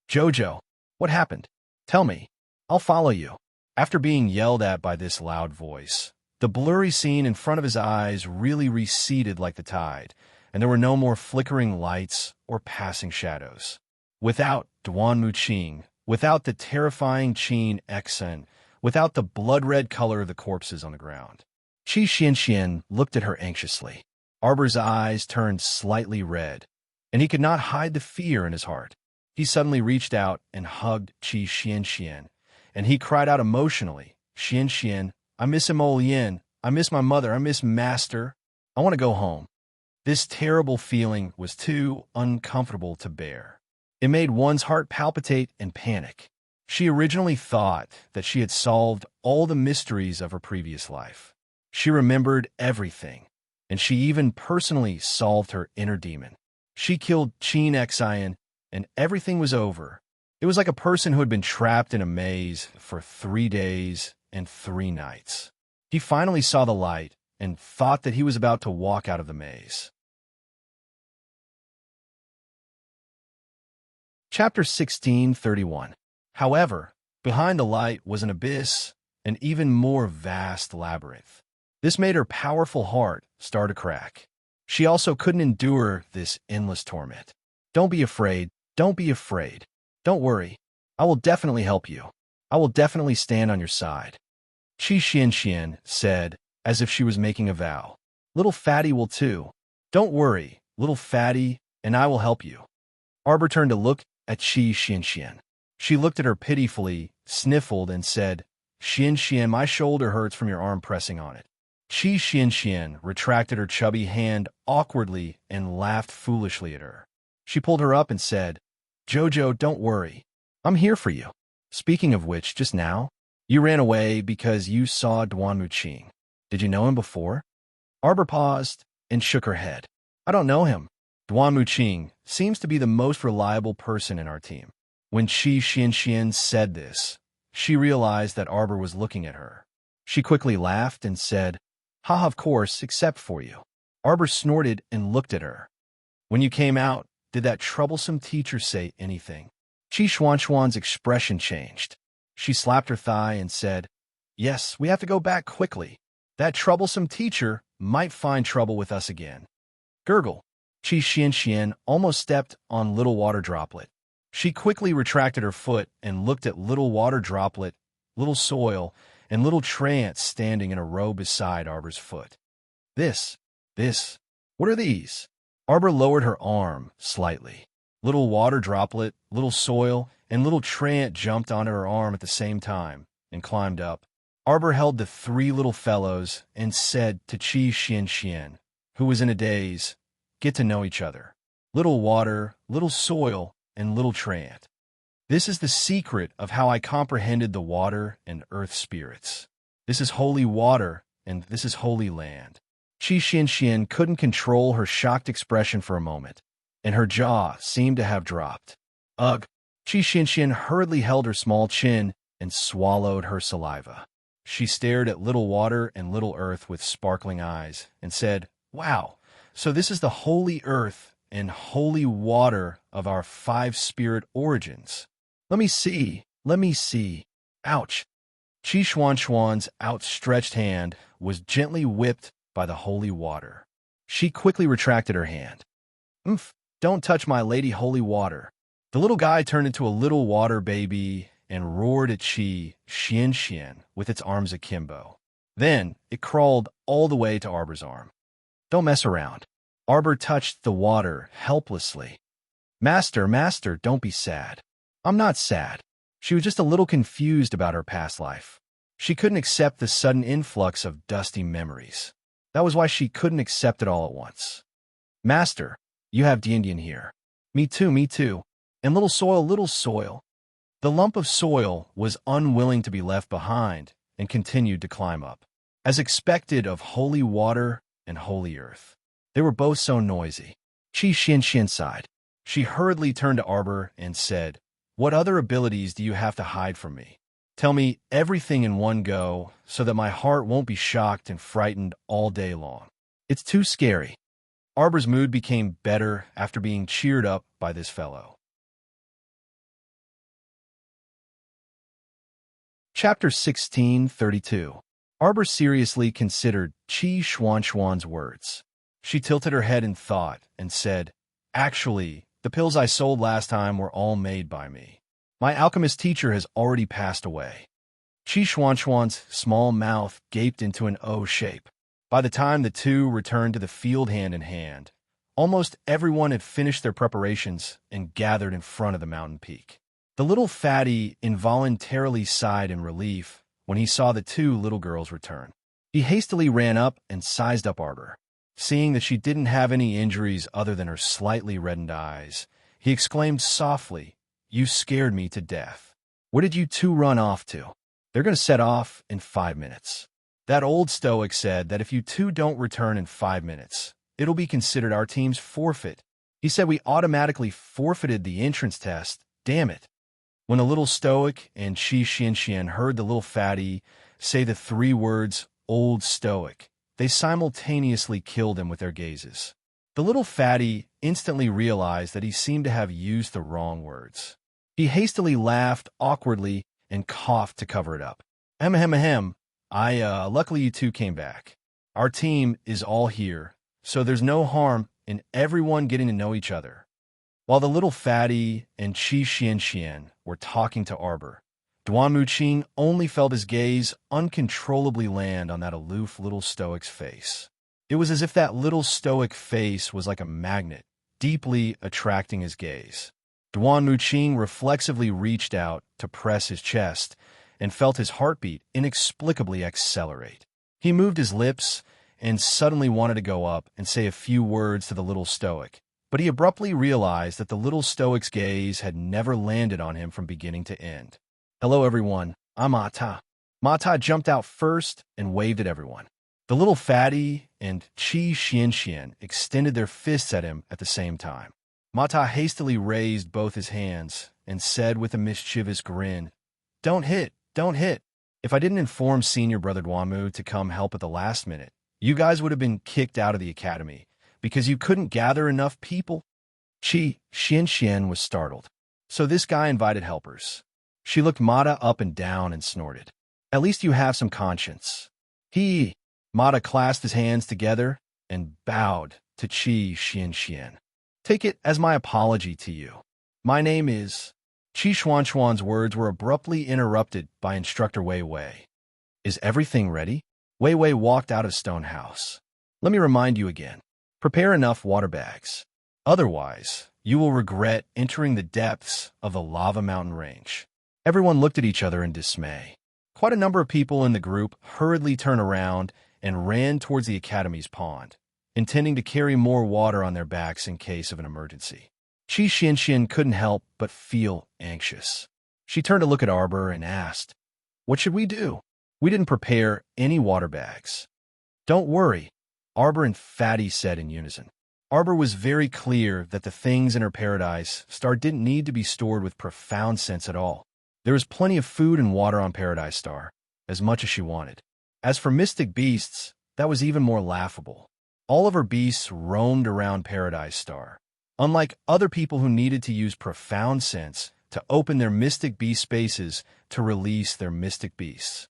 Jojo, what happened? Tell me. I'll follow you. After being yelled at by this loud voice, the blurry scene in front of his eyes really receded like the tide, and there were no more flickering lights or passing shadows. Without Duan Muqing, without the terrifying Qin accent, without the blood-red color of the corpses on the ground. Qi Xianxian looked at her anxiously. Arbor's eyes turned slightly red, and he could not hide the fear in his heart. He suddenly reached out and hugged Qi Xianxian, and he cried out emotionally, Xianxian, I miss Emolien, I miss my mother, I miss Master. I want to go home. This terrible feeling was too uncomfortable to bear. It made one's heart palpitate and panic. She originally thought that she had solved all the mysteries of her previous life. She remembered everything, and she even personally solved her inner demon. She killed Qin Xian, and everything was over. It was like a person who had been trapped in a maze for 3 days and 3 nights. He finally saw the light and thought that he was about to walk out of the maze. Chapter 16:31. However, behind the light was an abyss, an even more vast labyrinth. This made her powerful heart start to crack. She also couldn't endure this endless torment. Don't be afraid. Don't be afraid. Don't worry. I will definitely help you. I will definitely stand on your side. Qi Xianxian said, as if she was making a vow. Little fatty will too. Don't worry, little fatty, and I will help you. Arbor turned to look at Qi Xianxian. She looked at her pitifully, sniffled, and said, Xianxian, my shoulder hurts from your arm pressing on it. Qi Xianxian retracted her chubby hand awkwardly and laughed foolishly at her. She pulled her up and said, Jojo, don't worry. I'm here for you. Speaking of which, just now, you ran away because you saw Duan Muqing. Did you know him before? Arbor paused and shook her head. I don't know him. Duan Muqing seems to be the most reliable person in our team. When Qi Xianxian said this, she realized that Arbor was looking at her. She quickly laughed and said, Ha, of course, except for you. Arbor snorted and looked at her. When you came out, did that troublesome teacher say anything? Qi Xuanxuan's expression changed. She slapped her thigh and said, Yes, we have to go back quickly. That troublesome teacher might find trouble with us again. Gurgle. Qi Xianxian almost stepped on Little Water Droplet. She quickly retracted her foot and looked at Little Water Droplet, Little Soil, and Little Trance standing in a row beside Arbor's foot. This, what are these? Arbor lowered her arm slightly. Little Water Droplet, Little Soil, and Little Trant jumped onto her arm at the same time and climbed up. Arbor held the 3 little fellows and said to Qi Xianxian, who was in a daze, Get to know each other. Little Water, Little Soil, and Little Trant. This is the secret of how I comprehended the water and earth spirits. This is holy water, and this is holy land. Qi Xianxian couldn't control her shocked expression for a moment, and her jaw seemed to have dropped. Ugh! Qi Xianxian hurriedly held her small chin and swallowed her saliva. She stared at Little Water and Little Earth with sparkling eyes and said, Wow, so this is the holy earth and holy water of our 5-spirit origins. Let me see. Ouch. Qi Xuanxuan's outstretched hand was gently whipped by the holy water. She quickly retracted her hand. Don't touch my lady holy water. The little guy turned into a little water baby and roared at Qi Xianxian with its arms akimbo. Then it crawled all the way to Arbor's arm. Don't mess around. Arbor touched the water helplessly. Master, don't be sad. I'm not sad. She was just a little confused about her past life. She couldn't accept the sudden influx of dusty memories. That was why she couldn't accept it all at once. Master, you have Dian here. Me too. And Little Soil. The lump of soil was unwilling to be left behind and continued to climb up. As expected of holy water and holy earth. They were both so noisy. Qi Xianxian sighed. She hurriedly turned to Arbor and said, What other abilities do you have to hide from me? Tell me everything in one go so that my heart won't be shocked and frightened all day long. It's too scary. Arbor's mood became better after being cheered up by this fellow. Chapter 1632. Arbor seriously considered Qi Xuanxuan's words. She tilted her head in thought and said, "Actually, the pills I sold last time were all made by me. My alchemist teacher has already passed away." Qi Xuanxuan's small mouth gaped into an O shape. By the time the two returned to the field hand in hand, almost everyone had finished their preparations and gathered in front of the mountain peak. The little fatty involuntarily sighed in relief when he saw the two little girls return. He hastily ran up and sized up Arbor. Seeing that she didn't have any injuries other than her slightly reddened eyes, he exclaimed softly, "You scared me to death. Where did you two run off to?" "They're going to set off in 5 minutes. That old stoic said that if you two don't return in 5 minutes, it'll be considered our team's forfeit. He said we automatically forfeited the entrance test. Damn it." When the little stoic and Qi Xianxian heard the little fatty say the 3 words, "old stoic," they simultaneously killed him with their gazes. The little fatty instantly realized that he seemed to have used the wrong words. He hastily laughed awkwardly and coughed to cover it up. Ahem. Luckily you two came back. Our team is all here, so there's no harm in everyone getting to know each other." While the little fatty and Qi Xianxian were talking to Arbor, Duan Muqing only felt his gaze uncontrollably land on that aloof little stoic's face. It was as if that little stoic face was like a magnet, deeply attracting his gaze. Duan Muqing reflexively reached out to press his chest and felt his heartbeat inexplicably accelerate. He moved his lips and suddenly wanted to go up and say a few words to the little stoic, but he abruptly realized that the little stoic's gaze had never landed on him from beginning to end. "Hello, everyone. I'm Mata." Mata jumped out first and waved at everyone. The little fatty and Qi Xianxian extended their fists at him at the same time. Mata hastily raised both his hands and said with a mischievous grin, Don't hit. If I didn't inform senior brother Duanmu to come help at the last minute, you guys would have been kicked out of the academy because you couldn't gather enough people." Qi Xianxian was startled. So this guy invited helpers. She looked Mata up and down and snorted. "At least you have some conscience." Mata clasped his hands together and bowed to Qi Xianxian. "Take it as my apology to you. My name is..." Qi Xuanxuan's words were abruptly interrupted by Instructor Wei Wei. "Is everything ready?" Wei Wei walked out of Stone House. "Let me remind you again. Prepare enough water bags. Otherwise, you will regret entering the depths of the lava mountain range." Everyone looked at each other in dismay. Quite a number of people in the group hurriedly turned around and ran towards the academy's pond, intending to carry more water on their backs in case of an emergency. Qi Xianxian couldn't help but feel anxious. She turned to look at Arbor and asked, "What should we do? We didn't prepare any water bags." "Don't worry," Arbor and Fatty said in unison. Arbor was very clear that the things in her Paradise Star didn't need to be stored with profound sense at all. There was plenty of food and water on Paradise Star, as much as she wanted. As for mystic beasts, that was even more laughable. All of her beasts roamed around Paradise Star, unlike other people who needed to use profound sense to open their mystic beast spaces to release their mystic beasts.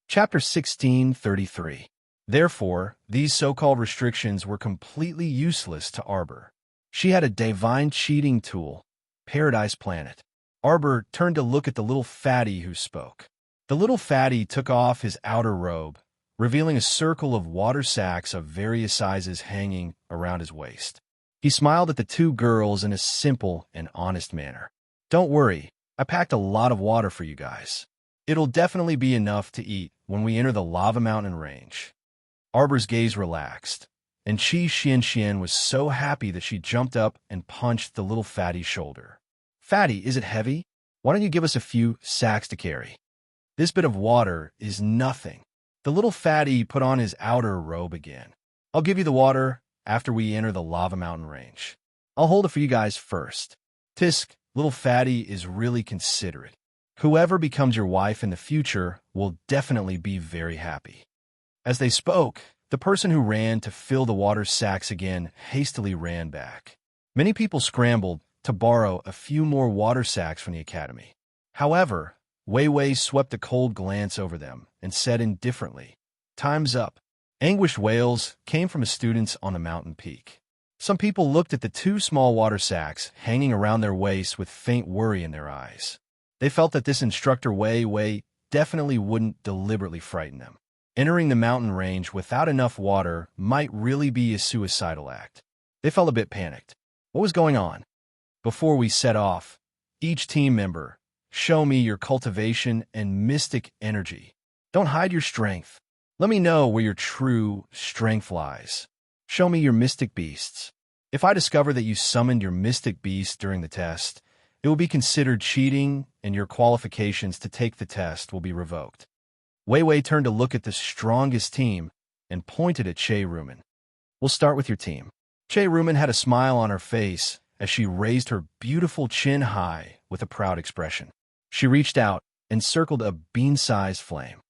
Chapter 1633. Therefore, these so-called restrictions were completely useless to Arbor. She had a divine cheating tool, Paradise Planet. Arbor turned to look at the little fatty who spoke. The little fatty took off his outer robe, revealing a circle of water sacks of various sizes hanging around his waist. He smiled at the two girls in a simple and honest manner. "Don't worry, I packed a lot of water for you guys. It'll definitely be enough to eat when we enter the lava mountain range." Arbor's gaze relaxed, and Qi Xianxian was so happy that she jumped up and punched the little fatty's shoulder. "Fatty, is it heavy? Why don't you give us a few sacks to carry? This bit of water is nothing." The little fatty put on his outer robe again. "I'll give you the water after we enter the lava mountain range. I'll hold it for you guys first." Tisk, Little Fatty is really considerate. Whoever becomes your wife in the future will definitely be very happy." As they spoke, the person who ran to fill the water sacks again hastily ran back. Many people scrambled to borrow a few more water sacks from the academy. However, Wei Wei swept a cold glance over them and said indifferently, "Time's up." Anguished wails came from students on the mountain peak. Some people looked at the two small water sacks hanging around their waists with faint worry in their eyes. They felt that this instructor Wei Wei definitely wouldn't deliberately frighten them. Entering the mountain range without enough water might really be a suicidal act. They felt a bit panicked. What was going on? Before we set off, each team member, show me your cultivation and mystic energy. Don't hide your strength. Let me know where your true strength lies. Show me your mystic beasts. If I discover that you summoned your mystic beast during the test, it will be considered cheating and your qualifications to take the test will be revoked. Wei Wei turned to look at the strongest team and pointed at Che Rumen. "We'll start with your team." Che Rumen had a smile on her face as she raised her beautiful chin high with a proud expression. She reached out and circled a bean-sized flame.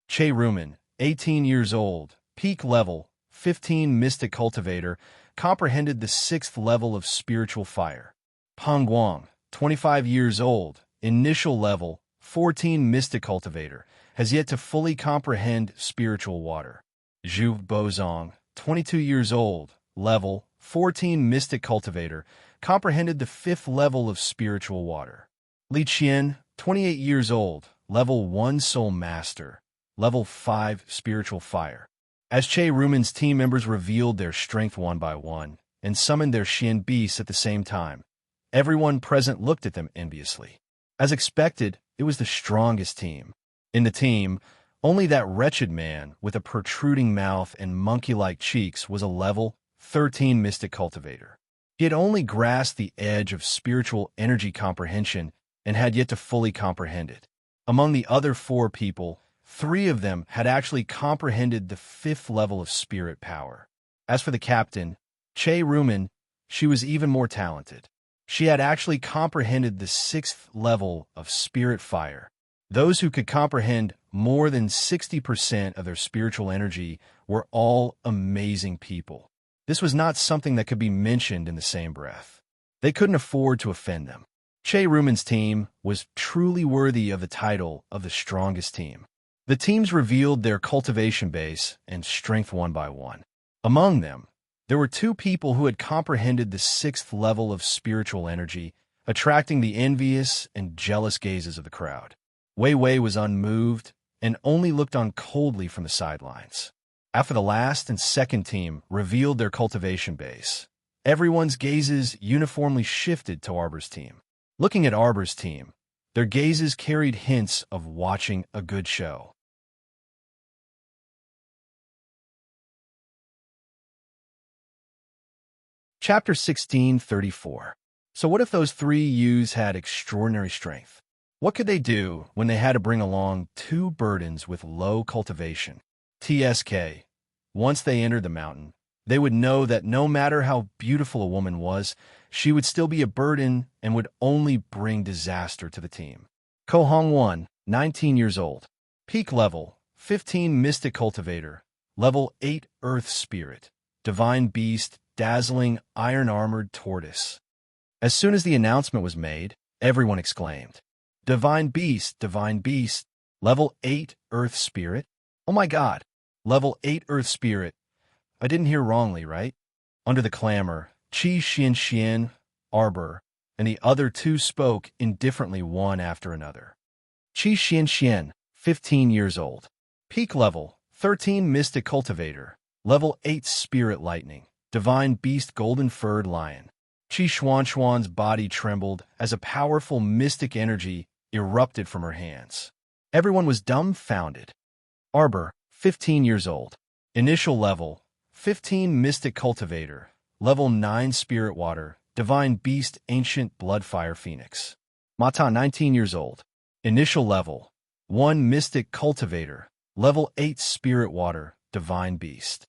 Che Rumen, 18 years old, peak level, 15 Mystic Cultivator, comprehended the 6th level of Spiritual Fire. Peng Guang, 25 years old, initial level, 14 Mystic Cultivator, has yet to fully comprehend Spiritual Water. Zhu Bozong, 22 years old, level, 14 Mystic Cultivator, comprehended the 5th level of Spiritual Water. Li Qian, 28 years old, level 1 Soul Master, level 5 Spiritual Fire. As Che Rumen's team members revealed their strength one by one and summoned their Xian beasts at the same time, everyone present looked at them enviously. As expected, it was the strongest team. In the team, only that wretched man with a protruding mouth and monkey-like cheeks was a level 13 Mystic Cultivator. He had only grasped the edge of spiritual energy comprehension and had yet to fully comprehend it. Among the other 4 people, 3 of them had actually comprehended the 5th level of spirit power. As for the captain, Che Rumen, she was even more talented. She had actually comprehended the 6th level of spirit fire. Those who could comprehend more than 60% of their spiritual energy were all amazing people. This was not something that could be mentioned in the same breath. They couldn't afford to offend them. Che Rumen's team was truly worthy of the title of the strongest team. The teams revealed their cultivation base and strength one by one. Among them, there were 2 people who had comprehended the 6th level of spiritual energy, attracting the envious and jealous gazes of the crowd. Wei Wei was unmoved and only looked on coldly from the sidelines. After the last and second team revealed their cultivation base, everyone's gazes uniformly shifted to Arbor's team. Looking at Arbor's team, their gazes carried hints of watching a good show. Chapter 1634. So what if those 3 youths had extraordinary strength? What could they do when they had to bring along 2 burdens with low cultivation? TSK. Once they entered the mountain, they would know that no matter how beautiful a woman was, she would still be a burden and would only bring disaster to the team. Ko Hong-won, 19 years old. Peak level, 15 Mystic Cultivator, level 8 Earth Spirit, Divine Beast, dazzling iron-armored tortoise. As soon as the announcement was made, everyone exclaimed, Divine Beast, level 8 Earth Spirit? Oh my god, level 8 Earth Spirit. I didn't hear wrongly, right? Under the clamor, Qi Xian, Arbor, and the other 2 spoke indifferently one after another. Qi Xian, 15 years old. Peak level, 13 Mystic Cultivator, level 8 Spirit Lightning, Divine Beast Golden-Furred Lion. Qi Xuan's body trembled as a powerful mystic energy erupted from her hands. Everyone was dumbfounded. Arbor, 15 years old. Initial level, 15 Mystic Cultivator, level 9 Spirit Water, Divine Beast Ancient Bloodfire Phoenix. Mata, 19 years old. Initial level, 1 Mystic Cultivator, level 8 Spirit Water, Divine Beast.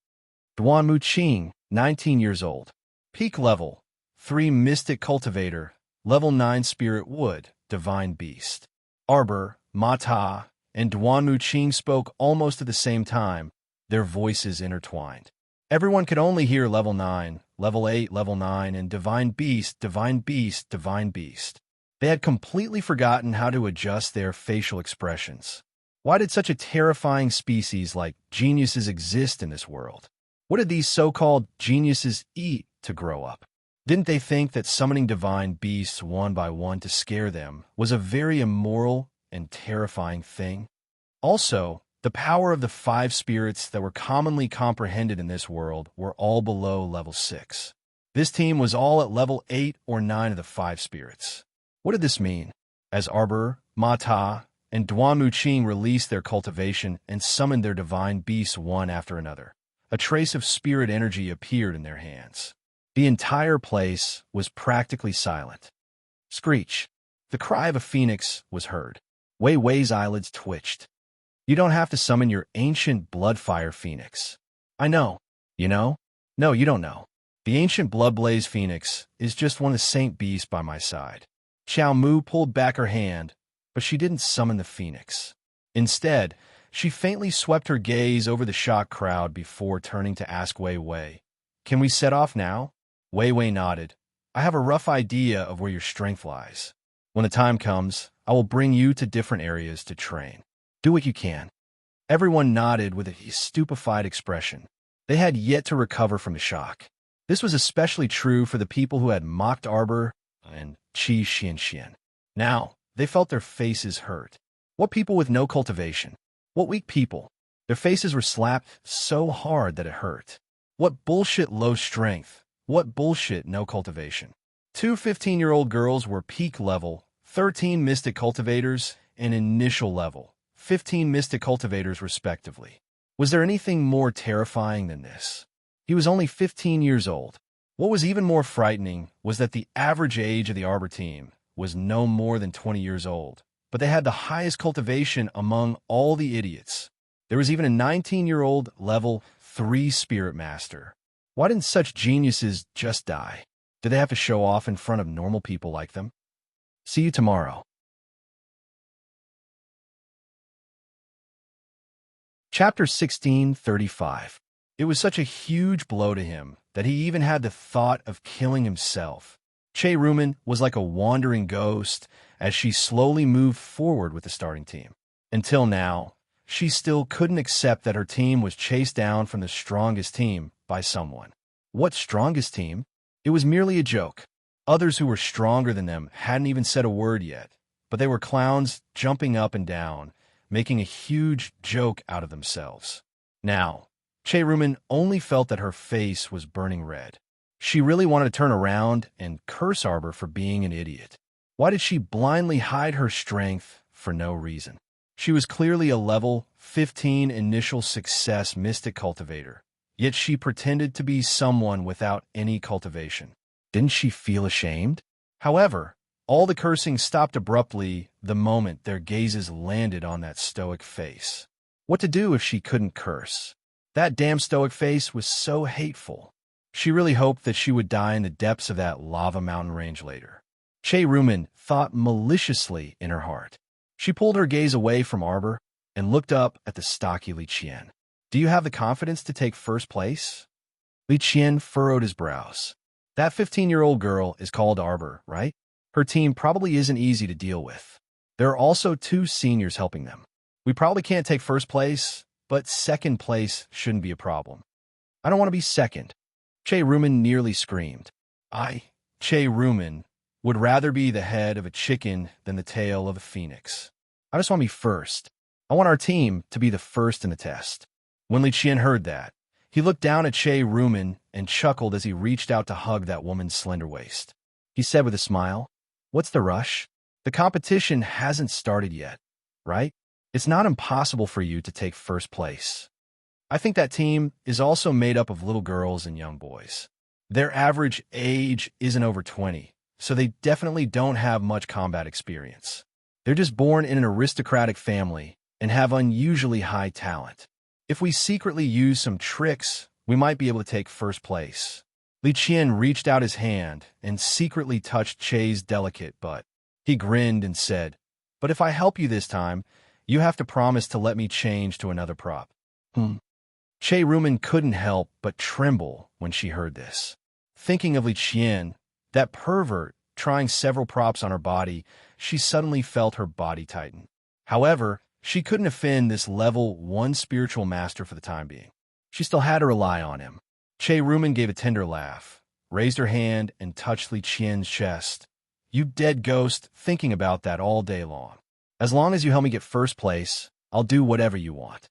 Duan Muqing, 19 years old. Peak level, 3 Mystic Cultivator, Level 9 Spirit Wood, Divine Beast. Arbor, Mata, and Duanmu Qing spoke almost at the same time, their voices intertwined. Everyone could only hear Level 9, Level 8, Level 9, and Divine Beast, Divine Beast, Divine Beast. They had completely forgotten how to adjust their facial expressions. Why did such a terrifying species like geniuses exist in this world? What did these so-called geniuses eat to grow up? Didn't they think that summoning divine beasts one by one to scare them was a very immoral and terrifying thing? Also, the power of the 5 spirits that were commonly comprehended in this world were all below level 6. This team was all at level 8 or 9 of the 5 spirits. What did this mean? As Arbor, Mata, and Duanmu Qing released their cultivation and summoned their divine beasts one after another, a trace of spirit energy appeared in their hands. The entire place was practically silent. Screech. The cry of a phoenix was heard. Wei Wei's eyelids twitched. You don't have to summon your ancient blood-fire phoenix. I know. You know? No, you don't know. The ancient blood-blaze phoenix is just one of the saint beasts by my side. Xiao Mu pulled back her hand, but she didn't summon the phoenix. Instead, she faintly swept her gaze over the shocked crowd before turning to ask Wei Wei, "Can we set off now?" Wei Wei nodded. "I have a rough idea of where your strength lies. When the time comes, I will bring you to different areas to train. Do what you can." Everyone nodded with a stupefied expression. They had yet to recover from the shock. This was especially true for the people who had mocked Arbor and Qi Xianxian. Now, they felt their faces hurt. What people with no cultivation? What weak people? Their faces were slapped so hard that it hurt. What bullshit low strength? What bullshit no cultivation? 2 15-year-old girls were peak level, 13 mystic cultivators, and initial level, 15 mystic cultivators respectively. Was there anything more terrifying than this? He was only 15 years old. What was even more frightening was that the average age of the Arbor team was no more than 20 years old, but they had the highest cultivation among all the idiots. There was even a 19-year-old level 3 spirit master. Why didn't such geniuses just die? Did they have to show off in front of normal people like them? See you tomorrow. Chapter 1635. It was such a huge blow to him that he even had the thought of killing himself. Che Rumen was like a wandering ghost as she slowly moved forward with the starting team. Until now, she still couldn't accept that her team was chased down from the strongest team by someone. What strongest team? It was merely a joke. Others who were stronger than them hadn't even said a word yet, but they were clowns jumping up and down, making a huge joke out of themselves. Now, Che Rumen only felt that her face was burning red. She really wanted to turn around and curse Arbor for being an idiot. Why did she blindly hide her strength for no reason? She was clearly a level 15 initial success mystic cultivator, yet she pretended to be someone without any cultivation. Didn't she feel ashamed? However, all the cursing stopped abruptly the moment their gazes landed on that stoic face. What to do if she couldn't curse? That damn stoic face was so hateful. She really hoped that she would die in the depths of that lava mountain range later. Che Rumen thought maliciously in her heart. She pulled her gaze away from Arbor and looked up at the stocky Li Qian. "Do you have the confidence to take first place?" Li Qian furrowed his brows. "That 15-year-old girl is called Arbor, right? Her team probably isn't easy to deal with. There are also 2 seniors helping them. We probably can't take first place, but second place shouldn't be a problem." "I don't want to be second," Che Rumen nearly screamed. Che Rumen, would rather be the head of a chicken than the tail of a phoenix. "I just want to be first. I want our team to be the first in the test." When Li Qian heard that, he looked down at Che Rumen and chuckled as he reached out to hug that woman's slender waist. He said with a smile, "What's the rush? The competition hasn't started yet, right? It's not impossible for you to take first place. I think that team is also made up of little girls and young boys. Their average age isn't over 20, so they definitely don't have much combat experience. They're just born in an aristocratic family and have unusually high talent. If we secretly use some tricks, we might be able to take first place. Li Qian reached out his hand and secretly touched Che's delicate butt. He grinned and said, "But if I help you this time, you have to promise to let me change to another prop." Che Rumen couldn't help but tremble when she heard this. Thinking of Li Qian, that pervert, trying several props on her body, she suddenly felt her body tighten. However, she couldn't offend this level 1 spiritual master for the time being. She still had to rely on him. Che Rumen gave a tender laugh, raised her hand, and touched Li Qian's chest. "You dead ghost, thinking about that all day long. As long as you help me get first place, I'll do whatever you want."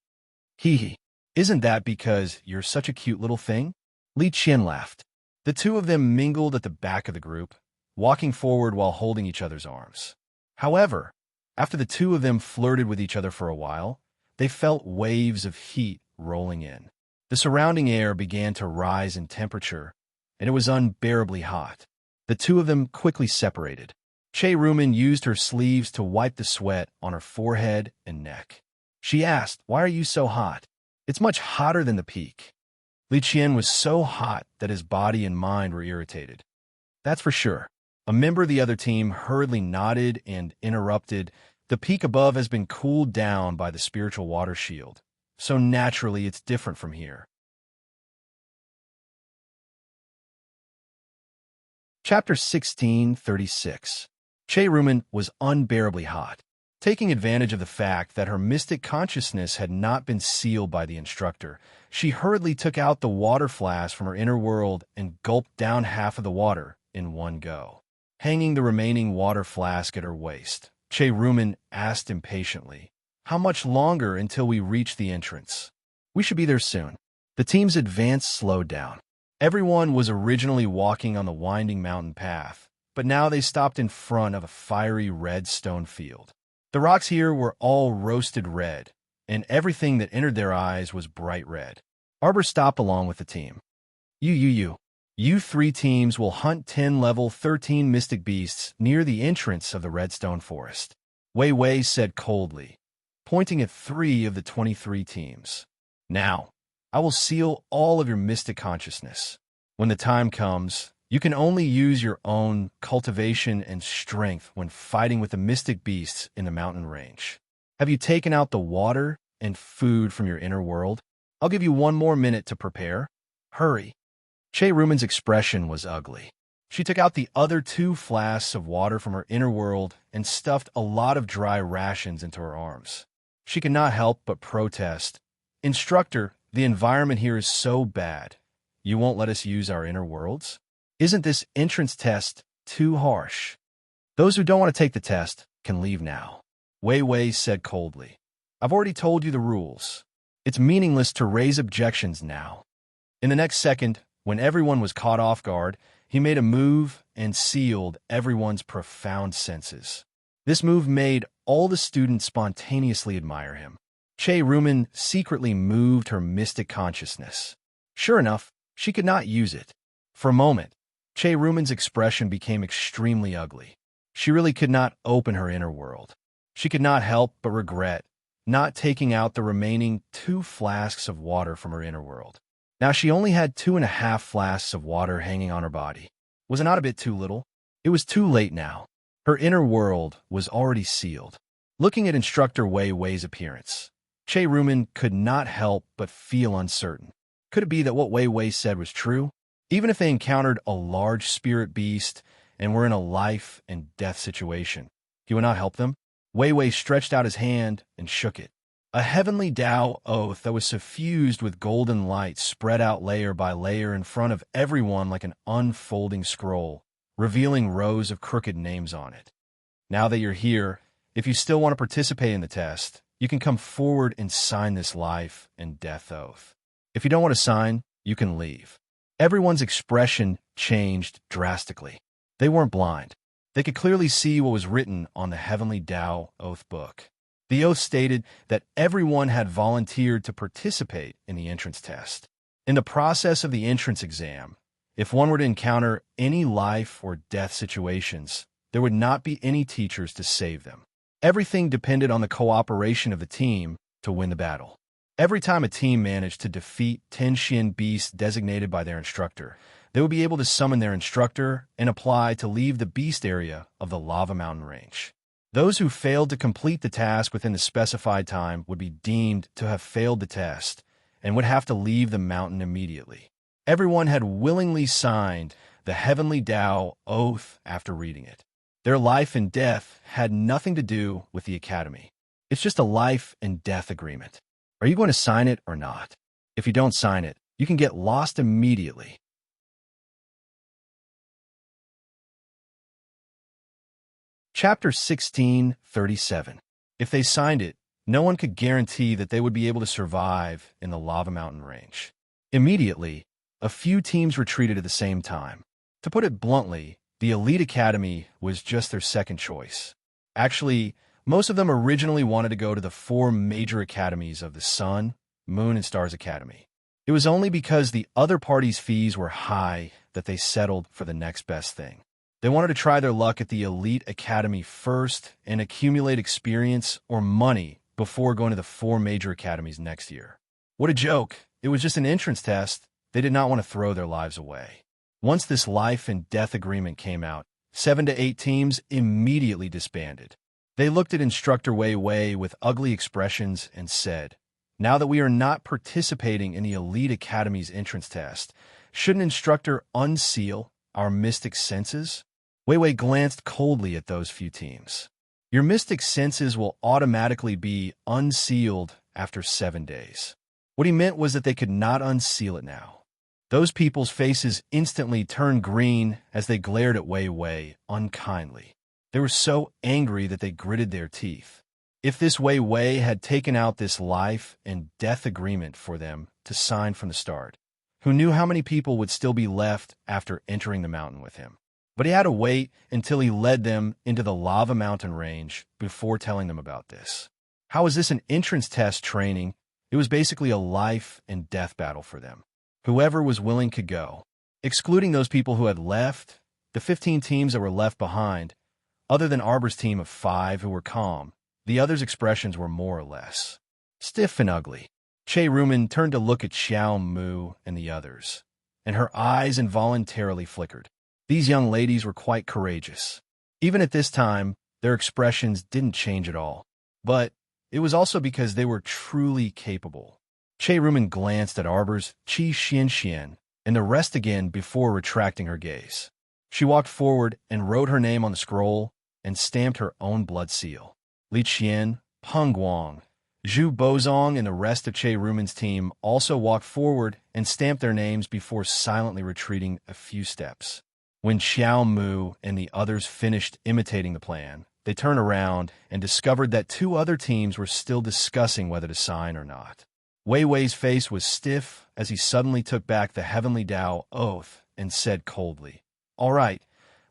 Hee hee. "Isn't that because you're such a cute little thing?" Li Qian laughed. The two of them mingled at the back of the group, walking forward while holding each other's arms. However, after the two of them flirted with each other for a while, they felt waves of heat rolling in. The surrounding air began to rise in temperature, and it was unbearably hot. The two of them quickly separated. Che Rumen used her sleeves to wipe the sweat on her forehead and neck. She asked, "Why are you so hot?" "It's much hotter than the peak." Li Qian was so hot that his body and mind were irritated. "That's for sure." A member of the other team hurriedly nodded and interrupted. "The peak above has been cooled down by the spiritual water shield, so naturally it's different from here." Chapter 1636. Che Rumen was unbearably hot. Taking advantage of the fact that her mystic consciousness had not been sealed by the instructor, she hurriedly took out the water flask from her inner world and gulped down half of the water in one go. Hanging the remaining water flask at her waist, Che Rumen asked impatiently, "How much longer until we reach the entrance?" "We should be there soon." The team's advance slowed down. Everyone was originally walking on the winding mountain path, but now they stopped in front of a fiery red stone field. The rocks here were all roasted red, and everything that entered their eyes was bright red. Arbor stopped along with the team. You three teams will hunt 10 level 13 mystic beasts near the entrance of the redstone forest," Wei Wei said coldly, pointing at 3 of the 23 teams. "Now, I will seal all of your mystic consciousness. When the time comes, you can only use your own cultivation and strength when fighting with the mystic beasts in the mountain range. Have you taken out the water and food from your inner world? I'll give you 1 more minute to prepare. Hurry." Che Rumen's expression was ugly. She took out the other 2 flasks of water from her inner world and stuffed a lot of dry rations into her arms. She could not help but protest. "Instructor, the environment here is so bad. You won't let us use our inner worlds? Isn't this entrance test too harsh?" "Those who don't want to take the test can leave now," Wei Wei said coldly. "I've already told you the rules. It's meaningless to raise objections now." In the next second, when everyone was caught off guard, he made a move and sealed everyone's profound senses. This move made all the students spontaneously admire him. Che Rumen secretly moved her mystic consciousness. Sure enough, she could not use it. For a moment, Che Rumen's expression became extremely ugly. She really could not open her inner world. She could not help but regret not taking out the remaining 2 flasks of water from her inner world. Now she only had 2.5 flasks of water hanging on her body. Was it not a bit too little? It was too late now. Her inner world was already sealed. Looking at Instructor Wei Wei's appearance, Che Rumen could not help but feel uncertain. Could it be that what Wei Wei said was true? Even if they encountered a large spirit beast and were in a life and death situation, he would not help them? Wei Wei stretched out his hand and shook it. A heavenly Tao oath that was suffused with golden light spread out layer by layer in front of everyone like an unfolding scroll, revealing rows of crooked names on it. "Now that you're here, if you still want to participate in the test, you can come forward and sign this life and death oath. If you don't want to sign, you can leave." Everyone's expression changed drastically. They weren't blind. They could clearly see what was written on the heavenly Tao oath book. The oath stated that everyone had volunteered to participate in the entrance test. In the process of the entrance exam, if one were to encounter any life or death situations, there would not be any teachers to save them. Everything depended on the cooperation of the team to win the battle. Every time a team managed to defeat 10 Shin beasts designated by their instructor, they would be able to summon their instructor and apply to leave the beast area of the lava mountain range. Those who failed to complete the task within the specified time would be deemed to have failed the test and would have to leave the mountain immediately. Everyone had willingly signed the Heavenly Tao Oath after reading it. Their life and death had nothing to do with the academy. It's just a life and death agreement. Are you going to sign it or not? If you don't sign it, you can get lost immediately. Chapter 1637. If they signed it, no one could guarantee that they would be able to survive in the lava mountain range. Immediately, a few teams retreated at the same time. To put it bluntly, the Elite Academy was just their second choice. Actually, most of them originally wanted to go to the 4 major academies of the Sun, Moon, and Stars Academy. It was only because the other party's fees were high that they settled for the next best thing. They wanted to try their luck at the Elite Academy first and accumulate experience or money before going to the 4 major academies next year. What a joke. It was just an entrance test. They did not want to throw their lives away. Once this life and death agreement came out, 7 to 8 teams immediately disbanded. They looked at Instructor Wei Wei with ugly expressions and said, "Now that we are not participating in the Elite Academy's entrance test, shouldn't Instructor unseal our mystic senses?" Wei Wei glanced coldly at those few teams. "Your mystic senses will automatically be unsealed after 7 days." What he meant was that they could not unseal it now. Those people's faces instantly turned green as they glared at Wei Wei unkindly. They were so angry that they gritted their teeth. If this Wei Wei had taken out this life and death agreement for them to sign from the start, who knew how many people would still be left after entering the mountain with him? But he had to wait until he led them into the lava mountain range before telling them about this. How was this an entrance test training? It was basically a life and death battle for them. Whoever was willing could go. Excluding those people who had left, the 15 teams that were left behind, other than Arbor's team of 5 who were calm, the others' expressions were more or less stiff and ugly. Che Rumen turned to look at Xiao Mu and the others, and her eyes involuntarily flickered. These young ladies were quite courageous. Even at this time, their expressions didn't change at all. But it was also because they were truly capable. Che Rumen glanced at Arbor's Qi Xian and the rest again before retracting her gaze. She walked forward and wrote her name on the scroll and stamped her own blood seal. Li Qian, Peng Guang, Zhu Bozong, and the rest of Che Rumen's team also walked forward and stamped their names before silently retreating a few steps. When Xiao Mu and the others finished imitating the plan, they turned around and discovered that 2 other teams were still discussing whether to sign or not. Wei Wei's face was stiff as he suddenly took back the Heavenly Tao Oath and said coldly, "All right,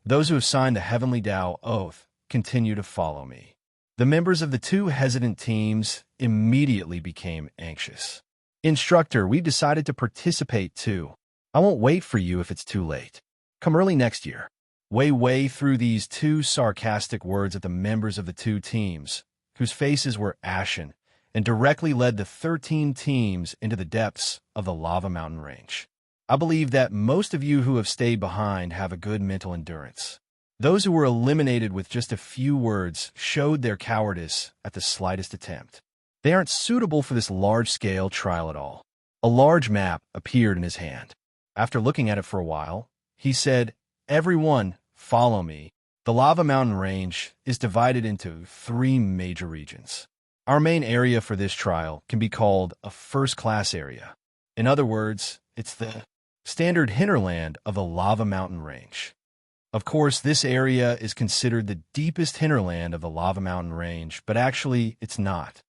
those who have signed the Heavenly Tao Oath continue to follow me." The members of the 2 hesitant teams immediately became anxious. "Instructor, we've decided to participate too. I won't wait for you if it's too late. Come early next year." Wei Wei threw these 2 sarcastic words at the members of the 2 teams, whose faces were ashen, and directly led the 13 teams into the depths of the lava mountain range. I believe that most of you who have stayed behind have a good mental endurance. Those who were eliminated with just a few words showed their cowardice at the slightest attempt. They aren't suitable for this large-scale trial at all. A large map appeared in his hand. After looking at it for a while, he said, "Everyone, follow me. The lava mountain range is divided into 3 major regions. Our main area for this trial can be called a first-class area. In other words, it's the standard hinterland of the lava mountain range. Of course, this area is considered the deepest hinterland of the lava mountain range, but actually, it's not.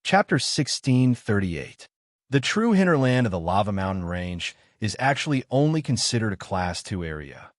Chapter 1638. The true hinterland of the lava mountain range is actually only considered a Class 2 area.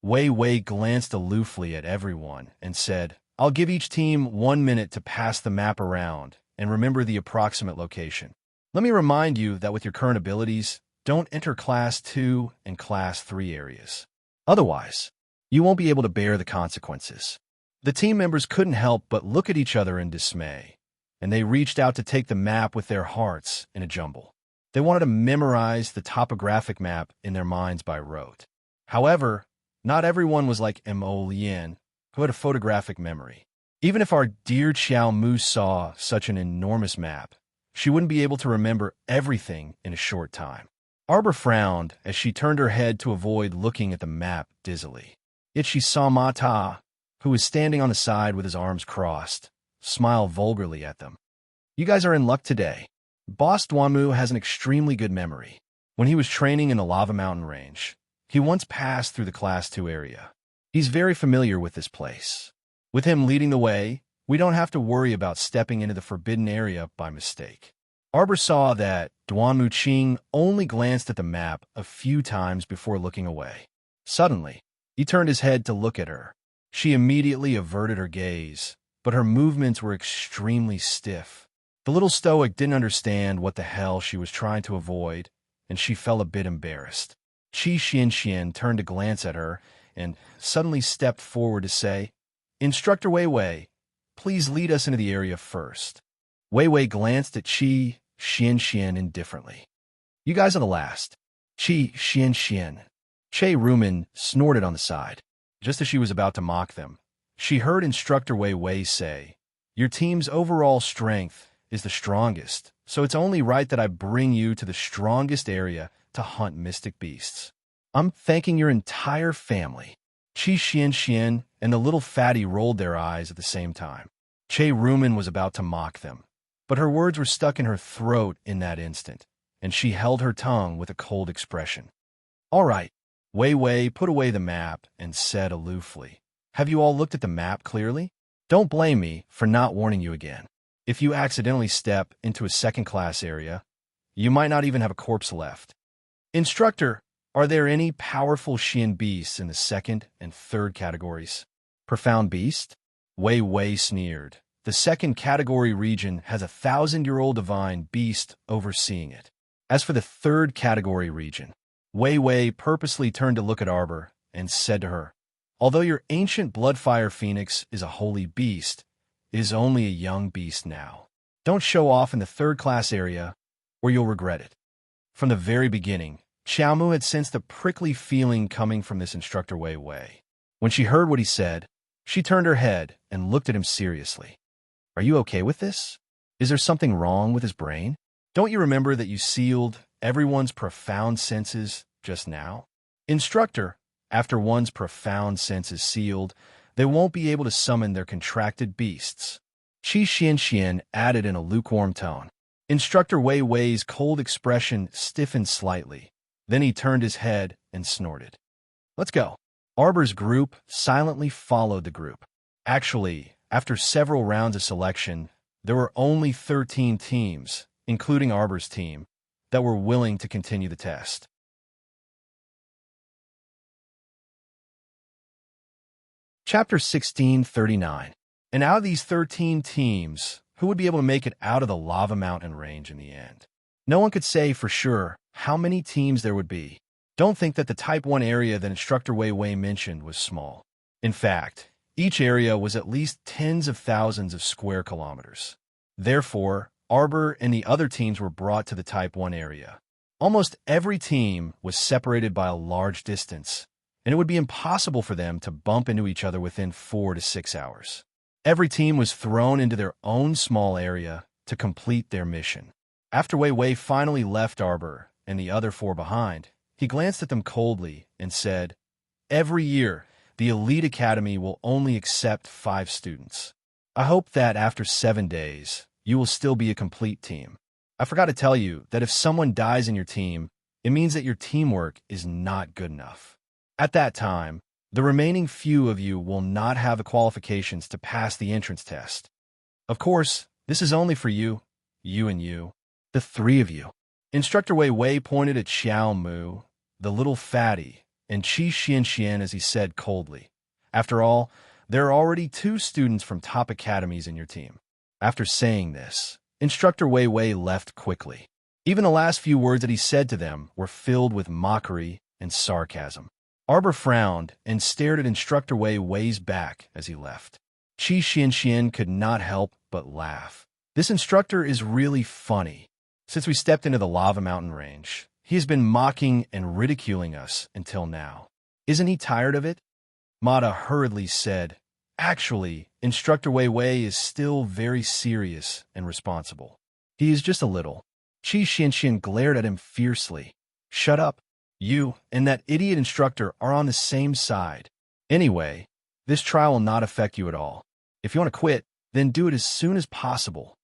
Wei Wei glanced aloofly at everyone and said, "I'll give each team 1 minute to pass the map around and remember the approximate location. Let me remind you that with your current abilities, don't enter Class 2 and Class 3 areas. Otherwise, you won't be able to bear the consequences." The team members couldn't help but look at each other in dismay, and they reached out to take the map with their hearts in a jumble. They wanted to memorize the topographic map in their minds by rote. However, not everyone was like Mo Lien, who had a photographic memory. Even if our dear Xiao Mu saw such an enormous map, she wouldn't be able to remember everything in a short time. Arbor frowned as she turned her head to avoid looking at the map dizzily. Yet she saw Ma Ta, who was standing on the side with his arms crossed, smile vulgarly at them. You guys are in luck today. Boss Duanmu has an extremely good memory. When he was training in the Lava Mountain Range, he once passed through the Class 2 area. He's very familiar with this place. With him leading the way, we don't have to worry about stepping into the forbidden area by mistake. Arbor saw that Duanmu Qing only glanced at the map a few times before looking away. Suddenly, he turned his head to look at her. She immediately averted her gaze, but her movements were extremely stiff. The little stoic didn't understand what the hell she was trying to avoid, and she felt a bit embarrassed. Qi Xianxian turned to glance at her and suddenly stepped forward to say, "Instructor Wei Wei, please lead us into the area first." Wei Wei glanced at Qi Xianxian indifferently. "You guys are the last." Qi Xianxian. Che Rumen snorted on the side. Just as she was about to mock them, she heard Instructor Wei Wei say, "Your team's overall strength is the strongest, so it's only right that I bring you to the strongest area to hunt mystic beasts. I'm thanking your entire family." Qi Xianxian and the little fatty rolled their eyes at the same time. Che Rumen was about to mock them, but her words were stuck in her throat in that instant, and she held her tongue with a cold expression. "All right." Wei Wei put away the map and said aloofly, "Have you all looked at the map clearly? Don't blame me for not warning you again. If you accidentally step into a second-class area, you might not even have a corpse left. Instructor, are there any powerful Xian beasts in the second and third categories?" "Profound beast?" Wei Wei sneered. "The second category region has a 1,000-year-old divine beast overseeing it. As for the third category region," Wei Wei purposely turned to look at Arbor and said to her, "Although your ancient Bloodfire Phoenix is a holy beast, it is only a young beast now. Don't show off in the third-class area, or you'll regret it." From the very beginning, Xiaomu had sensed a prickly feeling coming from this Instructor Wei Wei. When she heard what he said, she turned her head and looked at him seriously. "Are you okay with this? Is there something wrong with his brain? Don't you remember that you sealed everyone's profound senses just now? Instructor, after one's profound senses sealed, they won't be able to summon their contracted beasts." Qi Xianxian added in a lukewarm tone. Instructor Wei Wei's cold expression stiffened slightly. Then he turned his head and snorted. "Let's go." Arbor's group silently followed the group. Actually, after several rounds of selection, there were only 13 teams, including Arbor's team, that were willing to continue the test. Chapter 1639. And out of these 13 teams, who would be able to make it out of the Lava Mountain Range in the end? No one could say for sure how many teams there would be. Don't think that the Type 1 area that Instructor Wei Wei mentioned was small. In fact, each area was at least tens of thousands of square kilometers. Therefore, Arbor and the other teams were brought to the Type 1 area. Almost every team was separated by a large distance, and it would be impossible for them to bump into each other within 4 to 6 hours. Every team was thrown into their own small area to complete their mission. After Wei Wei finally left Arbor and the other 4 behind, he glanced at them coldly and said, "Every year, the Elite Academy will only accept 5 students. I hope that after 7 days, you will still be a complete team. I forgot to tell you that if someone dies in your team, it means that your teamwork is not good enough. At that time, the remaining few of you will not have the qualifications to pass the entrance test. Of course, this is only for you, and you, the 3 of you." Instructor Wei Wei pointed at Xiao Mu, the little fatty, and Qi Xianxian as he said coldly, "After all, there are already 2 students from top academies in your team." After saying this, Instructor Wei Wei left quickly. Even the last few words that he said to them were filled with mockery and sarcasm. Arbor frowned and stared at Instructor Wei Wei's back as he left. Qi Xianxian could not help but laugh. This instructor is really funny. Since we stepped into the lava mountain range, he has been mocking and ridiculing us until now. Isn't he tired of it? Mata hurriedly said. Actually, Instructor Wei Wei is still very serious and responsible. He is just a little. Qi Xianxian glared at him fiercely. Shut up. You and that idiot instructor are on the same side. Anyway, this trial will not affect you at all. If you want to quit, then do it as soon as possible.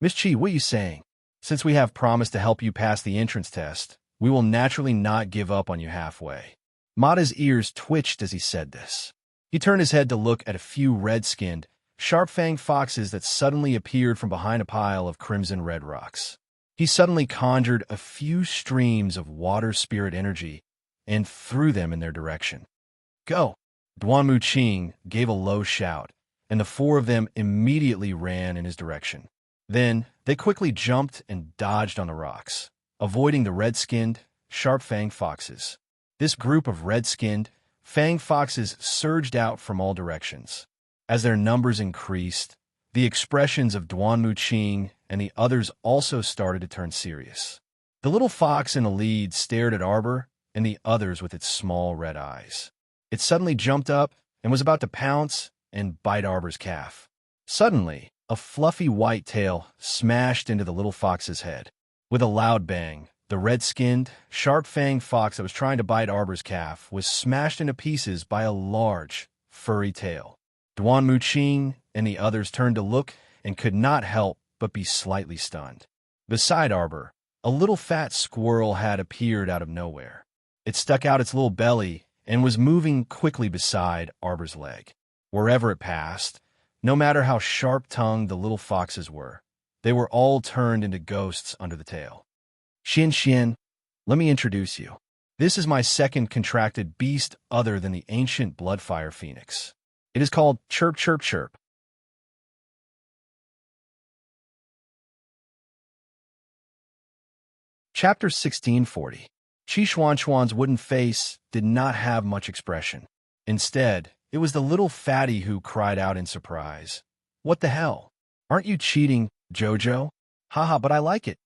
Miss Qi, what are you saying? Since we have promised to help you pass the entrance test, we will naturally not give up on you halfway. Mata's ears twitched as he said this. He turned his head to look at a few red-skinned, sharp-fanged foxes that suddenly appeared from behind a pile of crimson red rocks. He suddenly conjured a few streams of water spirit energy and threw them in their direction. Go! Duanmu Qing gave a low shout, and the four of them immediately ran in his direction. Then, they quickly jumped and dodged on the rocks, avoiding the red-skinned, sharp-fanged foxes. This group of red-skinned, fanged foxes surged out from all directions. As their numbers increased, the expressions of Duanmu Qing and the others also started to turn serious. The little fox in the lead stared at Arbor and the others with its small red eyes. It suddenly jumped up and was about to pounce and bite Arbor's calf. Suddenly, a fluffy white tail smashed into the little fox's head. With a loud bang, the red-skinned, sharp-fanged fox that was trying to bite Arbor's calf was smashed into pieces by a large, furry tail. Duanmu Qing and the others turned to look and could not help but be slightly stunned. Beside Arbor, a little fat squirrel had appeared out of nowhere. It stuck out its little belly and was moving quickly beside Arbor's leg. Wherever it passed, no matter how sharp-tongued the little foxes were, they were all turned into ghosts under the tail. Xian, let me introduce you. This is my second contracted beast other than the ancient Bloodfire Phoenix. It is called Chirp Chirp Chirp. Chapter 1640. Qi Xuanquan's wooden face did not have much expression. Instead, it was the little fatty who cried out in surprise. What the hell? Aren't you cheating, Jojo? Haha, but I like it.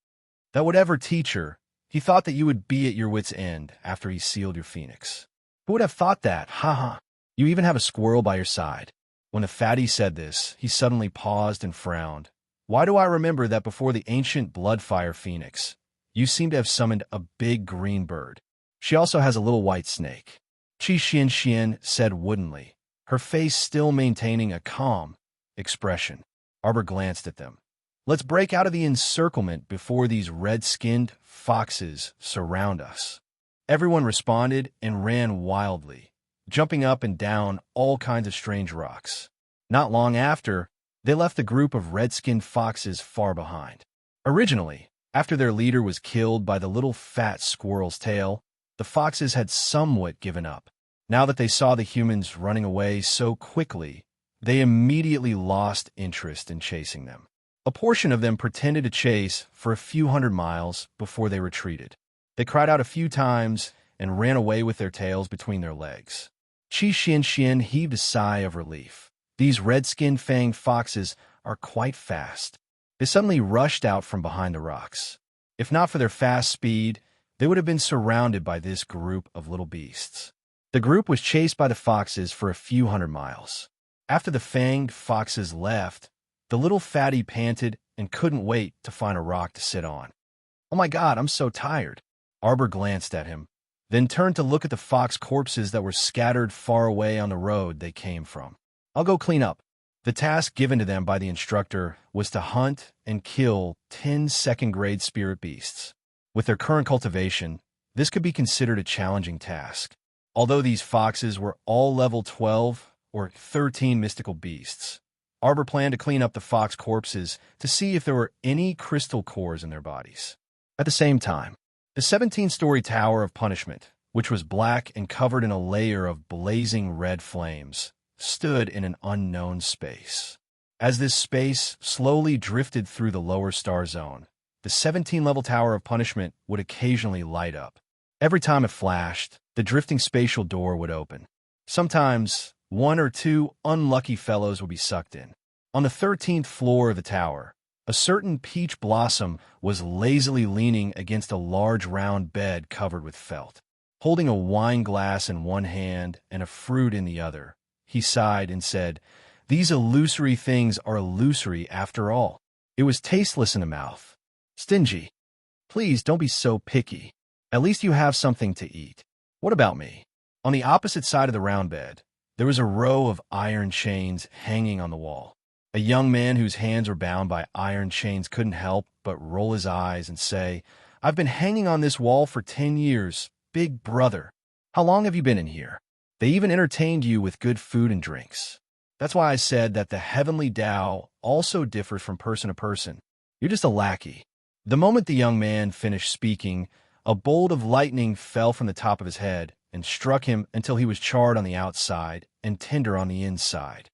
That whatever teacher, he thought that you would be at your wit's end after he sealed your phoenix. Who would have thought that? Haha. You even have a squirrel by your side. When the fatty said this, he suddenly paused and frowned. Why do I remember that before the ancient Bloodfire Phoenix, you seem to have summoned a big green bird? She also has a little white snake. Qi Xianxian said woodenly, her face still maintaining a calm expression. Arbor glanced at them. Let's break out of the encirclement before these red-skinned foxes surround us. Everyone responded and ran wildly, jumping up and down all kinds of strange rocks. Not long after, they left the group of red-skinned foxes far behind. Originally, after their leader was killed by the little fat squirrel's tail, the foxes had somewhat given up. Now that they saw the humans running away so quickly, they immediately lost interest in chasing them. A portion of them pretended to chase for a few hundred miles before they retreated. They cried out a few times and ran away with their tails between their legs. Qi Xianxian heaved a sigh of relief. These red-skinned fanged foxes are quite fast. They suddenly rushed out from behind the rocks. If not for their fast speed, they would have been surrounded by this group of little beasts. The group was chased by the foxes for a few hundred miles. After the fanged foxes left, the little fatty panted and couldn't wait to find a rock to sit on. Oh my God, I'm so tired. Arbor glanced at him, then turned to look at the fox corpses that were scattered far away on the road they came from. I'll go clean up. The task given to them by the instructor was to hunt and kill 10 second-grade spirit beasts. With their current cultivation, this could be considered a challenging task. Although these foxes were all level 12 or 13 mystical beasts, Arbor planned to clean up the fox corpses to see if there were any crystal cores in their bodies. At the same time, the 17-story Tower of Punishment, which was black and covered in a layer of blazing red flames, stood in an unknown space. As this space slowly drifted through the lower star zone, the 17-level Tower of Punishment would occasionally light up. Every time it flashed, the drifting spatial door would open. Sometimes, one or two unlucky fellows would be sucked in. On the 13th floor of the tower, A certain peach blossom was lazily leaning against a large round bed covered with felt. Holding a wine glass in one hand and a fruit in the other, he sighed and said, "These illusory things are illusory after all." It was tasteless in the mouth. Stingy. Please don't be so picky. At least you have something to eat. What about me? On the opposite side of the round bed, there was a row of iron chains hanging on the wall. A young man whose hands were bound by iron chains couldn't help but roll his eyes and say, "I've been hanging on this wall for 10 years, big brother. How long have you been in here? They even entertained you with good food and drinks. That's why I said that the heavenly Tao also differs from person to person. You're just a lackey." The moment the young man finished speaking, a bolt of lightning fell from the top of his head and struck him until he was charred on the outside and tender on the inside.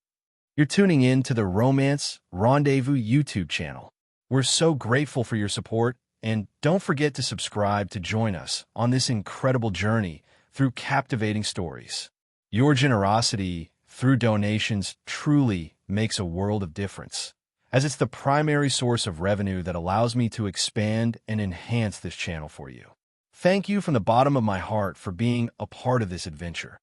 You're tuning in to the Romance Rendezvous YouTube channel. We're so grateful for your support, and don't forget to subscribe to join us on this incredible journey through captivating stories. Your generosity through donations truly makes a world of difference, as it's the primary source of revenue that allows me to expand and enhance this channel for you. Thank you from the bottom of my heart for being a part of this adventure.